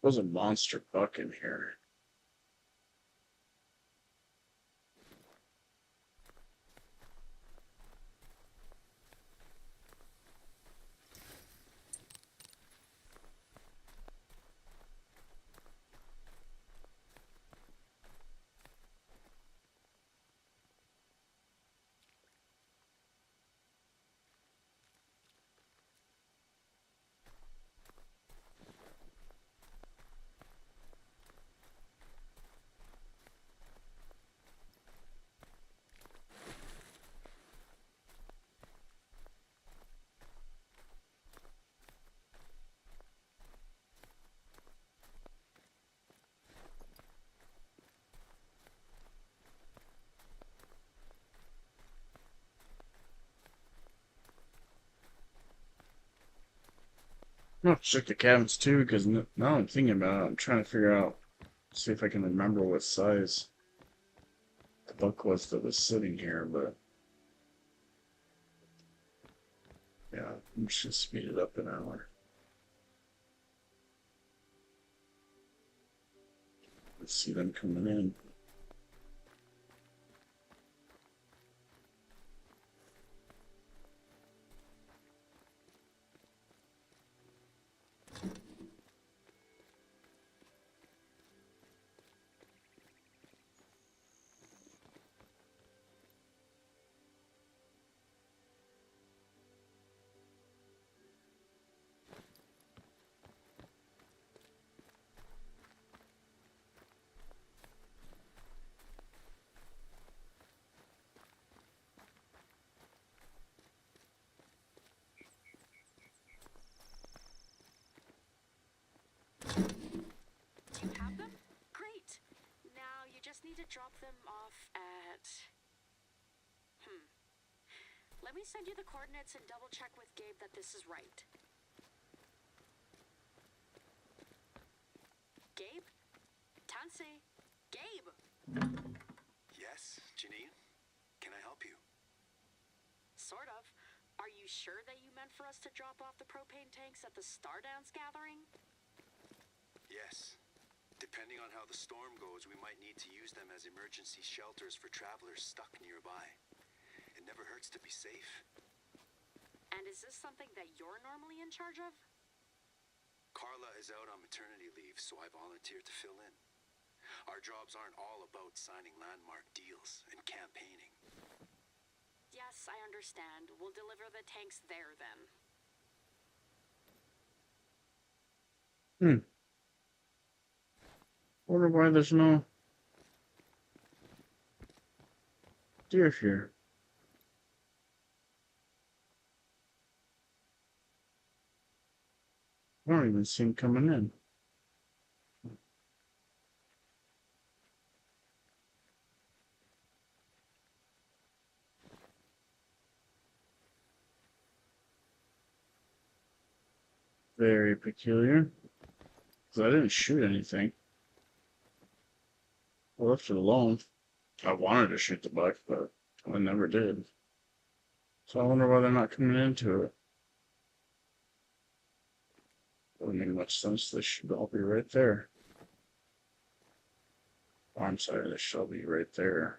Speaker 1: There's a monster buck in here. I'll check the cabins too, because now I'm thinking about it, I'm trying to figure out, see if I can remember what size the buck was that was sitting here, but yeah, I'm just gonna speed it up an hour. Let's see them coming in.
Speaker 2: Do you have them? Great. Now you just need to drop them off at... Let me send you the coordinates and double check with Gabe that this is right. Gabe? Tansy? Gabe!
Speaker 3: Yes, Janine? Can I help you?
Speaker 2: Sort of. Are you sure that you meant for us to drop off the propane tanks at the Stardance gathering?
Speaker 3: Yes. Depending on how the storm goes, we might need to use them as emergency shelters for travelers stuck nearby. It never hurts to be safe.
Speaker 2: And is this something that you're normally in charge of?
Speaker 3: Carla is out on maternity leave, so I volunteered to fill in. Our jobs aren't all about signing landmark deals and campaigning.
Speaker 2: Yes, I understand. We'll deliver the tanks there then.
Speaker 1: Wonder why there's no deer here. I don't even see him coming in. Very peculiar. Because I didn't shoot anything. I left it alone. I wanted to shoot the buck, but I never did. So I wonder why they're not coming into it. Doesn't make much sense. They should all be right there. Oh, I'm sorry, they should all be right there.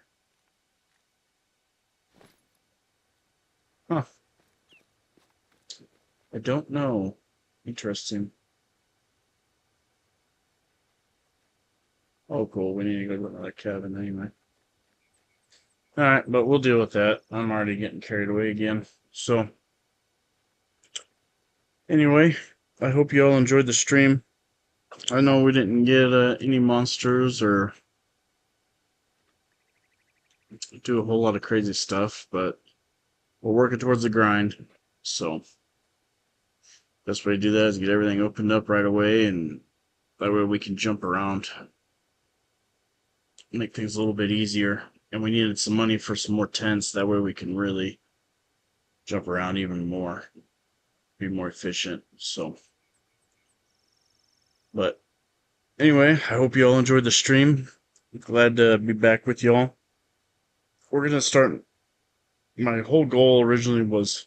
Speaker 1: Huh. I don't know. Interesting. Oh, cool. We need to go to another cabin anyway. Alright, but we'll deal with that. I'm already getting carried away again. So, anyway, I hope you all enjoyed the stream. I know we didn't get any monsters or do a whole lot of crazy stuff, but we're working towards the grind. So, best way to do that is get everything opened up right away, and that way we can jump around. Make things a little bit easier. And we needed some money for some more tents. That way we can really jump around even more. Be more efficient. So, but anyway, I hope you all enjoyed the stream. Glad to be back with y'all. We're going to start. My whole goal originally was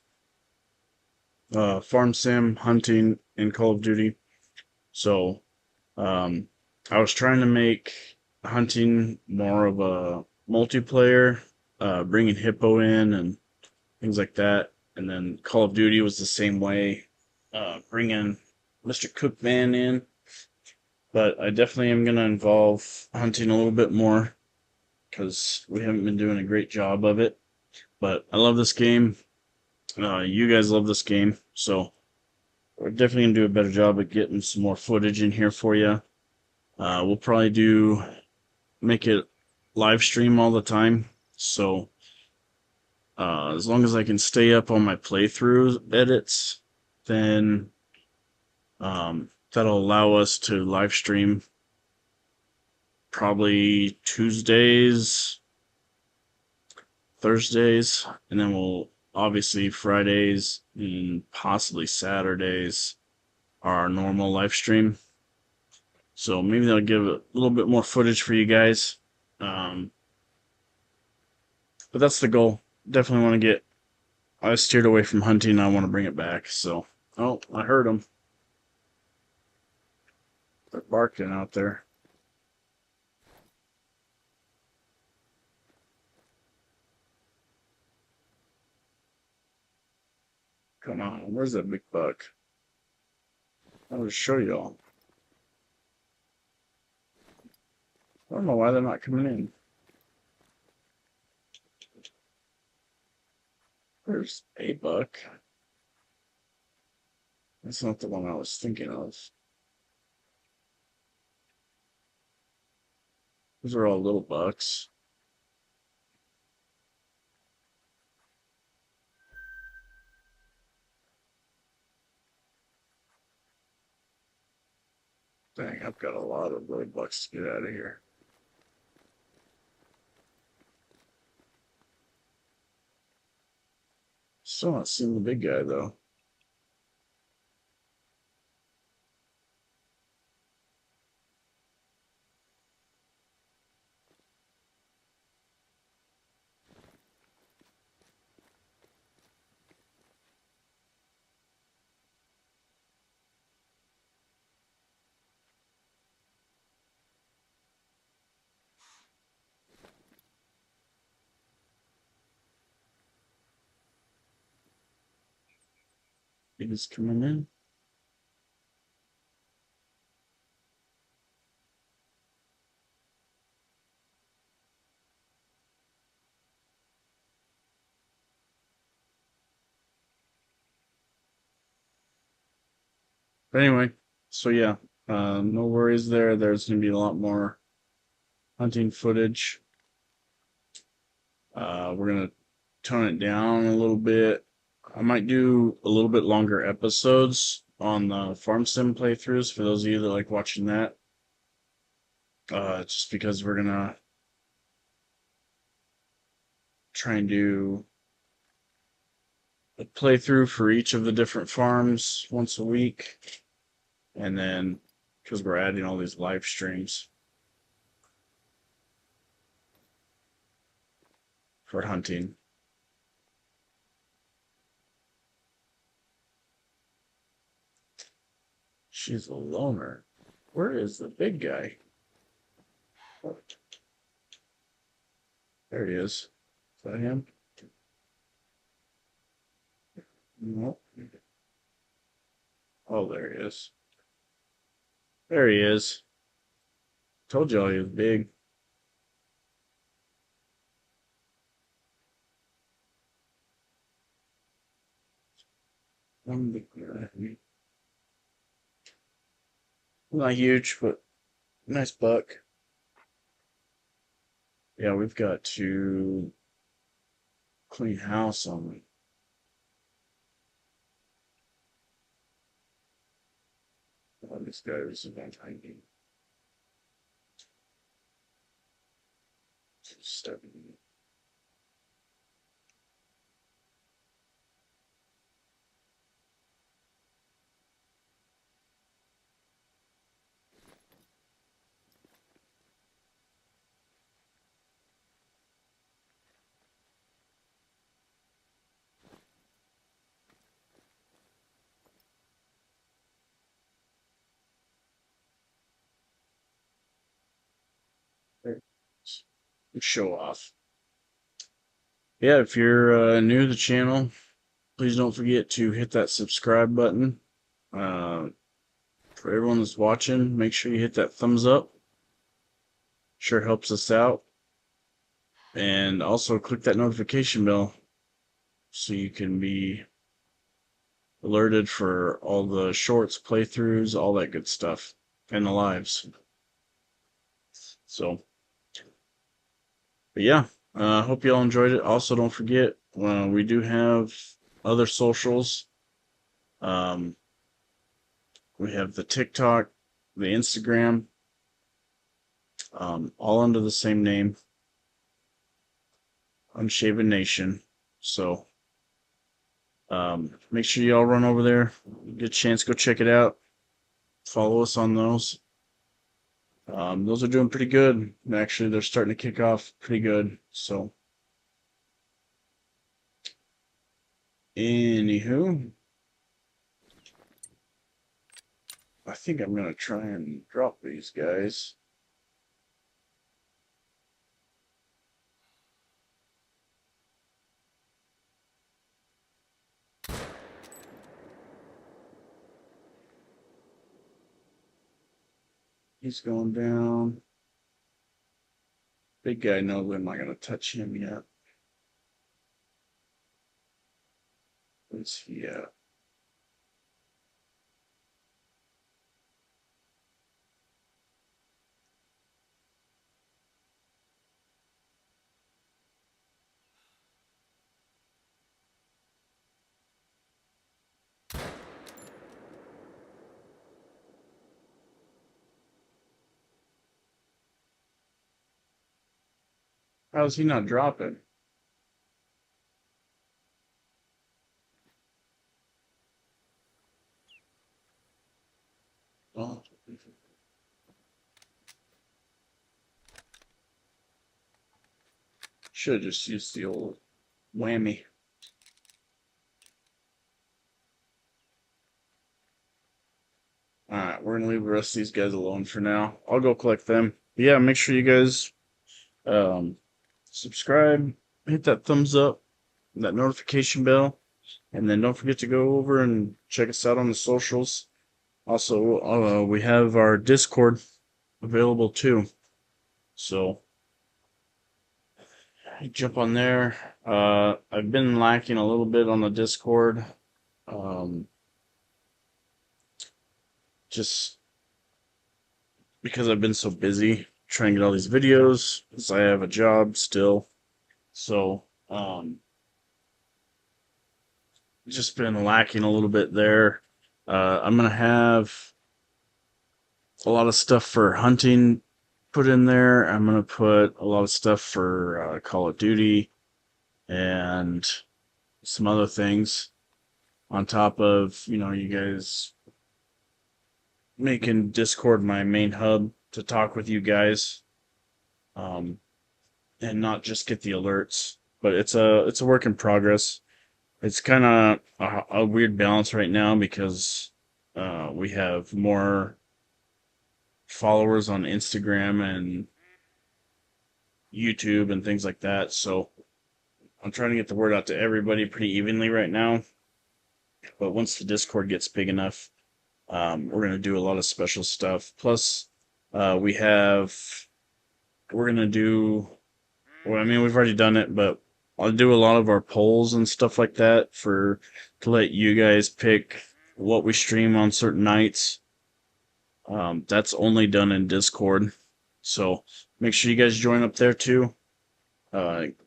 Speaker 1: farm sim, hunting, and Call of Duty. So, I was trying to make hunting more of a multiplayer, bringing Hippo in and things like that. And then Call of Duty was the same way, bringing Mr. Cookman in. But I definitely am going to involve hunting a little bit more because we haven't been doing a great job of it. But I love this game. You guys love this game. So we're definitely going to do a better job of getting some more footage in here for you. We'll probably make it live stream all the time. So as long as I can stay up on my playthrough edits, then that'll allow us to live stream probably Tuesdays, Thursdays, and then we'll obviously Fridays and possibly Saturdays our normal live stream. So maybe they'll give a little bit more footage for you guys. But that's the goal. Definitely want to get. I steered away from hunting. I want to bring it back. So, oh, I heard them. They're barking out there. Come on, where's that big buck? I'll just show y'all. I don't know why they're not coming in. There's a buck. That's not the one I was thinking of. Those are all little bucks. Dang, I've got a lot of little bucks to get out of here. Still not seeing the big guy, though. He's coming in. But anyway, so yeah, no worries there. There's going to be a lot more hunting footage. We're going to tone it down a little bit. I might do a little bit longer episodes on the farm sim playthroughs for those of you that like watching that. Just because we're going to try and do a playthrough for each of the different farms once a week. And then, because we're adding all these live streams for hunting. She's a loner. Where is the big guy? There he is. Is that him? Nope. Oh, there he is. There he is. Told y'all he was big. Not huge, but nice buck. Yeah, we've got to clean house on this guy was about 90. 70. Show off. Yeah, if you're new to the channel, please don't forget to hit that subscribe button. For everyone that's watching, make sure you hit that thumbs up. Sure helps us out. And also click that notification bell so you can be alerted for all the shorts, playthroughs, all that good stuff, and the lives. So, but yeah, hope you all enjoyed it. Also, don't forget, we do have other socials. We have the TikTok, the Instagram, all under the same name, UnshavenNation. So, make sure you all run over there. Get a chance, go check it out. follow us on those. Those are doing pretty good. Actually, they're starting to kick off pretty good. So, anywho, I think I'm gonna try and drop these guys. He's going down. Big guy, no, I'm not gonna touch him yet. Where's he at? How's he not dropping? Oh. Should have just used the old whammy. Alright, we're gonna leave the rest of these guys alone for now. I'll go collect them. But yeah, make sure you guys subscribe, hit that thumbs up, that notification bell, and then don't forget to go over and check us out on the socials. Also, we have our Discord available too. So jump on there. I've been lacking a little bit on the Discord. Just because I've been so busy trying to get all these videos, because I have a job still. So, just been lacking a little bit there. I'm going to have a lot of stuff for hunting put in there. I'm going to put a lot of stuff for Call of Duty and some other things on top of, you guys making Discord my main hub to talk with you guys, and not just get the alerts. But it's a work in progress. It's kind of a weird balance right now because we have more followers on Instagram and YouTube and things like that. So I'm trying to get the word out to everybody pretty evenly right now. But once the Discord gets big enough, we're going to do a lot of special stuff. Plus, we're going to do, well, I mean, we've already done it, but I'll do a lot of our polls and stuff like that to let you guys pick what we stream on certain nights. That's only done in Discord. So make sure you guys join up there too.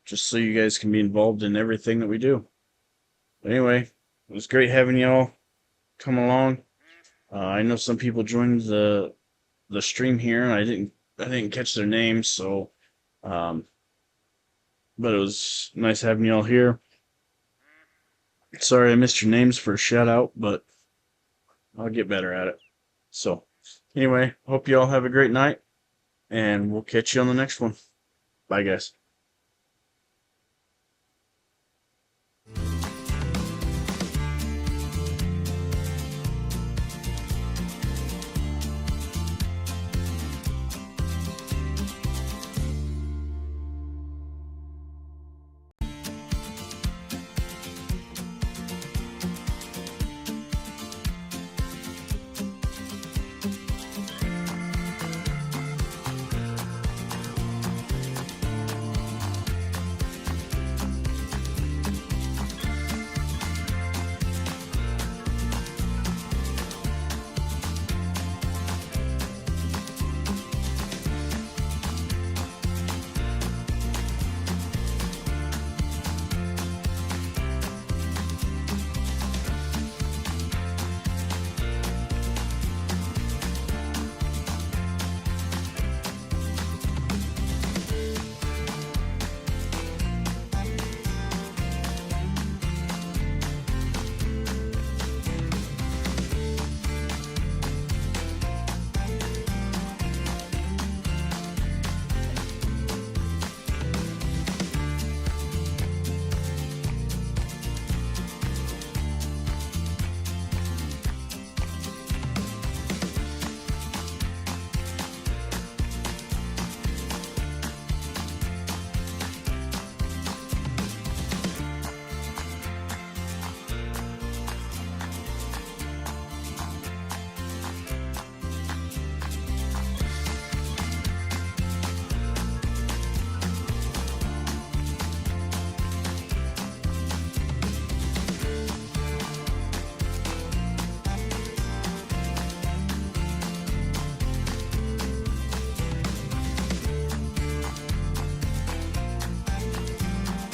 Speaker 1: Just so you guys can be involved in everything that we do. But anyway, it was great having y'all come along. I know some people joined the stream here, and I didn't catch their names, so but it was nice having y'all here. Sorry I missed your names for a shout out, but I'll get better at it. So anyway, hope y'all have a great night, and we'll catch you on the next one. Bye, guys.